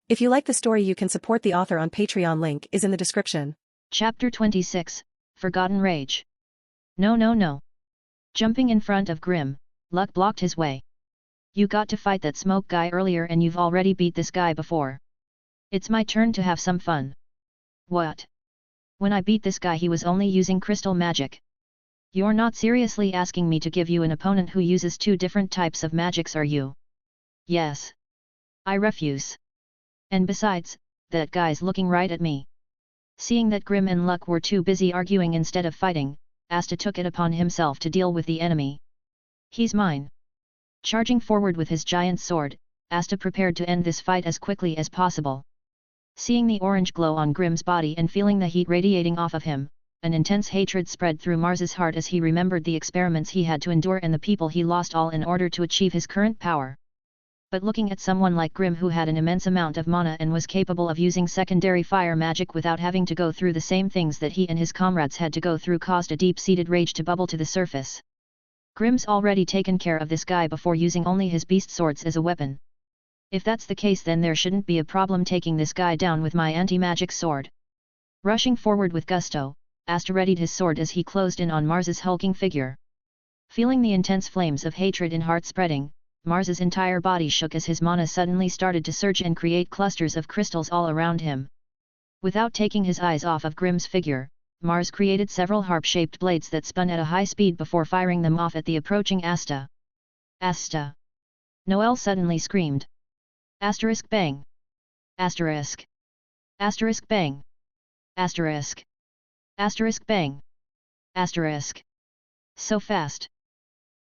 If you like the story, you can support the author on Patreon. Link is in the description. Chapter 26, Forgotten Rage. No no no. Jumping in front of Grim, Luck blocked his way. You got to fight that smoke guy earlier and you've already beat this guy before. It's my turn to have some fun. What? When I beat this guy he was only using crystal magic. You're not seriously asking me to give you an opponent who uses two different types of magics, are you? Yes. I refuse. And besides, that guy's looking right at me. Seeing that Grim and Luck were too busy arguing instead of fighting, Asta took it upon himself to deal with the enemy. He's mine. Charging forward with his giant sword, Asta prepared to end this fight as quickly as possible. Seeing the orange glow on Grim's body and feeling the heat radiating off of him, an intense hatred spread through Mars's heart as he remembered the experiments he had to endure and the people he lost, all in order to achieve his current power. But looking at someone like Grim, who had an immense amount of mana and was capable of using secondary fire magic without having to go through the same things that he and his comrades had to go through, caused a deep-seated rage to bubble to the surface. Grim's already taken care of this guy before using only his beast swords as a weapon. If that's the case, then there shouldn't be a problem taking this guy down with my anti-magic sword. Rushing forward with gusto, Asta readied his sword as he closed in on Mars's hulking figure. Feeling the intense flames of hatred and heart spreading, Mars's entire body shook as his mana suddenly started to surge and create clusters of crystals all around him. Without taking his eyes off of Grim's figure, Mars created several harp-shaped blades that spun at a high speed before firing them off at the approaching Asta. Asta! Noelle suddenly screamed. Asterisk bang! Asterisk! Asterisk bang! Asterisk! Asterisk bang! Asterisk! So fast!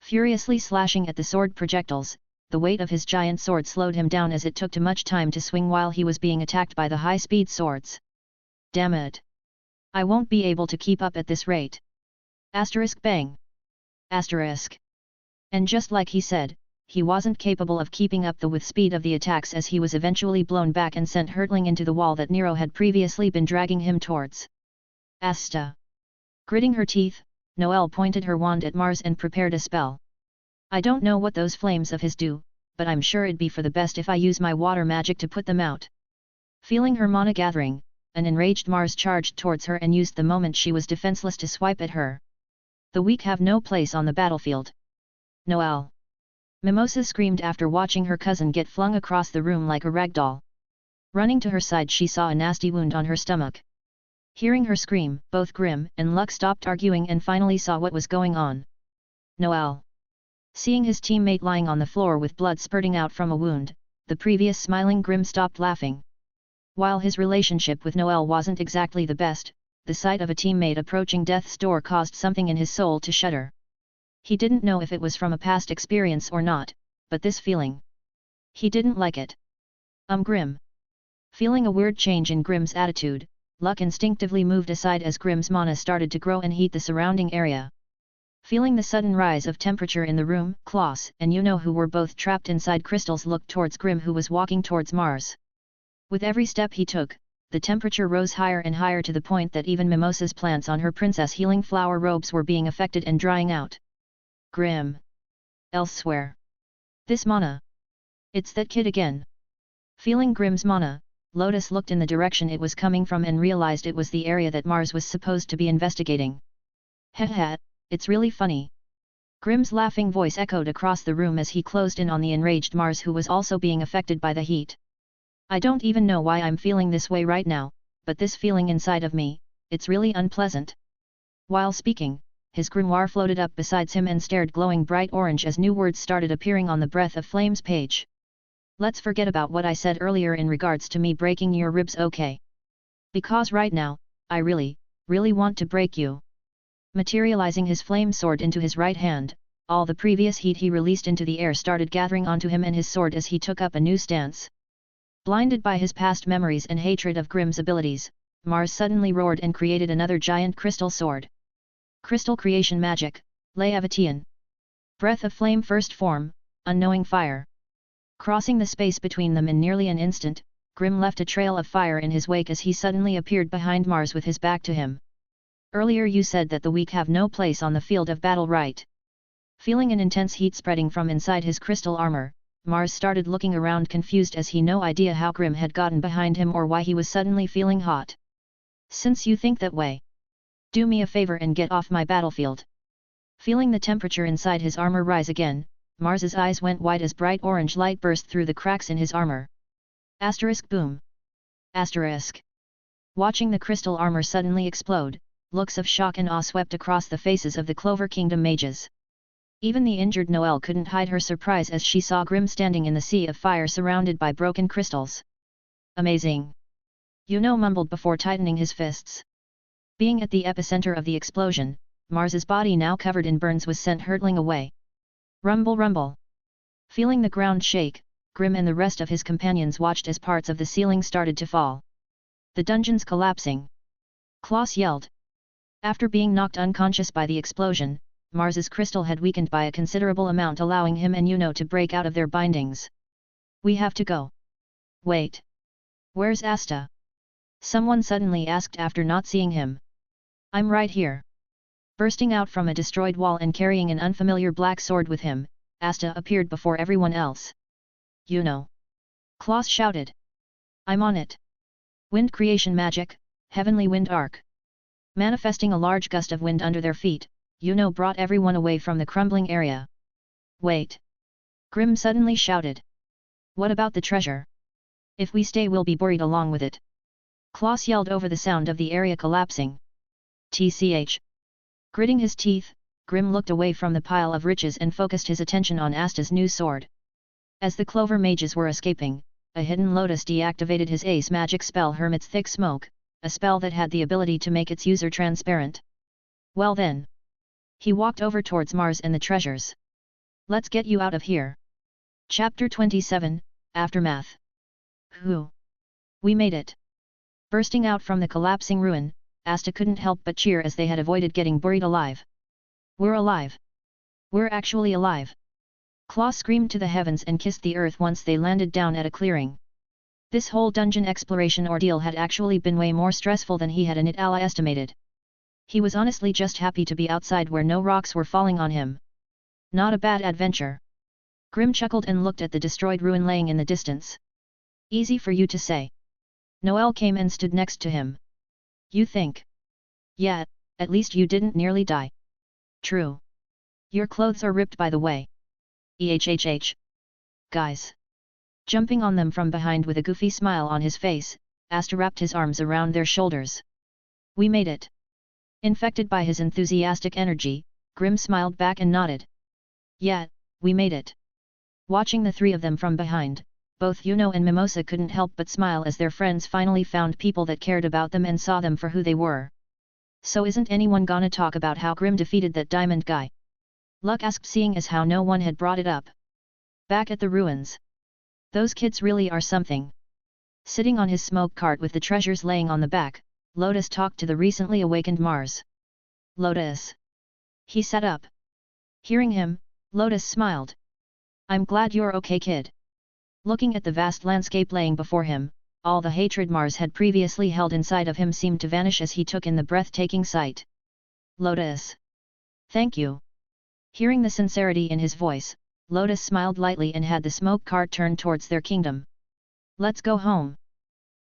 Furiously slashing at the sword projectiles, the weight of his giant sword slowed him down as it took too much time to swing while he was being attacked by the high-speed swords. Damn it! I won't be able to keep up at this rate. Asterisk bang! Asterisk! And just like he said, he wasn't capable of keeping up with speed of the attacks as he was eventually blown back and sent hurtling into the wall that Nero had previously been dragging him towards. Asta! Gritting her teeth, Noelle pointed her wand at Mars and prepared a spell. I don't know what those flames of his do, but I'm sure it'd be for the best if I use my water magic to put them out. Feeling her mana gathering, an enraged Mars charged towards her and used the moment she was defenseless to swipe at her. The weak have no place on the battlefield. Noelle! Mimosa screamed after watching her cousin get flung across the room like a ragdoll. Running to her side, she saw a nasty wound on her stomach. Hearing her scream, both Grim and Luck stopped arguing and finally saw what was going on. Noelle! Seeing his teammate lying on the floor with blood spurting out from a wound, the previous smiling Grim stopped laughing. While his relationship with Noelle wasn't exactly the best, the sight of a teammate approaching death's door caused something in his soul to shudder. He didn't know if it was from a past experience or not, but this feeling. He didn't like it. Grim. Feeling a weird change in Grim's attitude, Luck instinctively moved aside as Grim's mana started to grow and heat the surrounding area. Feeling the sudden rise of temperature in the room, Klaus and Yuno, who were both trapped inside crystals, looked towards Grim, who was walking towards Mars. With every step he took, the temperature rose higher and higher to the point that even Mimosa's plants on her princess healing flower robes were being affected and drying out. Grim. Elsewhere. This mana. It's that kid again. Feeling Grim's mana, Lotus looked in the direction it was coming from and realized it was the area that Mars was supposed to be investigating. Heh, it's really funny. Grim's laughing voice echoed across the room as he closed in on the enraged Mars, who was also being affected by the heat. I don't even know why I'm feeling this way right now, but this feeling inside of me, it's really unpleasant. While speaking, his grimoire floated up beside him and stared glowing bright orange as new words started appearing on the Breath of Flames page. Let's forget about what I said earlier in regards to me breaking your ribs, okay? Because right now, I really want to break you. Materializing his flame sword into his right hand, all the previous heat he released into the air started gathering onto him and his sword as he took up a new stance. Blinded by his past memories and hatred of Grim's abilities, Mars suddenly roared and created another giant crystal sword. Crystal creation magic, Levitation. Breath of flame first form, unknowing fire. Crossing the space between them in nearly an instant, Grim left a trail of fire in his wake as he suddenly appeared behind Mars with his back to him. Earlier you said that the weak have no place on the field of battle, right? Feeling an intense heat spreading from inside his crystal armor, Mars started looking around confused as he no idea how Grimm had gotten behind him or why he was suddenly feeling hot. Since you think that way, do me a favor and get off my battlefield. Feeling the temperature inside his armor rise again, Mars's eyes went wide as bright orange light burst through the cracks in his armor. Asterisk boom. Asterisk. Watching the crystal armor suddenly explode, looks of shock and awe swept across the faces of the Clover Kingdom mages. Even the injured Noelle couldn't hide her surprise as she saw Grimm standing in the sea of fire surrounded by broken crystals. Amazing! Mumbled before tightening his fists. Being at the epicenter of the explosion, Mars's body now covered in burns was sent hurtling away. Rumble rumble! Feeling the ground shake, Grimm and the rest of his companions watched as parts of the ceiling started to fall. The dungeon's collapsing. Klaus yelled. After being knocked unconscious by the explosion, Mars's crystal had weakened by a considerable amount, allowing him and to break out of their bindings. We have to go. Wait. Where's Asta? Someone suddenly asked after not seeing him. I'm right here. Bursting out from a destroyed wall and carrying an unfamiliar black sword with him, Asta appeared before everyone else. Klaus shouted. I'm on it. Wind creation magic, heavenly wind arc. Manifesting a large gust of wind under their feet, brought everyone away from the crumbling area. Wait! Grimm suddenly shouted. What about the treasure? If we stay we'll be buried along with it. Klaus yelled over the sound of the area collapsing. TCH. Gritting his teeth, Grimm looked away from the pile of riches and focused his attention on Asta's new sword. As the Clover mages were escaping, a hidden lotus deactivated his ace magic spell Hermit's Thick Smoke, a spell that had the ability to make its user transparent. Well then. He walked over towards Mars and the treasures. Let's get you out of here. Chapter 27, Aftermath. Whew! We made it! Bursting out from the collapsing ruin, Asta couldn't help but cheer as they had avoided getting buried alive. We're alive! We're actually alive! Klaus screamed to the heavens and kissed the earth once they landed down at a clearing. This whole dungeon exploration ordeal had actually been way more stressful than he had initially estimated. He was honestly just happy to be outside where no rocks were falling on him. Not a bad adventure. Grimm chuckled and looked at the destroyed ruin laying in the distance. Easy for you to say. Noelle came and stood next to him. You think? Yeah, at least you didn't nearly die. True. Your clothes are ripped by the way. EHHH. Guys. Jumping on them from behind with a goofy smile on his face, Asta wrapped his arms around their shoulders. We made it. Infected by his enthusiastic energy, Grimm smiled back and nodded. Yeah, we made it. Watching the three of them from behind, both and Mimosa couldn't help but smile as their friends finally found people that cared about them and saw them for who they were. So isn't anyone gonna talk about how Grimm defeated that diamond guy? Luck asked, seeing as how no one had brought it up. Back at the ruins. Those kids really are something. Sitting on his smoke cart with the treasures laying on the back, Lotus talked to the recently awakened Mars. Lotus. He sat up. Hearing him, Lotus smiled. I'm glad you're okay, kid. Looking at the vast landscape laying before him, all the hatred Mars had previously held inside of him seemed to vanish as he took in the breathtaking sight. Lotus. Thank you. Hearing the sincerity in his voice, Lotus smiled lightly and had the smoke cart turned towards their kingdom. Let's go home.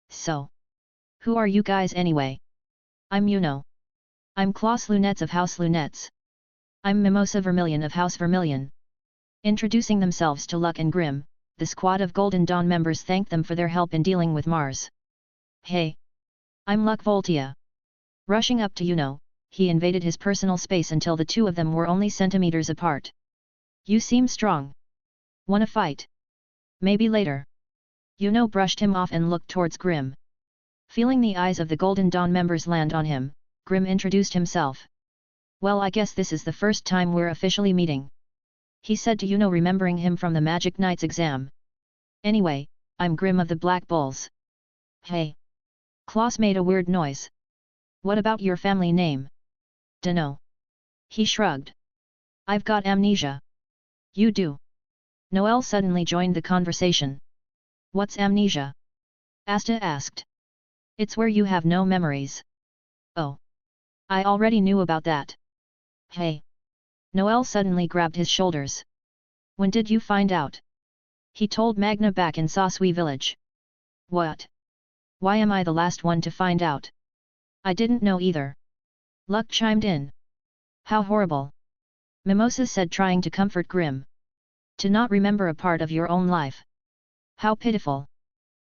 So. Who are you guys anyway? I'm I'm Klaus Lunettes of House Lunettes. I'm Mimosa Vermilion of House Vermilion. Introducing themselves to Luck and Grimm, the squad of Golden Dawn members thanked them for their help in dealing with Mars. Hey! I'm Luck Voltia. Rushing up to he invaded his personal space until the two of them were only centimeters apart. You seem strong. Wanna fight? Maybe later. Brushed him off and looked towards Grimm. Feeling the eyes of the Golden Dawn members land on him, Grimm introduced himself. Well, I guess this is the first time we're officially meeting. He said to remembering him from the Magic Knight's exam. Anyway, I'm Grimm of the Black Bulls. Hey! Klaus made a weird noise. What about your family name? Dunno. He shrugged. I've got amnesia. You do? Noelle suddenly joined the conversation. What's amnesia? Asta asked. It's where you have no memories. Oh. I already knew about that. Hey! Noelle suddenly grabbed his shoulders. When did you find out? He told Magna back in Sasui village. What? Why am I the last one to find out? I didn't know either. Luck chimed in. How horrible. Mimosa said, trying to comfort Grim. To not remember a part of your own life. How pitiful.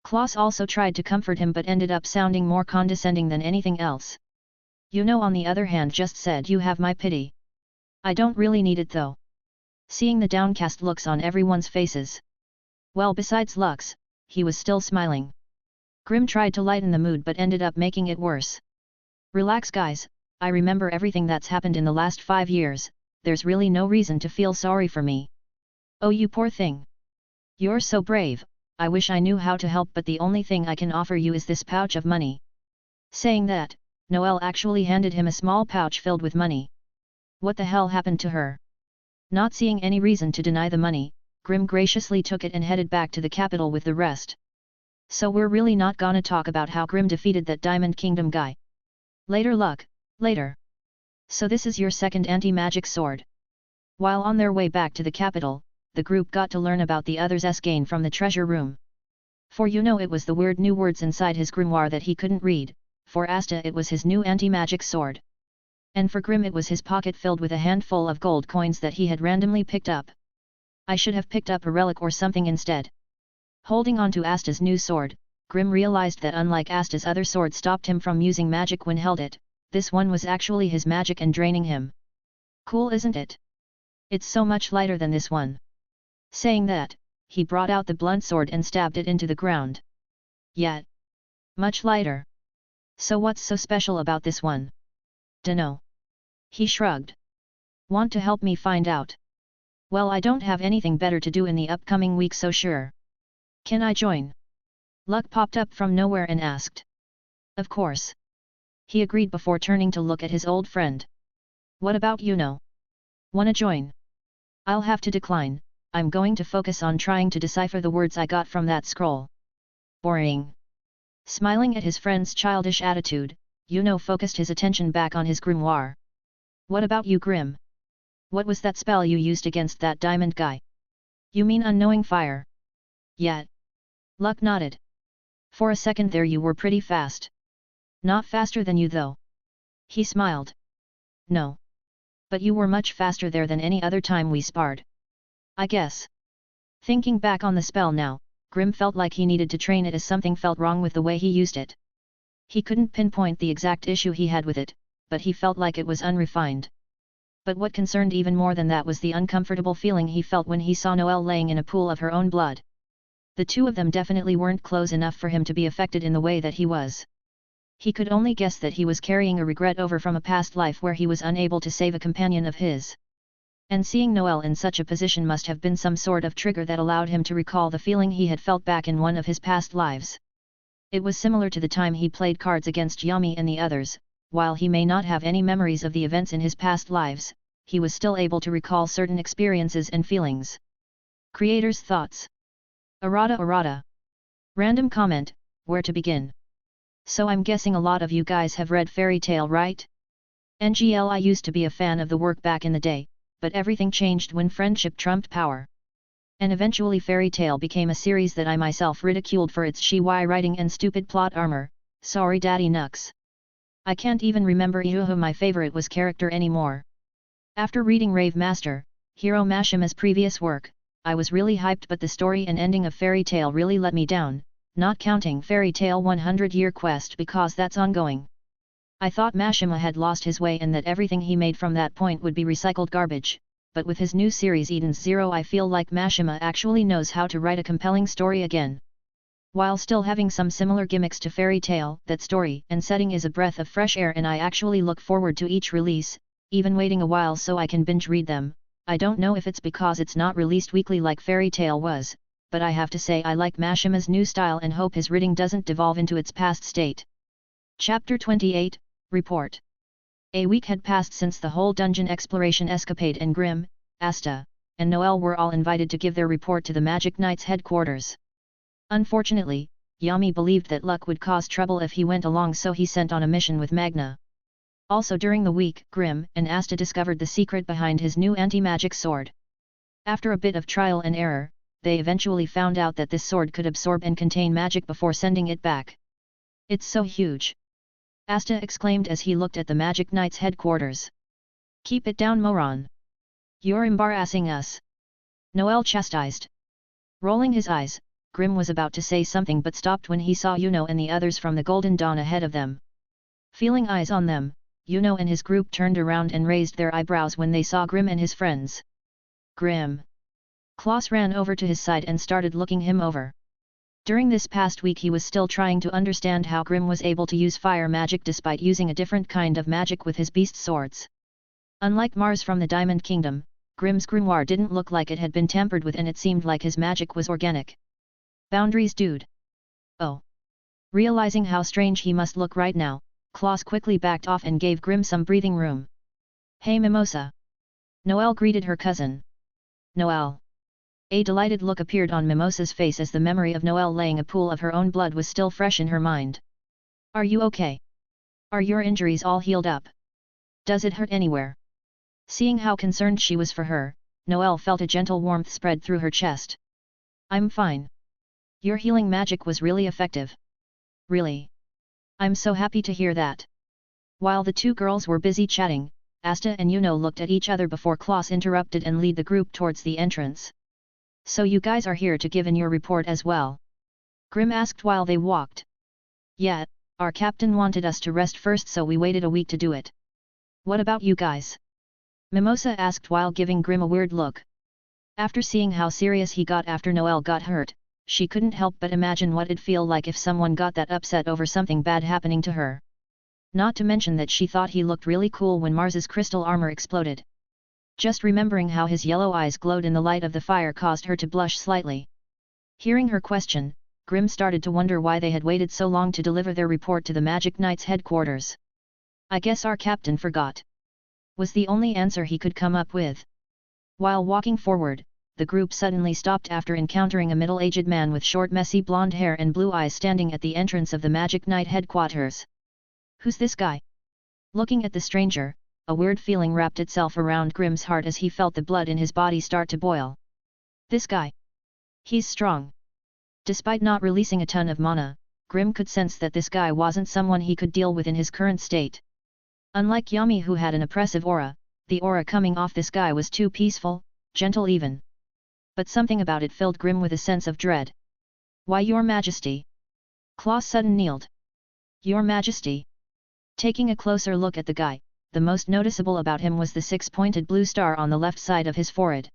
Klaus also tried to comfort him but ended up sounding more condescending than anything else. You know, on the other hand, just said you have my pity. I don't really need it though. Seeing the downcast looks on everyone's faces. Well, besides Lux, he was still smiling. Grim tried to lighten the mood but ended up making it worse. Relax guys, I remember everything that's happened in the last 5 years, there's really no reason to feel sorry for me. Oh, you poor thing. You're so brave, I wish I knew how to help, but the only thing I can offer you is this pouch of money. Saying that, Noelle actually handed him a small pouch filled with money. What the hell happened to her? Not seeing any reason to deny the money, Grim graciously took it and headed back to the capital with the rest. So we're really not gonna talk about how Grim defeated that Diamond Kingdom guy. Later, Luck, later. So this is your second anti-magic sword. While on their way back to the capital, the group got to learn about the other's gain from the treasure room. For you know, it was the weird new words inside his grimoire that he couldn't read, for Asta it was his new anti-magic sword. And for Grim it was his pocket filled with a handful of gold coins that he had randomly picked up. I should have picked up a relic or something instead. Holding on to Asta's new sword, Grim realized that unlike Asta's other sword stopped him from using magic when held it, this one was actually his magic and draining him. Cool, isn't it? It's so much lighter than this one. Saying that, he brought out the blunt sword and stabbed it into the ground. Yet. Much lighter. So what's so special about this one? Dunno. He shrugged. Want to help me find out? Well, I don't have anything better to do in the upcoming week, so sure. Can I join? Luck popped up from nowhere and asked. Of course. He agreed before turning to look at his old friend. What about you, know? Wanna join? I'll have to decline, I'm going to focus on trying to decipher the words I got from that scroll. Boring. Smiling at his friend's childish attitude, Yuno focused his attention back on his grimoire. What about you, Grim? What was that spell you used against that diamond guy? You mean unknowing fire? Yet. Luck nodded. For a second there you were pretty fast. Not faster than you though. He smiled. No. But you were much faster there than any other time we sparred. I guess. Thinking back on the spell now, Grim felt like he needed to train it as something felt wrong with the way he used it. He couldn't pinpoint the exact issue he had with it, but he felt like it was unrefined. But what concerned even more than that was the uncomfortable feeling he felt when he saw Noelle laying in a pool of her own blood. The two of them definitely weren't close enough for him to be affected in the way that he was. He could only guess that he was carrying a regret over from a past life where he was unable to save a companion of his. And seeing Noelle in such a position must have been some sort of trigger that allowed him to recall the feeling he had felt back in one of his past lives. It was similar to the time he played cards against Yami and the others. While he may not have any memories of the events in his past lives, he was still able to recall certain experiences and feelings. Creator's thoughts. Errata. Random comment, where to begin? So I'm guessing a lot of you guys have read Fairy Tail, right? NGL, I used to be a fan of the work back in the day, but everything changed when friendship trumped power. And eventually Fairy Tail became a series that I myself ridiculed for its shiwai writing and stupid plot armor. Sorry Daddy Nux. I can't even remember who my favorite was character anymore. After reading Rave Master, Hiro Mashima's previous work, I was really hyped, but the story and ending of Fairy Tail really let me down, not counting Fairy Tail 100-Year Quest because that's ongoing. I thought Mashima had lost his way and that everything he made from that point would be recycled garbage, but with his new series Eden's Zero I feel like Mashima actually knows how to write a compelling story again. While still having some similar gimmicks to Fairy Tail, that story and setting is a breath of fresh air and I actually look forward to each release, even waiting a while so I can binge read them. I don't know if it's because it's not released weekly like Fairy Tail was, but I have to say I like Mashima's new style and hope his writing doesn't devolve into its past state. Chapter 28, Report. A week had passed since the whole dungeon exploration escapade and Grim, Asta, and Noelle were all invited to give their report to the Magic Knight's headquarters. Unfortunately, Yami believed that Luck would cause trouble if he went along, so he sent on a mission with Magna. Also during the week, Grim and Asta discovered the secret behind his new anti-magic sword. After a bit of trial and error, they eventually found out that this sword could absorb and contain magic before sending it back. It's so huge! Asta exclaimed as he looked at the Magic Knight's headquarters. Keep it down, moron! You're embarrassing us! Noel chastised. Rolling his eyes, Grim was about to say something but stopped when he saw Yuno and the others from the Golden Dawn ahead of them. Feeling eyes on them, Yuno and his group turned around and raised their eyebrows when they saw Grim and his friends. Grim! Klaus ran over to his side and started looking him over. During this past week he was still trying to understand how Grim was able to use fire magic despite using a different kind of magic with his beast swords. Unlike Mars from the Diamond Kingdom, Grim's grimoire didn't look like it had been tampered with and it seemed like his magic was organic. Boundaries, dude. Oh. Realizing how strange he must look right now, Klaus quickly backed off and gave Grim some breathing room. Hey Mimosa! Noelle greeted her cousin. Noelle. A delighted look appeared on Mimosa's face as the memory of Noelle laying a pool of her own blood was still fresh in her mind. Are you okay? Are your injuries all healed up? Does it hurt anywhere? Seeing how concerned she was for her, Noelle felt a gentle warmth spread through her chest. I'm fine. Your healing magic was really effective. Really? I'm so happy to hear that. While the two girls were busy chatting, Asta and Yuno looked at each other before Klaus interrupted and led the group towards the entrance. So you guys are here to give in your report as well? Grim asked while they walked. Yeah, our captain wanted us to rest first so we waited a week to do it. What about you guys? Mimosa asked while giving Grim a weird look. After seeing how serious he got after Noelle got hurt, she couldn't help but imagine what it'd feel like if someone got that upset over something bad happening to her. Not to mention that she thought he looked really cool when Mars's crystal armor exploded. Just remembering how his yellow eyes glowed in the light of the fire caused her to blush slightly. Hearing her question, Grim started to wonder why they had waited so long to deliver their report to the Magic Knight's headquarters. I guess our captain forgot. Was the only answer he could come up with. While walking forward, the group suddenly stopped after encountering a middle-aged man with short messy blonde hair and blue eyes standing at the entrance of the Magic Knight headquarters. Who's this guy? Looking at the stranger, a weird feeling wrapped itself around Grim's heart as he felt the blood in his body start to boil. This guy. He's strong. Despite not releasing a ton of mana, Grim could sense that this guy wasn't someone he could deal with in his current state. Unlike Yami who had an oppressive aura, the aura coming off this guy was too peaceful, gentle even. But something about it filled Grim with a sense of dread. Why, your majesty? Klaus sudden kneeled. Your majesty? Taking a closer look at the guy, the most noticeable about him was the six-pointed blue star on the left side of his forehead.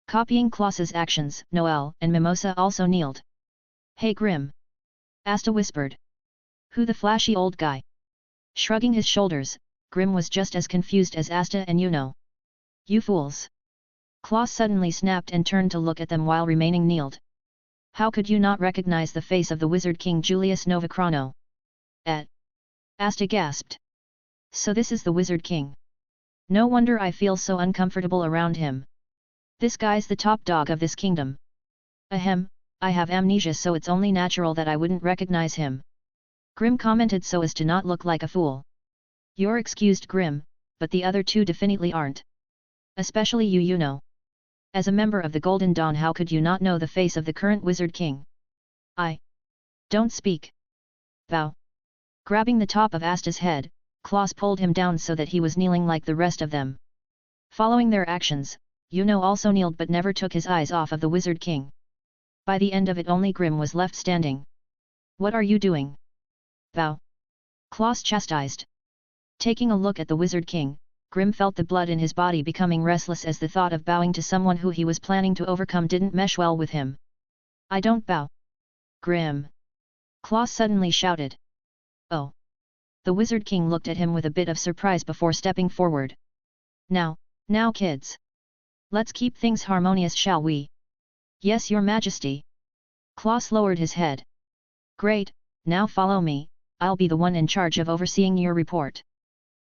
Copying Klaus's actions, Noelle and Mimosa also kneeled. Hey Grim! Asta whispered. Who the flashy old guy? Shrugging his shoulders, Grim was just as confused as Asta and Yuno. You fools! Klaus suddenly snapped and turned to look at them while remaining kneeled. How could you not recognize the face of the Wizard King Julius Novacrano? Asta gasped. So this is the Wizard King. No wonder I feel so uncomfortable around him. This guy's the top dog of this kingdom. Ahem, I have amnesia so it's only natural that I wouldn't recognize him. Grim commented so as to not look like a fool. You're excused, Grim, but the other two definitely aren't. Especially you, Yuno. As a member of the Golden Dawn, how could you not know the face of the current Wizard King? Don't speak. Bow. Grabbing the top of Asta's head, Klaus pulled him down so that he was kneeling like the rest of them. Following their actions, Yuno also kneeled but never took his eyes off of the Wizard King. By the end of it only Grim was left standing. What are you doing? Bow. Klaus chastised. Taking a look at the Wizard King, Grim felt the blood in his body becoming restless as the thought of bowing to someone who he was planning to overcome didn't mesh well with him. I don't bow. Grim! Klaus suddenly shouted. Oh! The Wizard King looked at him with a bit of surprise before stepping forward. Now kids! Let's keep things harmonious, shall we? Yes, your majesty! Klaus lowered his head. Great, now follow me, I'll be the one in charge of overseeing your report.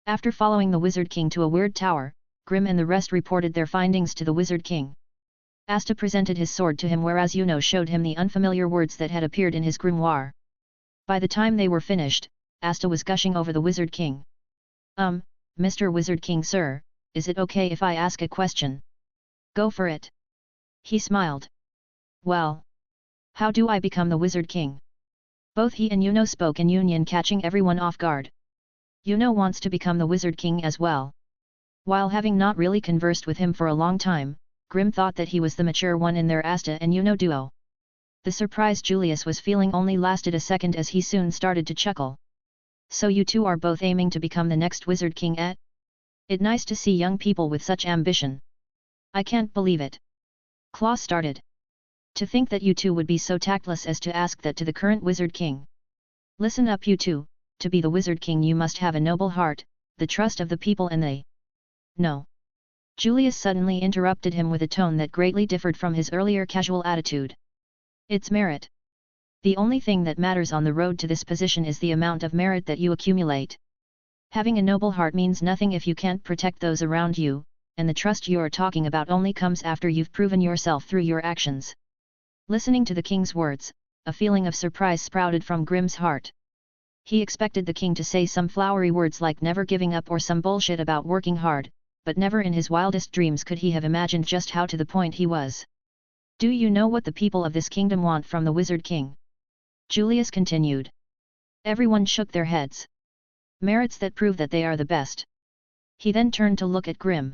After following the Wizard King to a weird tower, Grim and the rest reported their findings to the Wizard King. Asta presented his sword to him whereas Yuno showed him the unfamiliar words that had appeared in his grimoire. By the time they were finished, Asta was gushing over the Wizard King. Mr. Wizard King sir, is it okay if I ask a question? Go for it. He smiled. Well, how do I become the Wizard King? Both he and Yuno spoke in union, catching everyone off guard. Yuno wants to become the Wizard King as well. While having not really conversed with him for a long time, Grimm thought that he was the mature one in their Asta and Yuno duo. The surprise Julius was feeling only lasted a second, as he soon started to chuckle. So you two are both aiming to become the next Wizard King, eh? It's nice to see young people with such ambition. I can't believe it. Claw started. To think that you two would be so tactless as to ask that to the current Wizard King. Listen up, you two, to be the Wizard King you must have a noble heart, the trust of the people, and they. No. Julius suddenly interrupted him with a tone that greatly differed from his earlier casual attitude. It's merit. The only thing that matters on the road to this position is the amount of merit that you accumulate. Having a noble heart means nothing if you can't protect those around you, and the trust you're talking about only comes after you've proven yourself through your actions. Listening to the king's words, a feeling of surprise sprouted from Grimm's heart. He expected the king to say some flowery words like never giving up or some bullshit about working hard, but never in his wildest dreams could he have imagined just how to the point he was. Do you know what the people of this kingdom want from the Wizard King? Julius continued. Everyone shook their heads. Merits that prove that they are the best. He then turned to look at Grimm.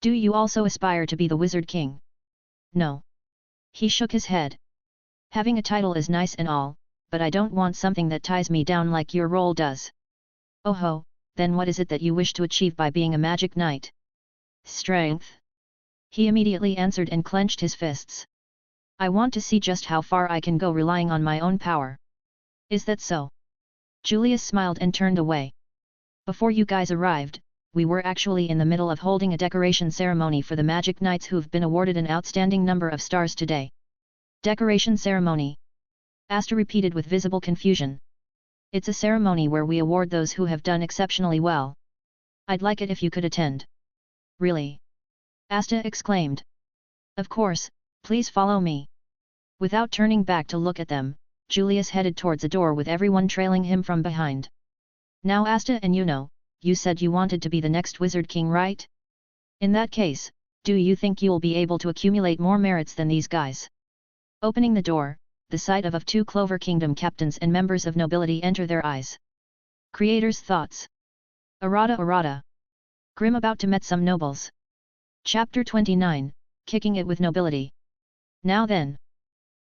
Do you also aspire to be the Wizard King? No. He shook his head. Having a title is nice and all, but I don't want something that ties me down like your role does. Oh ho, then what is it that you wish to achieve by being a magic knight? Strength. He immediately answered and clenched his fists. I want to see just how far I can go relying on my own power. Is that so? Julius smiled and turned away. Before you guys arrived, we were actually in the middle of holding a decoration ceremony for the magic knights who've been awarded an outstanding number of stars today. Decoration ceremony? Asta repeated with visible confusion. It's a ceremony where we award those who have done exceptionally well. I'd like it if you could attend. Really? Asta exclaimed. Of course, please follow me. Without turning back to look at them, Julius headed towards a door with everyone trailing him from behind. Now Asta and Yuno, you said you wanted to be the next Wizard King, right? In that case, do you think you'll be able to accumulate more merits than these guys? Opening the door, the sight of two Clover Kingdom captains and members of nobility enter their eyes. Creator's thoughts. Errata. Grimm about to meet some nobles. Chapter 29, Kicking It with Nobility. Now then.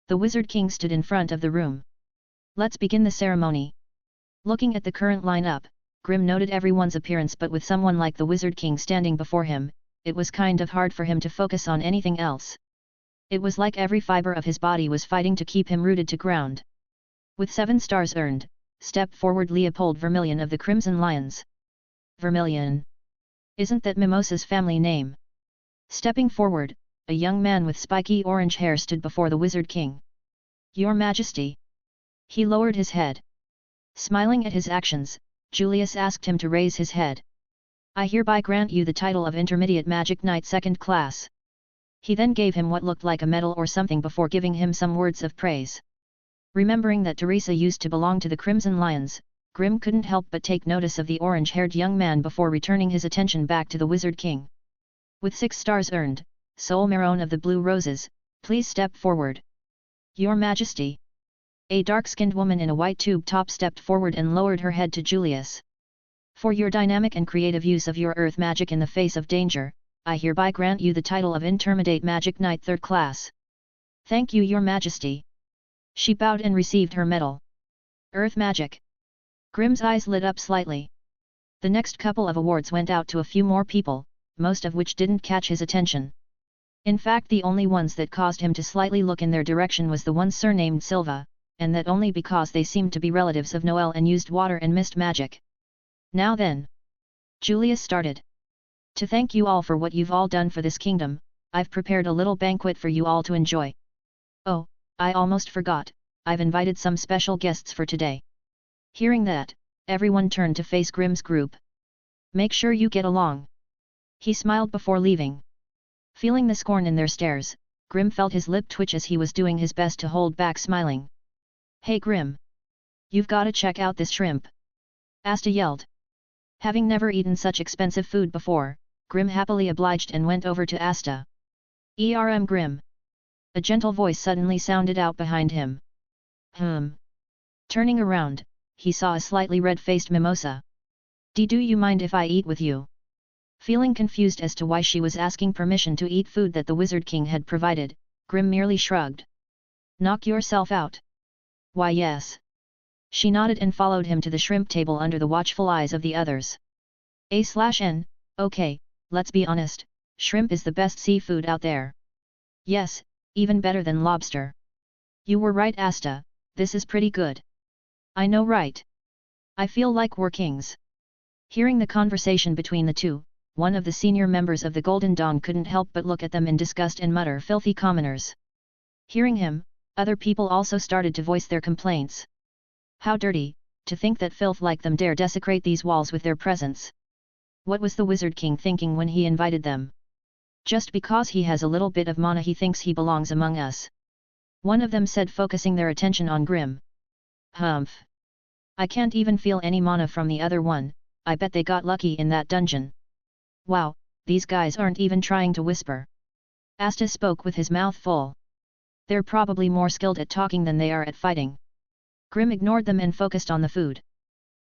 The Wizard King stood in front of the room. Let's begin the ceremony. Looking at the current lineup, Grimm noted everyone's appearance, but with someone like the Wizard King standing before him, it was kind of hard for him to focus on anything else. It was like every fiber of his body was fighting to keep him rooted to ground. With 7 stars earned, stepped forward Leopold Vermilion of the Crimson Lions. Vermilion. Isn't that Mimosa's family name? Stepping forward, a young man with spiky orange hair stood before the Wizard King. Your Majesty. He lowered his head. Smiling at his actions, Julius asked him to raise his head. I hereby grant you the title of Intermediate Magic Knight 2nd Class. He then gave him what looked like a medal or something before giving him some words of praise. Remembering that Teresa used to belong to the Crimson Lions, Grimm couldn't help but take notice of the orange-haired young man before returning his attention back to the Wizard King. With 6 stars earned, Sol Marone of the Blue Roses, please step forward. Your Majesty. A dark-skinned woman in a white tube top stepped forward and lowered her head to Julius. For your dynamic and creative use of your earth magic in the face of danger, I hereby grant you the title of Intermediate Magic Knight 3rd Class. Thank you, Your Majesty. She bowed and received her medal. Earth magic. Grimm's eyes lit up slightly. The next couple of awards went out to a few more people, most of which didn't catch his attention. In fact, the only ones that caused him to slightly look in their direction was the one surnamed Silva, and that only because they seemed to be relatives of Noel and used water and mist magic. Now then. Julius started. To thank you all for what you've all done for this kingdom, I've prepared a little banquet for you all to enjoy. Oh, I almost forgot, I've invited some special guests for today. Hearing that, everyone turned to face Grimm's group. Make sure you get along. He smiled before leaving. Feeling the scorn in their stares, Grimm felt his lip twitch as he was doing his best to hold back smiling. Hey Grimm! You've gotta check out this shrimp! Asta yelled. Having never eaten such expensive food before, Grimm happily obliged and went over to Asta. Grimm! A gentle voice suddenly sounded out behind him. Turning around, he saw a slightly red-faced mimosa. Do you mind if I eat with you? Feeling confused as to why she was asking permission to eat food that the Wizard King had provided, Grim merely shrugged. Knock yourself out. Why yes. She nodded and followed him to the shrimp table under the watchful eyes of the others. A/N, okay, let's be honest, shrimp is the best seafood out there. Yes, even better than lobster. You were right, Asta, this is pretty good. I know, right? I feel like we're kings. Hearing the conversation between the two, one of the senior members of the Golden Dawn couldn't help but look at them in disgust and mutter, filthy commoners. Hearing him, other people also started to voice their complaints. How dirty, to think that filth like them dare desecrate these walls with their presence. What was the Wizard King thinking when he invited them? Just because he has a little bit of mana he thinks he belongs among us. One of them said, focusing their attention on Grim. Humph. I can't even feel any mana from the other one, I bet they got lucky in that dungeon. Wow, these guys aren't even trying to whisper. Asta spoke with his mouth full. They're probably more skilled at talking than they are at fighting. Grim ignored them and focused on the food.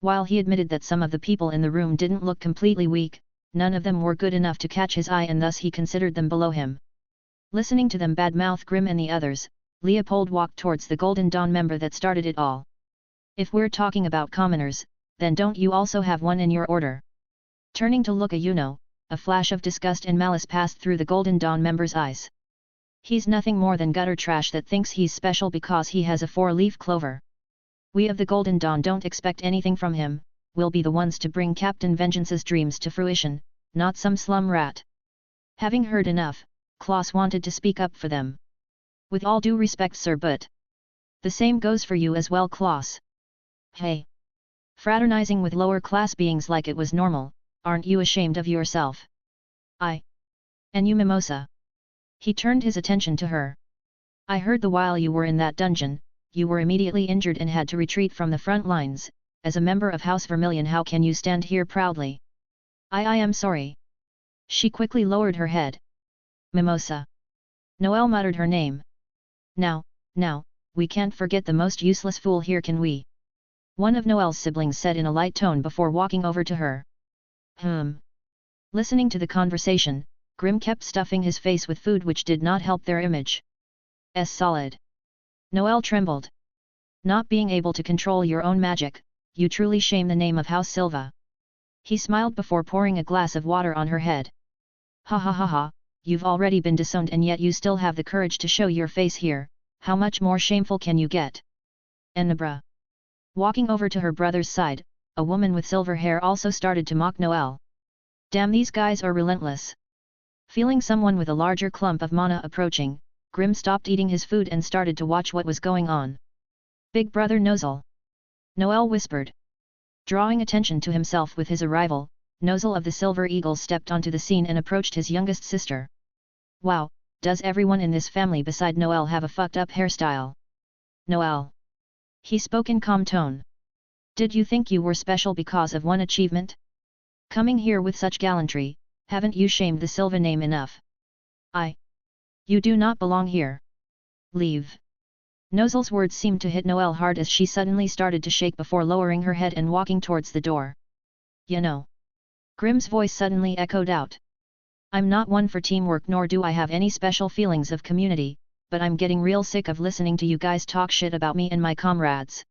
While he admitted that some of the people in the room didn't look completely weak, none of them were good enough to catch his eye and thus he considered them below him. Listening to them badmouth Grim and the others, Leopold walked towards the Golden Dawn member that started it all. If we're talking about commoners, then don't you also have one in your order? Turning to look at Yuno, a flash of disgust and malice passed through the Golden Dawn member's eyes. He's nothing more than gutter trash that thinks he's special because he has a 4-leaf clover. We of the Golden Dawn don't expect anything from him, we'll be the ones to bring Captain Vengeance's dreams to fruition, not some slum rat. Having heard enough, Klaus wanted to speak up for them. With all due respect, sir, but the same goes for you as well, Klaus. Hey! Fraternizing with lower class beings like it was normal, aren't you ashamed of yourself? And you, Mimosa? He turned his attention to her. I heard that while you were in that dungeon, you were immediately injured and had to retreat from the front lines. As a member of House Vermilion, how can you stand here proudly? I am sorry. She quickly lowered her head. Mimosa. Noelle muttered her name. Now, we can't forget the most useless fool here, can we? One of Noelle's siblings said in a light tone before walking over to her. Listening to the conversation, Grim kept stuffing his face with food which did not help their image. Solid. Noelle trembled. Not being able to control your own magic, you truly shame the name of House Silva. He smiled before pouring a glass of water on her head. Ha ha ha ha, you've already been disowned and yet you still have the courage to show your face here, how much more shameful can you get? Ennabra. Walking over to her brother's side, a woman with silver hair also started to mock Noelle. Damn, these guys are relentless. Feeling someone with a larger clump of mana approaching, Grim stopped eating his food and started to watch what was going on. Big brother Nozel. Noelle whispered. Drawing attention to himself with his arrival, Nozel of the Silver Eagle stepped onto the scene and approached his youngest sister. Wow, does everyone in this family beside Noelle have a fucked up hairstyle? Noelle. He spoke in calm tone. Did you think you were special because of one achievement? Coming here with such gallantry, haven't you shamed the Silva name enough? You do not belong here. Leave. Nozel's words seemed to hit Noelle hard as she suddenly started to shake before lowering her head and walking towards the door. You know. Grim's voice suddenly echoed out. I'm not one for teamwork nor do I have any special feelings of community, but I'm getting real sick of listening to you guys talk shit about me and my comrades.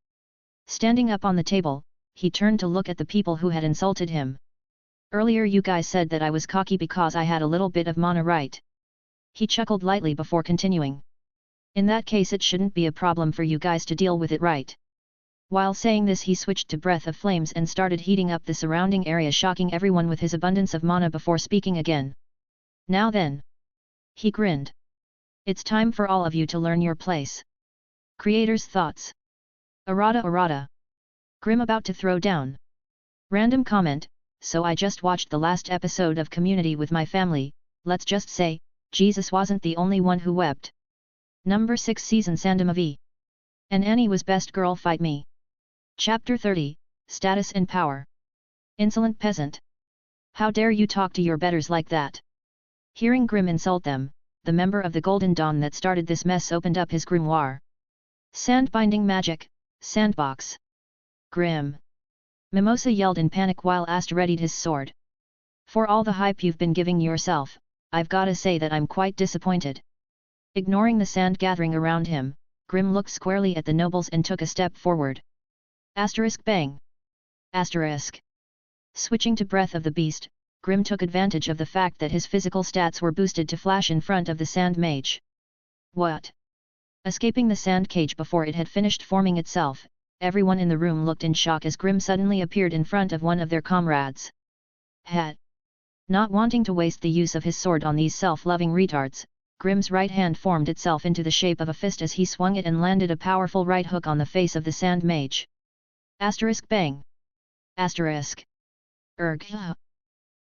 Standing up on the table, he turned to look at the people who had insulted him. Earlier you guys said that I was cocky because I had a little bit of mana, right? He chuckled lightly before continuing. In that case it shouldn't be a problem for you guys to deal with it, right? While saying this he switched to Breath of Flames and started heating up the surrounding area, shocking everyone with his abundance of mana before speaking again. Now then. He grinned. It's time for all of you to learn your place. Creator's thoughts. Errata. Grim about to throw down. Random comment, so I just watched the last episode of Community with my family, let's just say, Jesus wasn't the only one who wept. Number 6 Season Sandom of E. And Annie was best girl fight me. Chapter 30, Status and Power. Insolent peasant. How dare you talk to your betters like that? Hearing Grim insult them, the member of the Golden Dawn that started this mess opened up his grimoire. Sand binding magic, sandbox. Grim. Mimosa yelled in panic while Asta readied his sword. For all the hype you've been giving yourself, I've gotta say that I'm quite disappointed. Ignoring the sand gathering around him, Grim looked squarely at the nobles and took a step forward. Asterisk bang. Asterisk. Switching to Breath of the Beast, Grim took advantage of the fact that his physical stats were boosted to flash in front of the sand mage. What? Escaping the sand cage before it had finished forming itself, everyone in the room looked in shock as Grim suddenly appeared in front of one of their comrades. Hat. Not wanting to waste the use of his sword on these self-loving retards, Grim's right hand formed itself into the shape of a fist as he swung it and landed a powerful right hook on the face of the sand mage. Asterisk bang. Asterisk. Erg.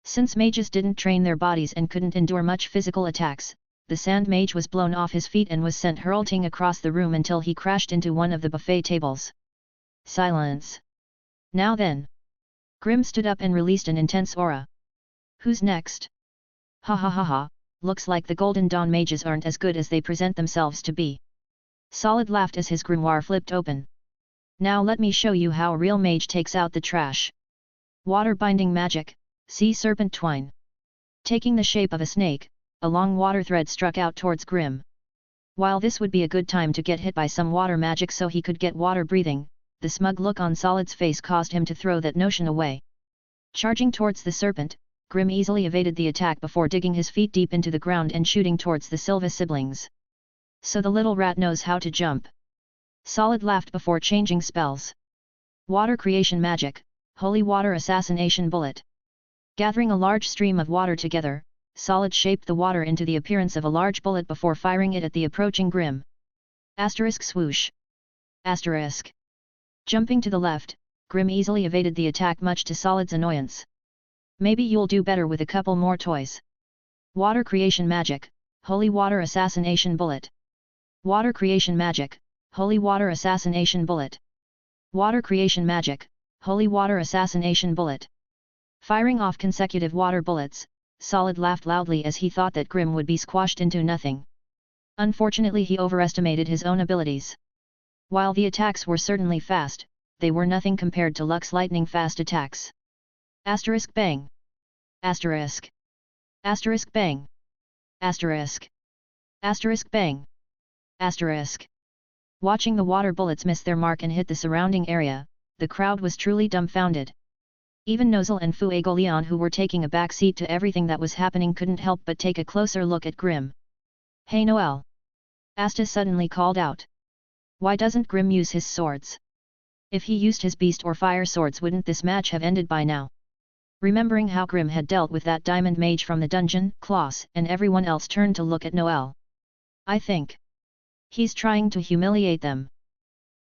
Since mages didn't train their bodies and couldn't endure much physical attacks, the sand mage was blown off his feet and was sent hurtling across the room until he crashed into one of the buffet tables. Silence. Now then. Grim stood up and released an intense aura. Who's next? Ha ha ha ha, looks like the Golden Dawn mages aren't as good as they present themselves to be. Solid laughed as his grimoire flipped open. Now let me show you how a real mage takes out the trash. Water binding magic, sea serpent twine. Taking the shape of a snake, a long water thread struck out towards Grim. While this would be a good time to get hit by some water magic so he could get water breathing, the smug look on Solid's face caused him to throw that notion away. Charging towards the serpent, Grim easily evaded the attack before digging his feet deep into the ground and shooting towards the Silva siblings. So the little rat knows how to jump. Solid laughed before changing spells. Water creation magic, holy water assassination bullet. Gathering a large stream of water together, Solid shaped the water into the appearance of a large bullet before firing it at the approaching Grim. Asterisk swoosh. Asterisk. Jumping to the left, Grim easily evaded the attack much to Solid's annoyance. Maybe you'll do better with a couple more toys. Water creation magic, holy water assassination bullet. Water creation magic, holy water assassination bullet. Water creation magic, holy water assassination bullet. Firing off consecutive water bullets, Solid laughed loudly as he thought that Grim would be squashed into nothing. Unfortunately, he overestimated his own abilities. While the attacks were certainly fast, they were nothing compared to Luck's lightning fast attacks. Asterisk bang. Asterisk. Asterisk bang. Asterisk. Asterisk bang. Asterisk. Watching the water bullets miss their mark and hit the surrounding area, the crowd was truly dumbfounded. Even Nozel and Fuegoleon, who were taking a back seat to everything that was happening, couldn't help but take a closer look at Grim. Hey Noel! Asta suddenly called out. Why doesn't Grim use his swords? If he used his beast or fire swords, wouldn't this match have ended by now? Remembering how Grim had dealt with that diamond mage from the dungeon, Klaus and everyone else turned to look at Noel. I think he's trying to humiliate them.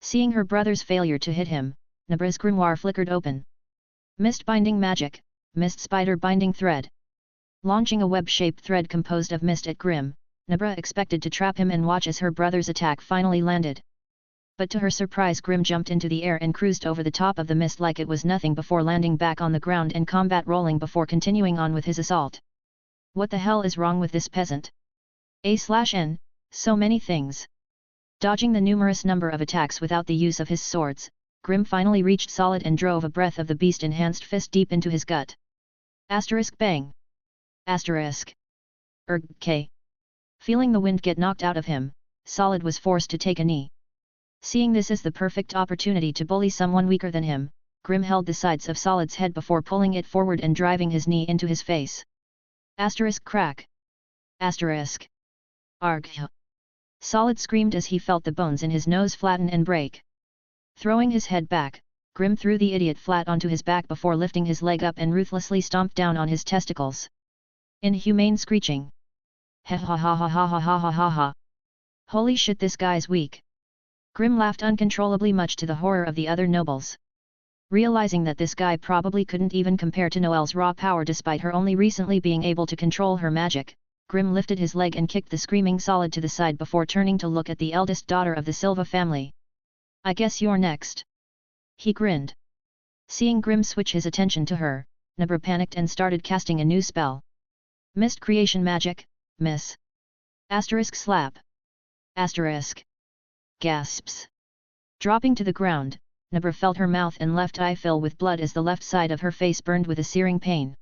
Seeing her brother's failure to hit him, Nabra's grimoire flickered open. Mist binding magic, mist spider binding thread. Launching a web-shaped thread composed of mist at Grim, Nabra expected to trap him and watch as her brother's attack finally landed. But to her surprise, Grim jumped into the air and cruised over the top of the mist like it was nothing before landing back on the ground and combat rolling before continuing on with his assault. What the hell is wrong with this peasant? A/N, so many things. Dodging the numerous number of attacks without the use of his swords, Grim finally reached Solid and drove a Breath of the Beast enhanced fist deep into his gut. Asterisk bang. Asterisk. K. Feeling the wind get knocked out of him, Solid was forced to take a knee. Seeing this as the perfect opportunity to bully someone weaker than him, Grim held the sides of Solid's head before pulling it forward and driving his knee into his face. Asterisk crack. Asterisk. Arg. Solid screamed as he felt the bones in his nose flatten and break. Throwing his head back, Grim threw the idiot flat onto his back before lifting his leg up and ruthlessly stomped down on his testicles. Inhumane screeching. Ha ha ha ha ha ha ha ha ha ha. Holy shit, this guy's weak. Grim laughed uncontrollably, much to the horror of the other nobles. Realizing that this guy probably couldn't even compare to Noelle's raw power despite her only recently being able to control her magic, Grim lifted his leg and kicked the screaming Solid to the side before turning to look at the eldest daughter of the Silva family. I guess you're next. He grinned. Seeing Grim switch his attention to her, Nabra panicked and started casting a new spell. Mist creation magic, miss. Asterisk slap. Asterisk. Gasps. Dropping to the ground, Nabra felt her mouth and left eye fill with blood as the left side of her face burned with a searing pain.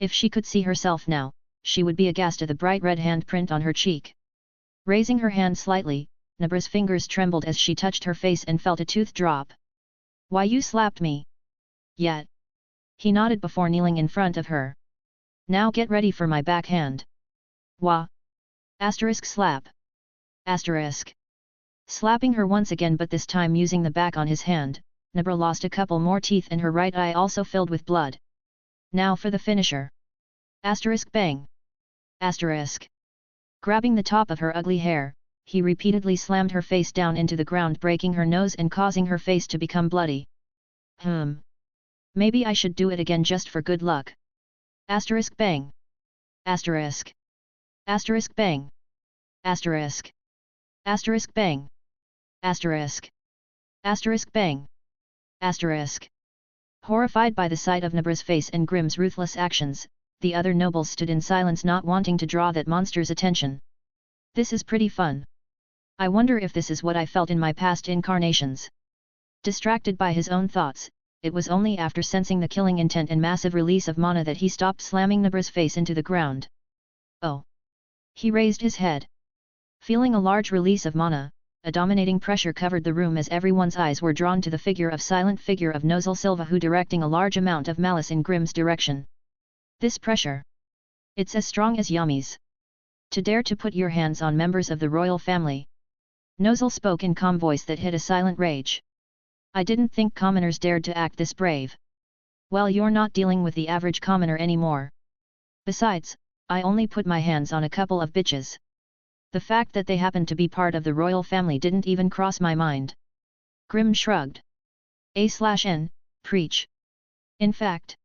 If she could see herself now, she would be aghast at the bright red handprint on her cheek. Raising her hand slightly, Nabra's fingers trembled as she touched her face and felt a tooth drop. "Why you slapped me?" "Yet." He nodded before kneeling in front of her. "Now get ready for my backhand." "Wah." Asterisk slap. Asterisk. Slapping her once again, but this time using the back on his hand, Nabra lost a couple more teeth and her right eye also filled with blood. "Now for the finisher." Asterisk bang. Asterisk. Grabbing the top of her ugly hair, he repeatedly slammed her face down into the ground, breaking her nose and causing her face to become bloody. Maybe I should do it again just for good luck." Asterisk bang. Asterisk. Asterisk bang. Asterisk. Asterisk bang. Asterisk. Asterisk bang. Asterisk. Horrified by the sight of Nabra's face and Grimm's ruthless actions, the other nobles stood in silence, not wanting to draw that monster's attention. "This is pretty fun. I wonder if this is what I felt in my past incarnations." Distracted by his own thoughts, it was only after sensing the killing intent and massive release of mana that he stopped slamming Nabra's face into the ground. "Oh!" He raised his head. Feeling a large release of mana, a dominating pressure covered the room as everyone's eyes were drawn to the silent figure of Nozel Silva, who directing a large amount of malice in Grimm's direction. "This pressure. It's as strong as Yami's. To dare to put your hands on members of the royal family." Nozel spoke in calm voice that hid a silent rage. "I didn't think commoners dared to act this brave." "Well, you're not dealing with the average commoner anymore. Besides, I only put my hands on a couple of bitches. The fact that they happened to be part of the royal family didn't even cross my mind." Grimm shrugged. A/N, preach. In fact.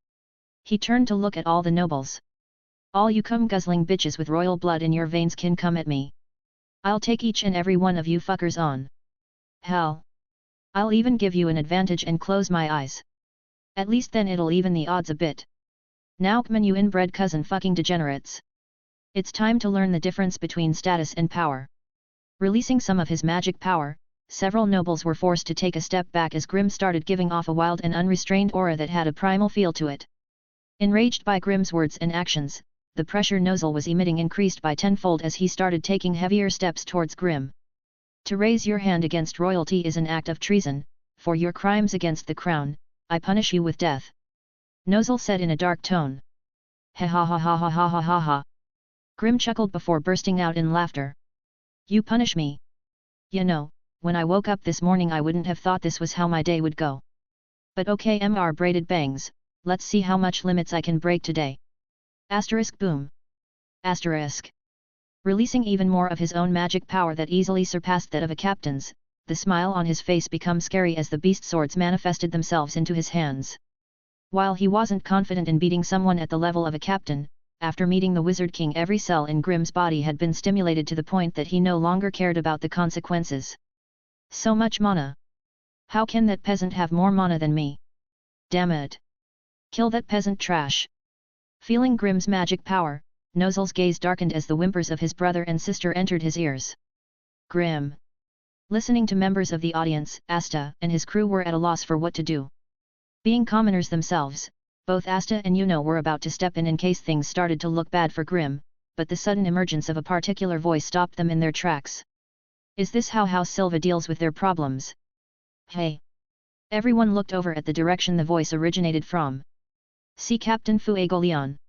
He turned to look at all the nobles. "All you cum-guzzling bitches with royal blood in your veins can come at me. I'll take each and every one of you fuckers on. Hell. I'll even give you an advantage and close my eyes. At least then it'll even the odds a bit. Now come on, you inbred cousin fucking degenerates. It's time to learn the difference between status and power." Releasing some of his magic power, several nobles were forced to take a step back as Grimm started giving off a wild and unrestrained aura that had a primal feel to it. Enraged by Grimm's words and actions, the pressure Nozel was emitting increased by tenfold as he started taking heavier steps towards Grimm. "To raise your hand against royalty is an act of treason. For your crimes against the crown, I punish you with death," Nozel said in a dark tone. "Ha ha ha ha ha ha ha ha ha." Grimm chuckled before bursting out in laughter. "You punish me? You know, when I woke up this morning I wouldn't have thought this was how my day would go. But okay, Mr. Braided Bangs, let's see how much limits I can break today." Asterisk boom. Asterisk. Releasing even more of his own magic power that easily surpassed that of a captain's, the smile on his face became scary as the beast swords manifested themselves into his hands. While he wasn't confident in beating someone at the level of a captain, after meeting the Wizard King, every cell in Grimm's body had been stimulated to the point that he no longer cared about the consequences. "So much mana. How can that peasant have more mana than me? Damn it. Kill that peasant trash." Feeling Grimm's magic power, Nozel's gaze darkened as the whimpers of his brother and sister entered his ears. Grimm. Listening to members of the audience, Asta and his crew were at a loss for what to do. Being commoners themselves, both Asta and Yuno were about to step in case things started to look bad for Grimm, but the sudden emergence of a particular voice stopped them in their tracks. "Is this how House Silva deals with their problems?" "Hey!" Everyone looked over at the direction the voice originated from. "See Captain Fuegoleon."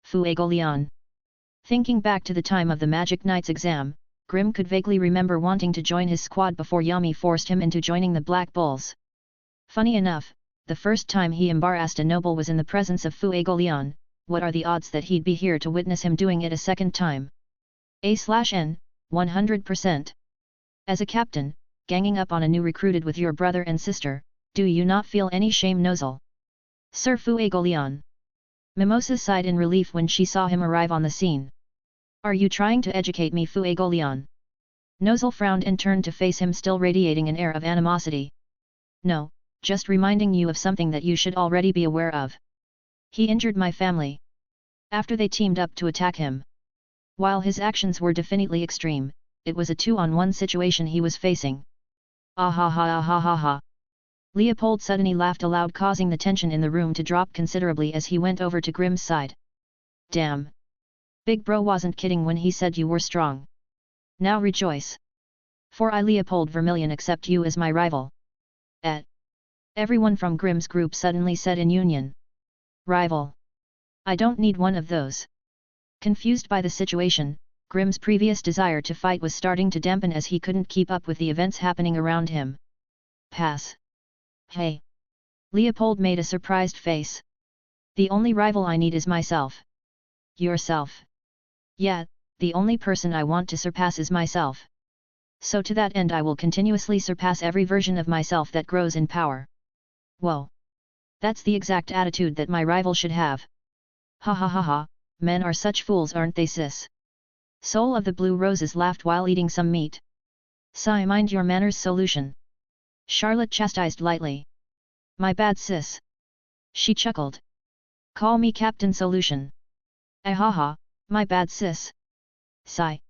Fuegoleon. Thinking back to the time of the Magic Knight's exam, Grimm could vaguely remember wanting to join his squad before Yami forced him into joining the Black Bulls. Funny enough, the first time he embarrassed a noble was in the presence of Fuegoleon. What are the odds that he'd be here to witness him doing it a second time? A/N, 100%. As a captain, ganging up on a new recruited with your brother and sister, do you not feel any shame, Nozel? Sir Fuegoleon. Mimosa sighed in relief when she saw him arrive on the scene. "Are you trying to educate me, Fuegoleon?" Nozel frowned and turned to face him, still radiating an air of animosity. "No, just reminding you of something that you should already be aware of. He injured my family. After they teamed up to attack him." While his actions were definitely extreme, it was a 2-on-1 situation he was facing. Ah ha ha ah ha ha ha. Leopold suddenly laughed aloud, causing the tension in the room to drop considerably as he went over to Grimm's side. Damn. Big bro wasn't kidding when he said you were strong. Now rejoice. For I, Leopold Vermilion, accept you as my rival. Everyone from Grimm's group suddenly said in union. Rival. I don't need one of those. Confused by the situation, Grimm's previous desire to fight was starting to dampen as he couldn't keep up with the events happening around him. Pass. Hey. Leopold made a surprised face. The only rival I need is myself. Yourself. Yeah, the only person I want to surpass is myself. So to that end I will continuously surpass every version of myself that grows in power. Whoa. That's the exact attitude that my rival should have. Ha ha ha ha, men are such fools, aren't they, sis? Soul of the Blue Roses laughed while eating some meat. Sigh, mind your manners, solution. Charlotte chastised lightly. My bad, sis. She chuckled. Call me Captain Solution. Ahaha, my bad, sis. Sigh.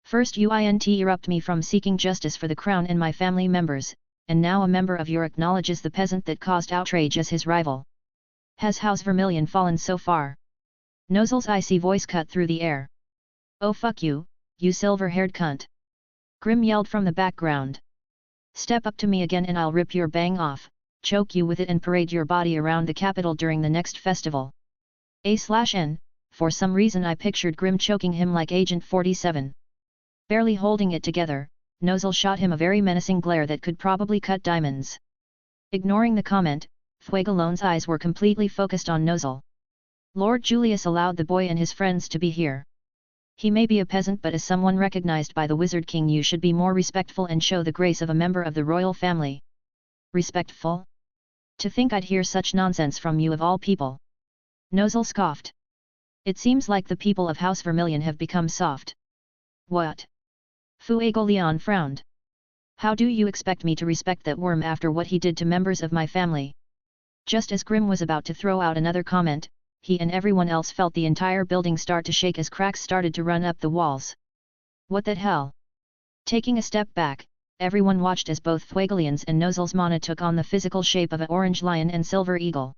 First you erupt me from seeking justice for the crown and my family members, and now a member of your acknowledges the peasant that caused outrage as his rival. Has House Vermilion fallen so far? Nozel's icy voice cut through the air. Oh fuck you, you silver-haired cunt. Grimm yelled from the background. Step up to me again and I'll rip your bang off, choke you with it and parade your body around the capital during the next festival. A/N, for some reason I pictured Grimm choking him like Agent 47. Barely holding it together, Nozel shot him a very menacing glare that could probably cut diamonds. Ignoring the comment, Fuegalone's eyes were completely focused on Nozel. Lord Julius allowed the boy and his friends to be here. He may be a peasant, but as someone recognized by the Wizard King you should be more respectful and show the grace of a member of the royal family. Respectful? To think I'd hear such nonsense from you of all people. Nozel scoffed. It seems like the people of House Vermilion have become soft. What? Fuegoleon frowned. How do you expect me to respect that worm after what he did to members of my family? Just as Grimm was about to throw out another comment, he and everyone else felt the entire building start to shake as cracks started to run up the walls. What the hell? Taking a step back, everyone watched as both Fuegoleon's and Nozel's mana took on the physical shape of an orange lion and silver eagle.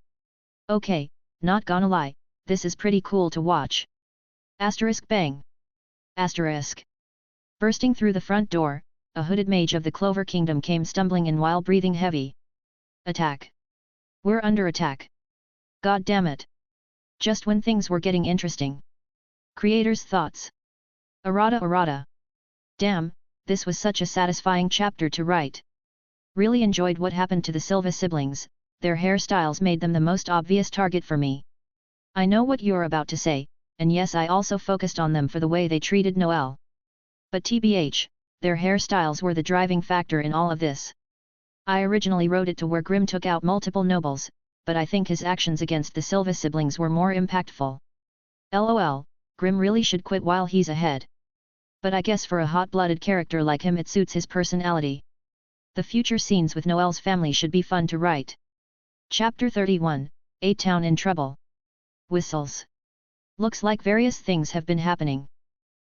Okay, not gonna lie, this is pretty cool to watch. Asterisk bang. Asterisk. Bursting through the front door, a hooded mage of the Clover Kingdom came stumbling in while breathing heavy. Attack. We're under attack. God damn it. Just when things were getting interesting. Creator's thoughts. Errata. Damn, this was such a satisfying chapter to write. Really enjoyed what happened to the Silva siblings, their hairstyles made them the most obvious target for me. I know what you're about to say, and yes, I also focused on them for the way they treated Noelle. But TBH, their hairstyles were the driving factor in all of this. I originally wrote it to where Grimm took out multiple nobles, but I think his actions against the Silva siblings were more impactful. LOL, Grimm really should quit while he's ahead. But I guess for a hot-blooded character like him it suits his personality. The future scenes with Noelle's family should be fun to write. Chapter 31, A-Town in Trouble. Whistles. Looks like various things have been happening.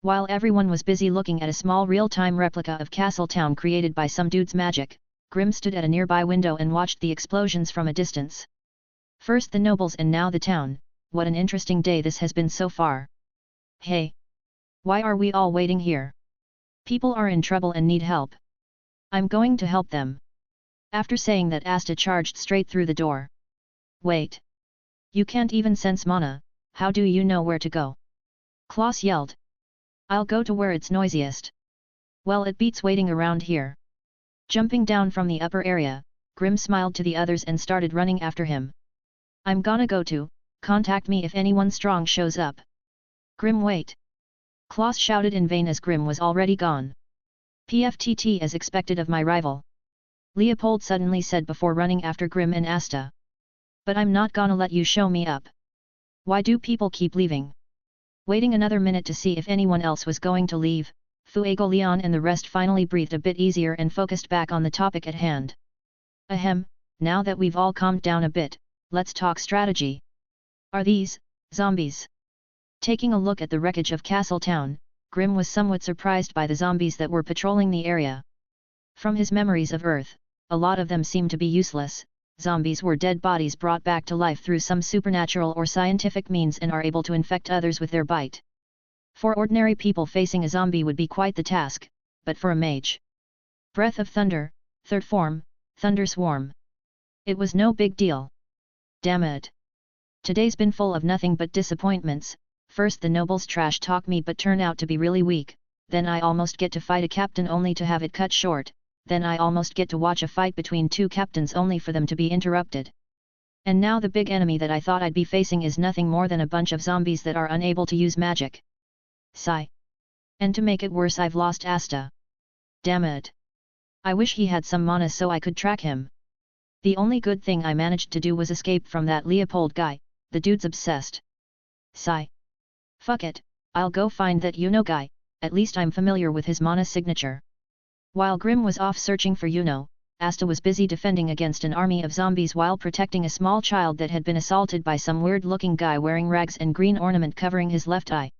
While everyone was busy looking at a small real-time replica of Castletown created by some dude's magic, Grimm stood at a nearby window and watched the explosions from a distance. First the nobles and now the town, what an interesting day this has been so far. Hey! Why are we all waiting here? People are in trouble and need help. I'm going to help them. After saying that, Asta charged straight through the door. Wait! You can't even sense mana, how do you know where to go? Klaus yelled. I'll go to where it's noisiest. Well, it beats waiting around here. Jumping down from the upper area, Grimm smiled to the others and started running after him. I'm gonna go to, contact me if anyone strong shows up. Grimm, wait! Klaus shouted in vain as Grimm was already gone. PFTT as expected of my rival. Leopold suddenly said before running after Grimm and Asta. But I'm not gonna let you show me up. Why do people keep leaving? Waiting another minute to see if anyone else was going to leave, Fuegoleon and the rest finally breathed a bit easier and focused back on the topic at hand. Ahem, now that we've all calmed down a bit, let's talk strategy. Are these zombies? Taking a look at the wreckage of Castle Town, Grim was somewhat surprised by the zombies that were patrolling the area. From his memories of Earth, a lot of them seemed to be useless. Zombies were dead bodies brought back to life through some supernatural or scientific means and are able to infect others with their bite. For ordinary people, facing a zombie would be quite the task, but for a mage. Breath of Thunder, third form, Thunder Swarm. It was no big deal. Damn it. Today's been full of nothing but disappointments. First the nobles trash talk me but turn out to be really weak, then I almost get to fight a captain only to have it cut short, then I almost get to watch a fight between two captains only for them to be interrupted. And now the big enemy that I thought I'd be facing is nothing more than a bunch of zombies that are unable to use magic. Sigh. And to make it worse, I've lost Asta. Damn it. I wish he had some mana so I could track him. The only good thing I managed to do was escape from that Leopold guy, the dude's obsessed. Sigh. Fuck it, I'll go find that guy, at least I'm familiar with his mana signature. While Grim was off searching for Asta was busy defending against an army of zombies while protecting a small child that had been assaulted by some weird-looking guy wearing rags and green ornament covering his left eye.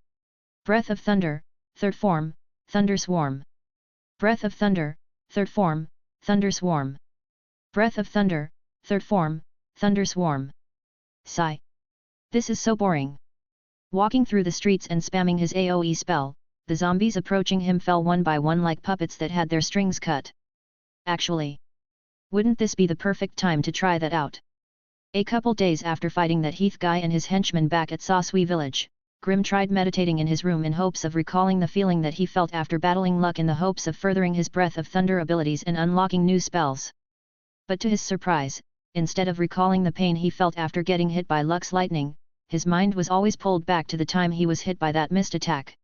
Breath of Thunder, third form, Thunder Swarm. Breath of Thunder, third form, Thunder Swarm. Breath of Thunder, third form, Thunder Swarm. Sigh. This is so boring. Walking through the streets and spamming his AoE spell, the zombies approaching him fell one by one like puppets that had their strings cut. Actually, wouldn't this be the perfect time to try that out? A couple days after fighting that Heath guy and his henchmen back at Sasui village, Grim tried meditating in his room in hopes of recalling the feeling that he felt after battling Luck in the hopes of furthering his Breath of Thunder abilities and unlocking new spells. But to his surprise, instead of recalling the pain he felt after getting hit by Luck's lightning, his mind was always pulled back to the time he was hit by that mist attack.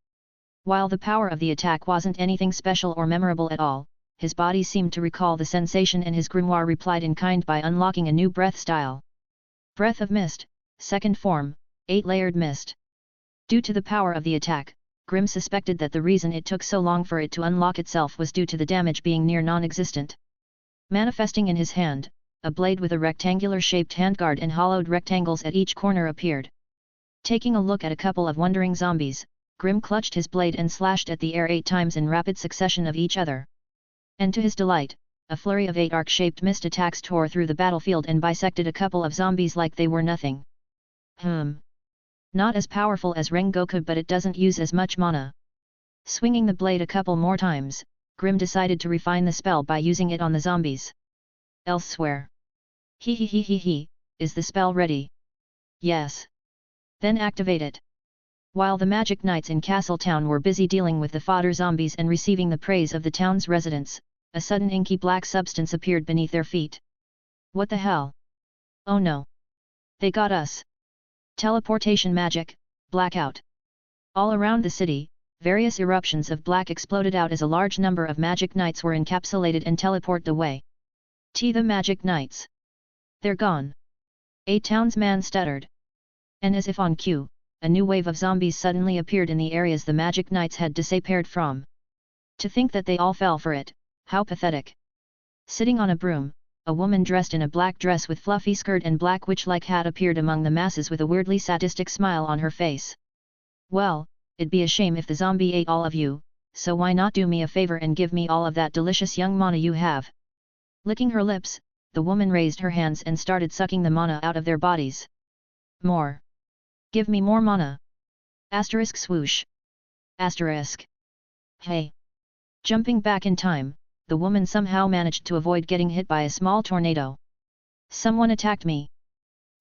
While the power of the attack wasn't anything special or memorable at all, his body seemed to recall the sensation and his grimoire replied in kind by unlocking a new breath style. Breath of Mist, second form, 8-layered mist. Due to the power of the attack, Grim suspected that the reason it took so long for it to unlock itself was due to the damage being near non-existent. Manifesting in his hand, a blade with a rectangular-shaped handguard and hollowed rectangles at each corner appeared. Taking a look at a couple of wondering zombies, Grim clutched his blade and slashed at the air 8 times in rapid succession of each other. And to his delight, a flurry of 8 arc-shaped mist attacks tore through the battlefield and bisected a couple of zombies like they were nothing. Not as powerful as Rengoku, but it doesn't use as much mana. Swinging the blade a couple more times, Grim decided to refine the spell by using it on the zombies. Elsewhere. Is the spell ready? Yes. Then activate it. While the magic knights in Castle Town were busy dealing with the fodder zombies and receiving the praise of the town's residents, a sudden inky black substance appeared beneath their feet. What the hell? Oh no! They got us! Teleportation magic, blackout. All around the city, various eruptions of black exploded out as a large number of magic knights were encapsulated and teleported away. The magic knights. They're gone. A townsman stuttered. And as if on cue, a new wave of zombies suddenly appeared in the areas the magic knights had disappeared from. To think that they all fell for it, how pathetic. Sitting on a broom, a woman dressed in a black dress with fluffy skirt and black witch-like hat appeared among the masses with a weirdly sadistic smile on her face. Well, it'd be a shame if the zombie ate all of you, so why not do me a favor and give me all of that delicious young mana you have? Licking her lips, the woman raised her hands and started sucking the mana out of their bodies. More. Give me more mana. Asterisk swoosh. Asterisk. Hey. Jumping back in time, the woman somehow managed to avoid getting hit by a small tornado. Someone attacked me.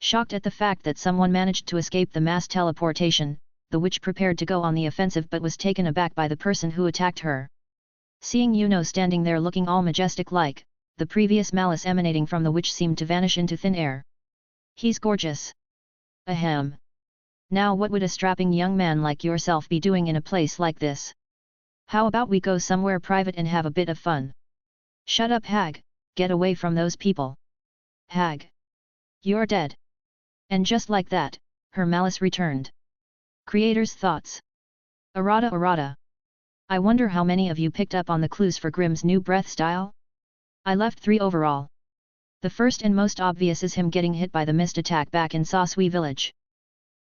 Shocked at the fact that someone managed to escape the mass teleportation, the witch prepared to go on the offensive but was taken aback by the person who attacked her. Seeing standing there looking all majestic-like, the previous malice emanating from the witch seemed to vanish into thin air. He's gorgeous. Ahem. Now what would a strapping young man like yourself be doing in a place like this? How about we go somewhere private and have a bit of fun? Shut up, hag, get away from those people. Hag. You're dead. And just like that, her malice returned. Creator's thoughts. Errata. I wonder how many of you picked up on the clues for Grim's new breath style? I left 3 overall. The first and most obvious is him getting hit by the mist attack back in Sasui village.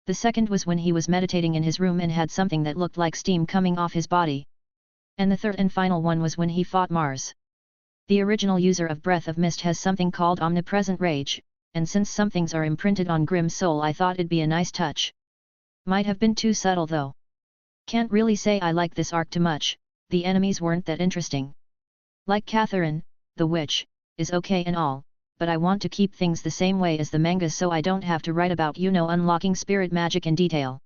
The second was when he was meditating in his room and had something that looked like steam coming off his body. And the third and final one was when he fought Mars. The original user of Breath of Mist has something called omnipresent rage, and since some things are imprinted on Grimm's soul I thought it'd be a nice touch. Might have been too subtle though. Can't really say I like this arc too much, the enemies weren't that interesting. Like Catherine, the witch, is okay and all, but I want to keep things the same way as the manga so I don't have to write about unlocking spirit magic in detail.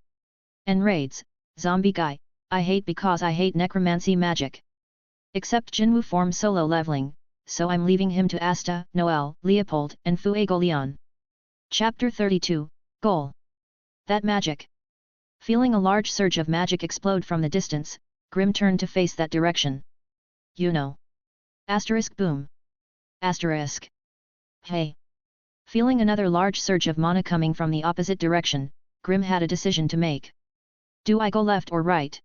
And raids, zombie guy, I hate because I hate necromancy magic. Except Jinwoo form solo leveling, so I'm leaving him to Asta, Noel, Leopold and Fuego Leon. Chapter 32, Goal. That magic. Feeling a large surge of magic explode from the distance, Grimm turned to face that direction. Asterisk boom. Asterisk. Hey. Feeling another large surge of mana coming from the opposite direction, Grimm had a decision to make. Do I go left or right?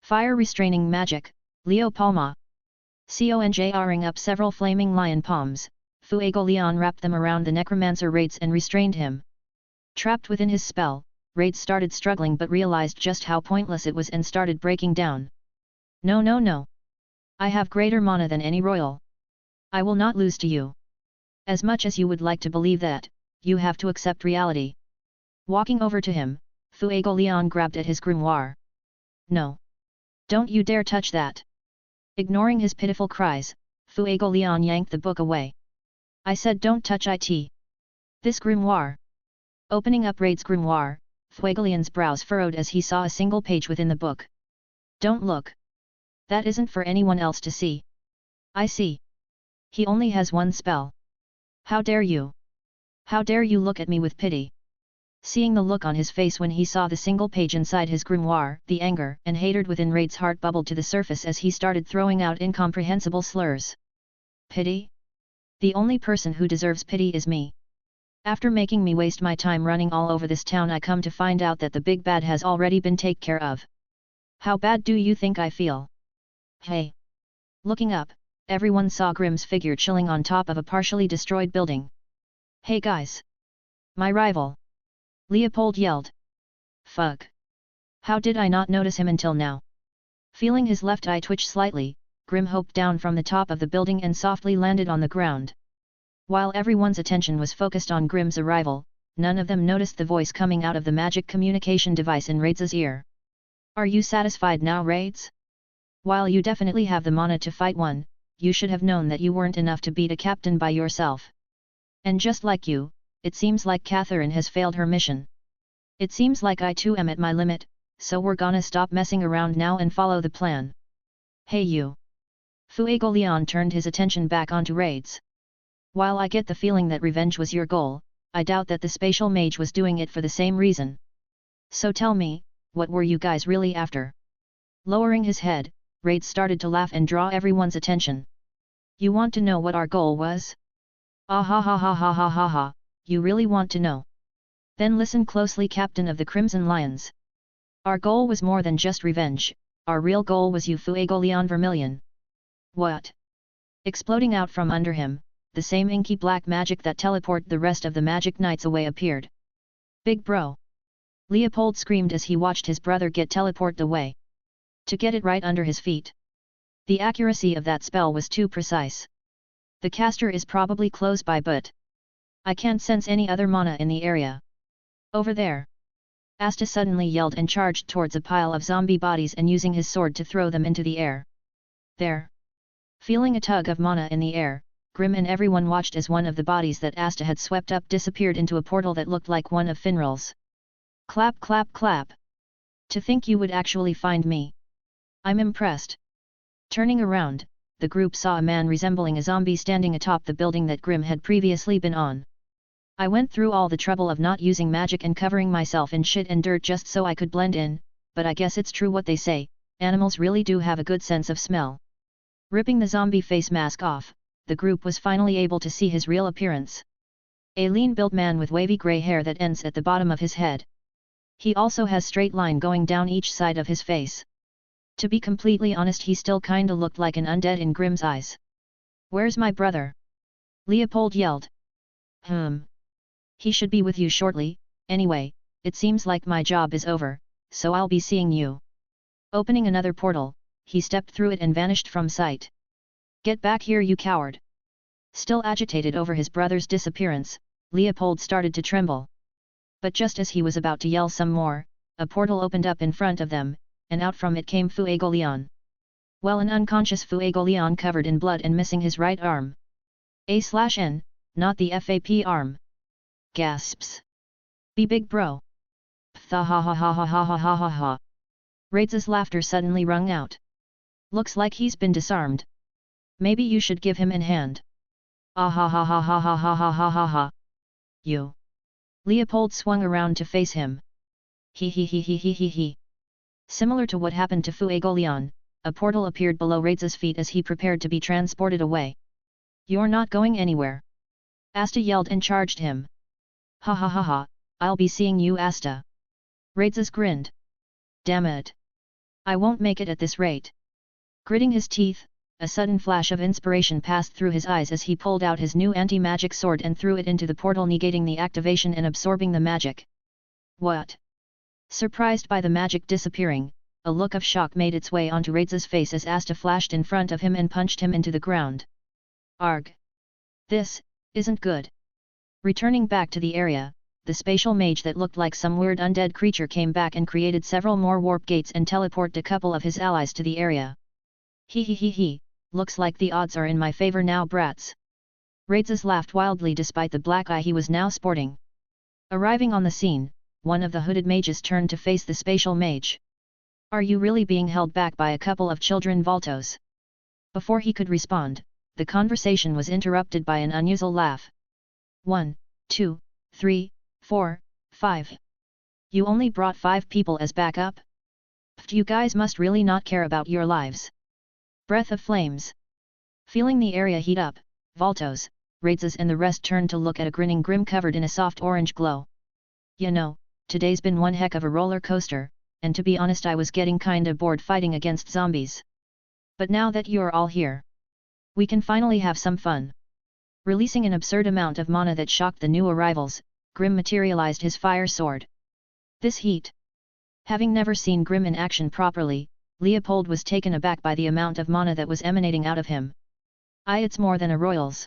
Fire restraining magic, Leo Palma. Conjuring up several flaming lion palms, Fuego Leon wrapped them around the necromancer Raids and restrained him. Trapped within his spell, Raids started struggling but realized just how pointless it was and started breaking down. No. I have greater mana than any royal. I will not lose to you. As much as you would like to believe that, you have to accept reality. Walking over to him, Fuego Leon grabbed at his grimoire. No. Don't you dare touch that. Ignoring his pitiful cries, Fuego Leon yanked the book away. I said don't touch it. This grimoire. Opening up Raid's grimoire, Fuego Leon's brows furrowed as he saw a single page within the book. Don't look. That isn't for anyone else to see. I see. He only has one spell. How dare you? How dare you look at me with pity? Seeing the look on his face when he saw the single page inside his grimoire, the anger and hatred within Raid's heart bubbled to the surface as he started throwing out incomprehensible slurs. Pity? The only person who deserves pity is me. After making me waste my time running all over this town I come to find out that the big bad has already been taken care of. How bad do you think I feel? Hey! Looking up, everyone saw Grimm's figure chilling on top of a partially destroyed building. Hey guys! My rival! Leopold yelled. Fuck! How did I not notice him until now? Feeling his left eye twitch slightly, Grimm hopped down from the top of the building and softly landed on the ground. While everyone's attention was focused on Grimm's arrival, none of them noticed the voice coming out of the magic communication device in Raids' ear. Are you satisfied now, Raids? While you definitely have the mana to fight one, you should have known that you weren't enough to beat a captain by yourself. And just like you, it seems like Catherine has failed her mission. It seems like I too am at my limit, so we're gonna stop messing around now and follow the plan. Hey you! Fuego Leon turned his attention back onto Raids. While I get the feeling that revenge was your goal, I doubt that the spatial mage was doing it for the same reason. So tell me, what were you guys really after? Lowering his head, Raids started to laugh and draw everyone's attention. You want to know what our goal was? Ah ha ha ha ha ha ha ha, you really want to know? Then listen closely, Captain of the Crimson Lions. Our goal was more than just revenge, our real goal was you, Fuego Leon Vermilion. What? Exploding out from under him, the same inky black magic that teleported the rest of the magic knights away appeared. Big bro! Leopold screamed as he watched his brother get teleported away. To get it right under his feet. The accuracy of that spell was too precise. The caster is probably close by, but I can't sense any other mana in the area. Over there! Asta suddenly yelled and charged towards a pile of zombie bodies and using his sword to throw them into the air. There! Feeling a tug of mana in the air, Grimm and everyone watched as one of the bodies that Asta had swept up disappeared into a portal that looked like one of Finral's. Clap clap clap! To think you would actually find me! I'm impressed. Turning around, the group saw a man resembling a zombie standing atop the building that Grimm had previously been on. I went through all the trouble of not using magic and covering myself in shit and dirt just so I could blend in, but I guess it's true what they say, animals really do have a good sense of smell. Ripping the zombie face mask off, the group was finally able to see his real appearance. A lean-built man with wavy grey hair that ends at the bottom of his head. He also has straight line going down each side of his face. To be completely honest, he still kinda looked like an undead in Grimm's eyes. Where's my brother? Leopold yelled. He should be with you shortly, anyway, it seems like my job is over, so I'll be seeing you. Opening another portal, he stepped through it and vanished from sight. Get back here, you coward! Still agitated over his brother's disappearance, Leopold started to tremble. But just as he was about to yell some more, a portal opened up in front of them, and out from it came Fuegoleon. Well, an unconscious Fuegoleon covered in blood and missing his right arm. A/N, not the FAP arm. Gasps. Be big, bro. Ptha ha ha ha ha ha ha ha ha ha. Raids' laughter suddenly rung out. Looks like he's been disarmed. Maybe you should give him in hand. Ah ha ha ha ha ha ha ha ha ha ha. You. Leopold swung around to face him. He he he he he he he. Similar to what happened to Fuegoleon, a portal appeared below Raids' feet as he prepared to be transported away. You're not going anywhere. Asta yelled and charged him. Ha ha ha ha, I'll be seeing you, Asta. Raids grinned. Damn it. I won't make it at this rate. Gritting his teeth, a sudden flash of inspiration passed through his eyes as he pulled out his new anti-magic sword and threw it into the portal, negating the activation and absorbing the magic. What? Surprised by the magic disappearing, a look of shock made its way onto Raids' face as Asta flashed in front of him and punched him into the ground. Arg! This isn't good. Returning back to the area, the spatial mage that looked like some weird undead creature came back and created several more warp gates and teleported a couple of his allies to the area. He he he he, looks like the odds are in my favor now, brats. Raids laughed wildly despite the black eye he was now sporting. Arriving on the scene, one of the hooded mages turned to face the spatial mage. Are you really being held back by a couple of children, Valtos? Before he could respond, the conversation was interrupted by an unusual laugh. 1, 2, 3, 4, 5. You only brought 5 people as backup? You guys must really not care about your lives. Breath of flames. Feeling the area heat up, Valtos, Raids and the rest turned to look at a grinning Grim covered in a soft orange glow. You know, today's been one heck of a roller coaster, and to be honest I was getting kinda bored fighting against zombies. But now that you're all here, we can finally have some fun. Releasing an absurd amount of mana that shocked the new arrivals, Grim materialized his fire sword. This heat. Having never seen Grim in action properly, Leopold was taken aback by the amount of mana that was emanating out of him. It's more than a royal's.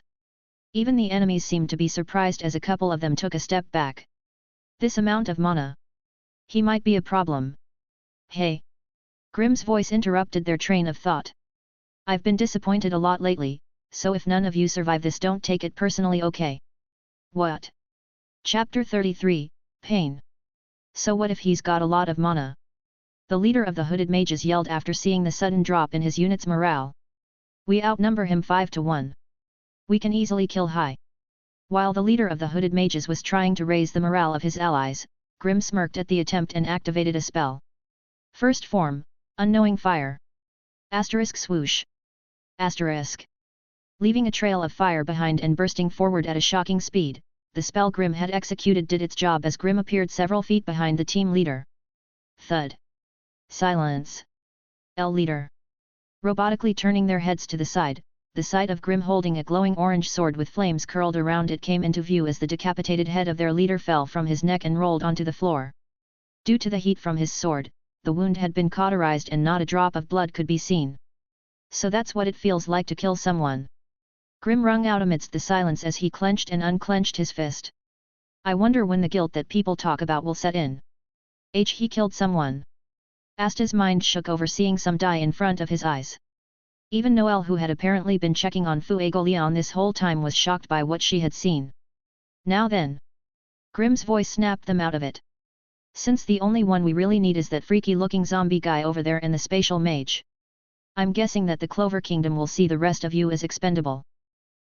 Even the enemies seemed to be surprised as a couple of them took a step back. This amount of mana. He might be a problem. Hey! Grim's voice interrupted their train of thought. I've been disappointed a lot lately, so if none of you survive this, don't take it personally, okay? What? Chapter 33, Pain. So what if he's got a lot of mana? The leader of the hooded mages yelled after seeing the sudden drop in his unit's morale. We outnumber him 5 to 1. We can easily kill high. While the leader of the hooded mages was trying to raise the morale of his allies, Grim smirked at the attempt and activated a spell. First form, Unknowing Fire. Asterisk swoosh. Asterisk. Leaving a trail of fire behind and bursting forward at a shocking speed, the spell Grim had executed did its job as Grim appeared several feet behind the team leader. Thud. Silence. L leader. Robotically turning their heads to the side, the sight of Grim holding a glowing orange sword with flames curled around it came into view as the decapitated head of their leader fell from his neck and rolled onto the floor. Due to the heat from his sword, the wound had been cauterized and not a drop of blood could be seen. So that's what it feels like to kill someone. Grim rung out amidst the silence as he clenched and unclenched his fist. I wonder when the guilt that people talk about will set in. He killed someone. Asta's mind shook over seeing some die in front of his eyes. Even Noelle, who had apparently been checking on Fuegoleon this whole time, was shocked by what she had seen. Now then. Grim's voice snapped them out of it. Since the only one we really need is that freaky-looking zombie guy over there and the spatial mage. I'm guessing that the Clover Kingdom will see the rest of you as expendable.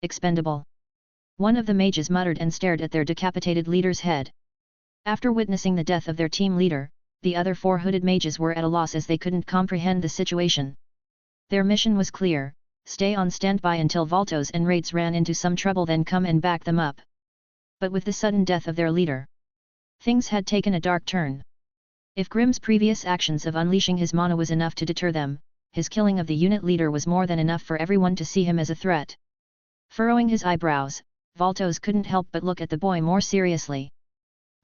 Expendable. One of the mages muttered and stared at their decapitated leader's head. After witnessing the death of their team leader, the other 4 hooded mages were at a loss as they couldn't comprehend the situation. Their mission was clear: stay on standby until Valtos and Raids ran into some trouble, then come and back them up. But with the sudden death of their leader, things had taken a dark turn. If Grim's previous actions of unleashing his mana was enough to deter them, his killing of the unit leader was more than enough for everyone to see him as a threat. Furrowing his eyebrows, Valtos couldn't help but look at the boy more seriously.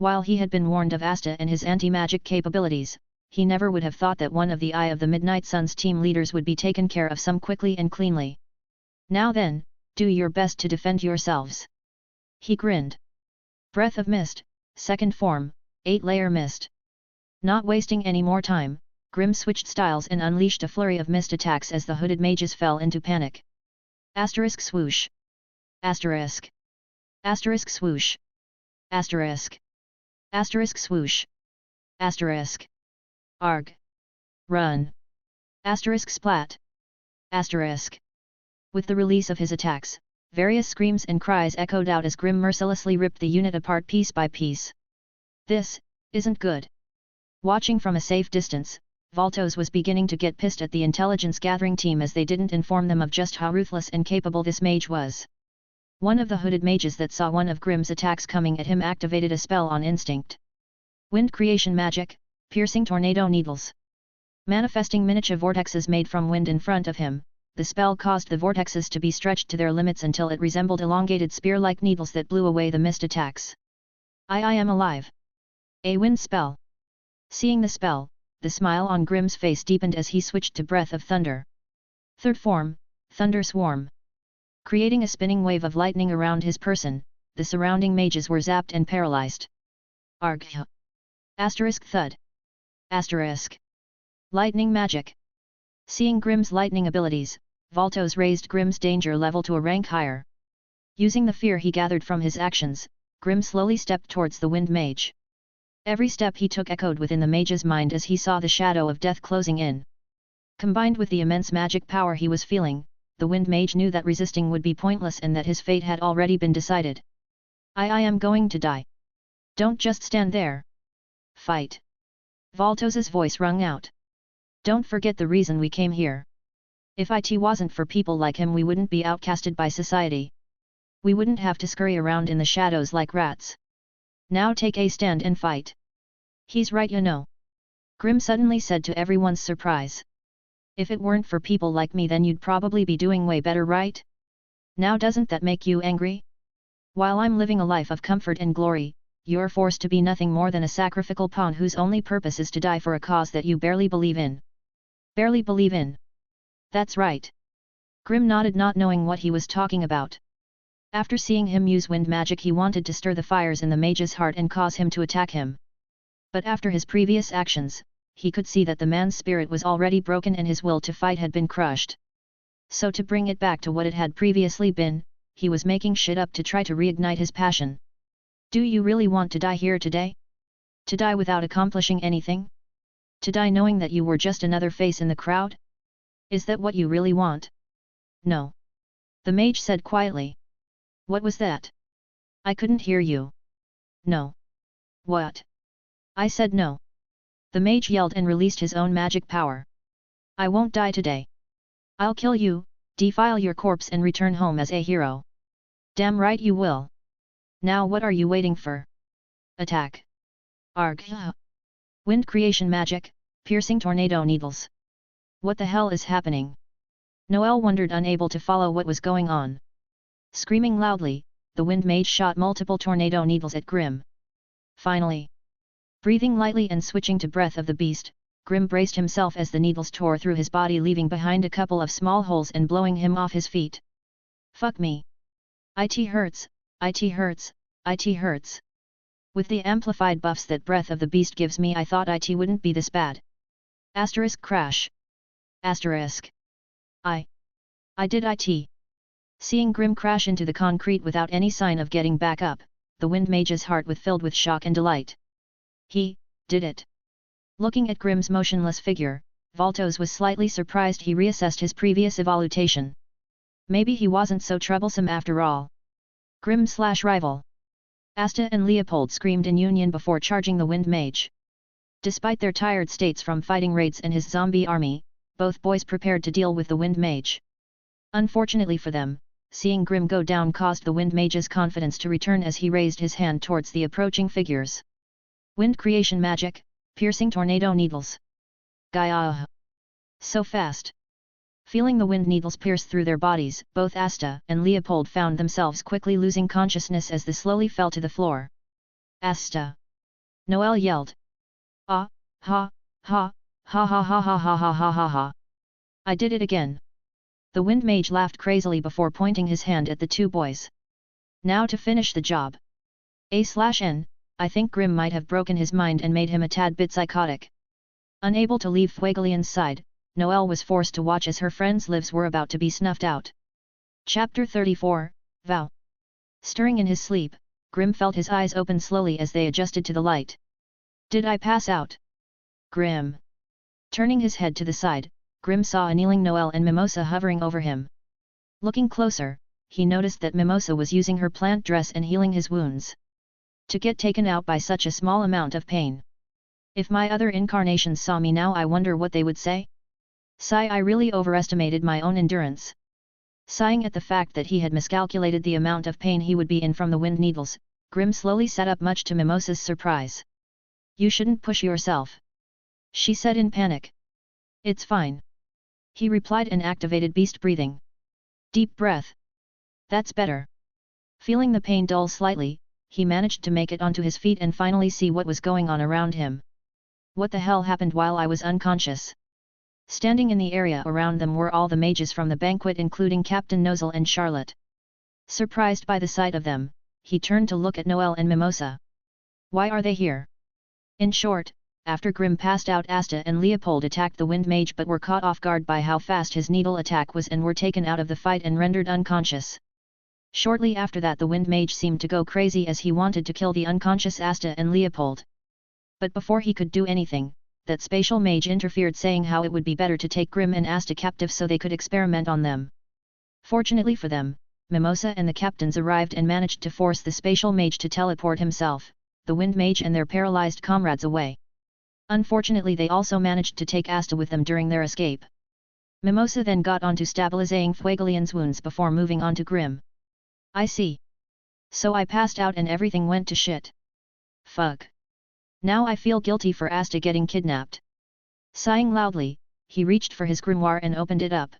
While he had been warned of Asta and his anti-magic capabilities, he never would have thought that one of the Eye of the Midnight Sun's team leaders would be taken care of some quickly and cleanly. Now then, do your best to defend yourselves. He grinned. Breath of Mist, second form, 8-layer mist. Not wasting any more time, Grimm switched styles and unleashed a flurry of mist attacks as the hooded mages fell into panic. Asterisk swoosh. Asterisk. Asterisk swoosh. Asterisk. Asterisk swoosh. Asterisk. Arg. Run. Asterisk splat. Asterisk. With the release of his attacks, various screams and cries echoed out as Grimm mercilessly ripped the unit apart piece by piece. This isn't good. Watching from a safe distance, Voltos was beginning to get pissed at the intelligence gathering team as they didn't inform them of just how ruthless and capable this mage was. One of the hooded mages that saw one of Grimm's attacks coming at him activated a spell on instinct. Wind creation magic, piercing tornado needles. Manifesting miniature vortexes made from wind in front of him, the spell caused the vortexes to be stretched to their limits until it resembled elongated spear-like needles that blew away the mist attacks. I am alive. A wind spell. Seeing the spell, the smile on Grimm's face deepened as he switched to Breath of Thunder. Third form, Thunder Swarm. Creating a spinning wave of lightning around his person, the surrounding mages were zapped and paralyzed. Arg. Asterisk thud. Asterisk. Lightning magic. Seeing Grimm's lightning abilities, Voltos raised Grimm's danger level to a rank higher. Using the fear he gathered from his actions, Grimm slowly stepped towards the wind mage. Every step he took echoed within the mage's mind as he saw the shadow of death closing in. Combined with the immense magic power he was feeling, the wind mage knew that resisting would be pointless and that his fate had already been decided. I am going to die. Don't just stand there. Fight. Voltos's voice rung out. Don't forget the reason we came here. If it wasn't for people like him, we wouldn't be outcasted by society. We wouldn't have to scurry around in the shadows like rats. Now take a stand and fight. He's right, you know. Grimm suddenly said to everyone's surprise. If it weren't for people like me, then you'd probably be doing way better, right? Now doesn't that make you angry? While I'm living a life of comfort and glory, you're forced to be nothing more than a sacrificial pawn whose only purpose is to die for a cause that you barely believe in. Barely believe in. That's right. Grimm nodded, not knowing what he was talking about. After seeing him use wind magic, he wanted to stir the fires in the mage's heart and cause him to attack him. But after his previous actions, he could see that the man's spirit was already broken and his will to fight had been crushed. So to bring it back to what it had previously been, he was making shit up to try to reignite his passion. Do you really want to die here today? To die without accomplishing anything? To die knowing that you were just another face in the crowd? Is that what you really want? No. The mage said quietly. What was that? I couldn't hear you. No. What? I said no. The mage yelled and released his own magic power. I won't die today. I'll kill you, defile your corpse and return home as a hero. Damn right you will. Now what are you waiting for? Attack. Arg. Wind creation magic, piercing tornado needles. What the hell is happening? Noelle wondered, unable to follow what was going on. Screaming loudly, the wind mage shot multiple tornado needles at Grimm. Finally. Breathing lightly and switching to Breath of the Beast, Grimm braced himself as the needles tore through his body, leaving behind a couple of small holes and blowing him off his feet. Fuck me. It hurts, it hurts, it hurts. With the amplified buffs that Breath of the Beast gives me, I thought it wouldn't be this bad. Asterisk crash. Asterisk. I did it. Seeing Grimm crash into the concrete without any sign of getting back up, the wind mage's heart was filled with shock and delight. He did it. Looking at Grimm's motionless figure, Voltos was slightly surprised. He reassessed his previous evaluation. Maybe he wasn't so troublesome after all. Grimm/rival. Asta and Leopold screamed in union before charging the wind mage. Despite their tired states from fighting raids and his zombie army, both boys prepared to deal with the wind mage. Unfortunately for them, seeing Grimm go down caused the wind mage's confidence to return as he raised his hand towards the approaching figures. Wind creation magic, piercing tornado needles. Gaia. So fast. Feeling the wind needles pierce through their bodies, both Asta and Leopold found themselves quickly losing consciousness as they slowly fell to the floor. Asta. Noelle yelled. Ah, ha, ha, ha ha ha ha ha ha ha ha ha. I did it again. The wind mage laughed crazily before pointing his hand at the two boys. Now to finish the job. A/N, I think Grimm might have broken his mind and made him a tad bit psychotic. Unable to leave Fuegoleon's side, Noelle was forced to watch as her friends' lives were about to be snuffed out. Chapter 34, Vow. Stirring in his sleep, Grimm felt his eyes open slowly as they adjusted to the light. Did I pass out? Grimm. Turning his head to the side, Grimm saw a kneeling Noelle and Mimosa hovering over him. Looking closer, he noticed that Mimosa was using her plant dress and healing his wounds. To get taken out by such a small amount of pain. If my other incarnations saw me now, I wonder what they would say? Sigh, I really overestimated my own endurance. Sighing at the fact that he had miscalculated the amount of pain he would be in from the wind needles, Grimm slowly sat up, much to Mimosa's surprise. You shouldn't push yourself, she said in panic. It's fine, he replied and activated beast breathing. Deep breath. That's better. Feeling the pain dull slightly, he managed to make it onto his feet and finally see what was going on around him. What the hell happened while I was unconscious? Standing in the area around them were all the mages from the banquet, including Captain Nozel and Charlotte. Surprised by the sight of them, he turned to look at Noelle and Mimosa. Why are they here? In short, after Grimm passed out, Asta and Leopold attacked the wind mage but were caught off guard by how fast his needle attack was and were taken out of the fight and rendered unconscious. Shortly after that, the wind mage seemed to go crazy as he wanted to kill the unconscious Asta and Leopold. But before he could do anything, that spatial mage interfered, saying how it would be better to take Grimm and Asta captive so they could experiment on them. Fortunately for them, Mimosa and the captains arrived and managed to force the spatial mage to teleport himself, the wind mage and their paralyzed comrades away. Unfortunately, they also managed to take Asta with them during their escape. Mimosa then got on to stabilizing Fuegoleon's wounds before moving on to Grimm. I see. So I passed out and everything went to shit. Fuck. Now I feel guilty for Asta getting kidnapped. Sighing loudly, he reached for his grimoire and opened it up.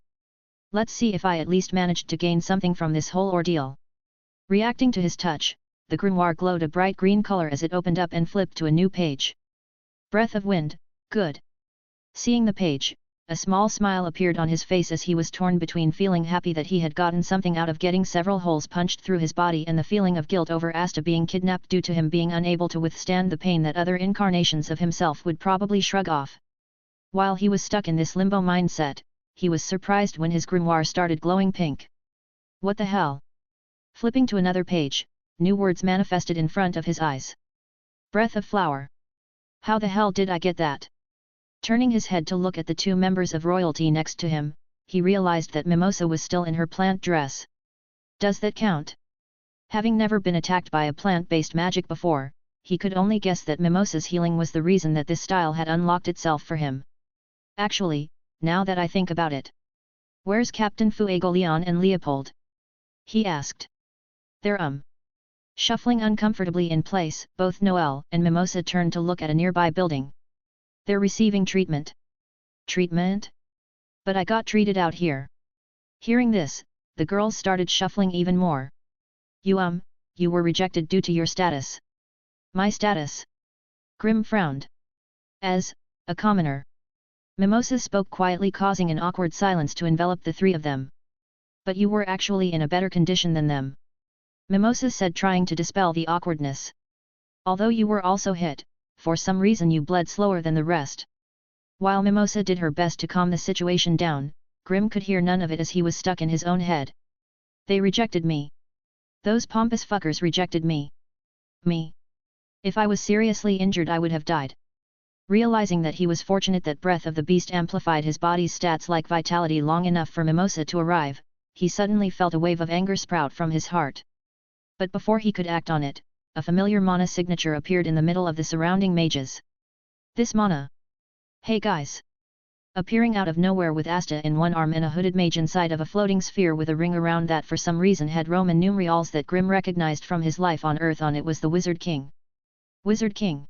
Let's see if I at least managed to gain something from this whole ordeal. Reacting to his touch, the grimoire glowed a bright green color as it opened up and flipped to a new page. Breath of wind, good. Seeing the page, a small smile appeared on his face as he was torn between feeling happy that he had gotten something out of getting several holes punched through his body and the feeling of guilt over Asta being kidnapped due to him being unable to withstand the pain that other incarnations of himself would probably shrug off. While he was stuck in this limbo mindset, he was surprised when his grimoire started glowing pink. What the hell? Flipping to another page, new words manifested in front of his eyes. Breath of flower. How the hell did I get that? Turning his head to look at the two members of royalty next to him, he realized that Mimosa was still in her plant dress. Does that count? Having never been attacked by a plant-based magic before, he could only guess that Mimosa's healing was the reason that this style had unlocked itself for him. Actually, now that I think about it. Where's Captain Fuegoleon and Leopold? He asked. They're Shuffling uncomfortably in place, both Noelle and Mimosa turned to look at a nearby building. They're receiving treatment. Treatment? But I got treated out here. Hearing this, the girls started shuffling even more. You were rejected due to your status. My status? Grimm frowned. As a commoner. Mimosa spoke quietly, causing an awkward silence to envelop the three of them. But you were actually in a better condition than them. Mimosa said, trying to dispel the awkwardness. Although you were also hit, for some reason you bled slower than the rest. While Mimosa did her best to calm the situation down, Grimm could hear none of it as he was stuck in his own head. They rejected me. Those pompous fuckers rejected me. Me. If I was seriously injured I would have died. Realizing that he was fortunate that Breath of the Beast amplified his body's stats like vitality long enough for Mimosa to arrive, he suddenly felt a wave of anger sprout from his heart. But before he could act on it, a familiar mana signature appeared in the middle of the surrounding mages. This mana. Hey guys! Appearing out of nowhere with Asta in one arm and a hooded mage inside of a floating sphere with a ring around that for some reason had Roman numerals that Grimm recognized from his life on Earth. On it was the Wizard King. Wizard King!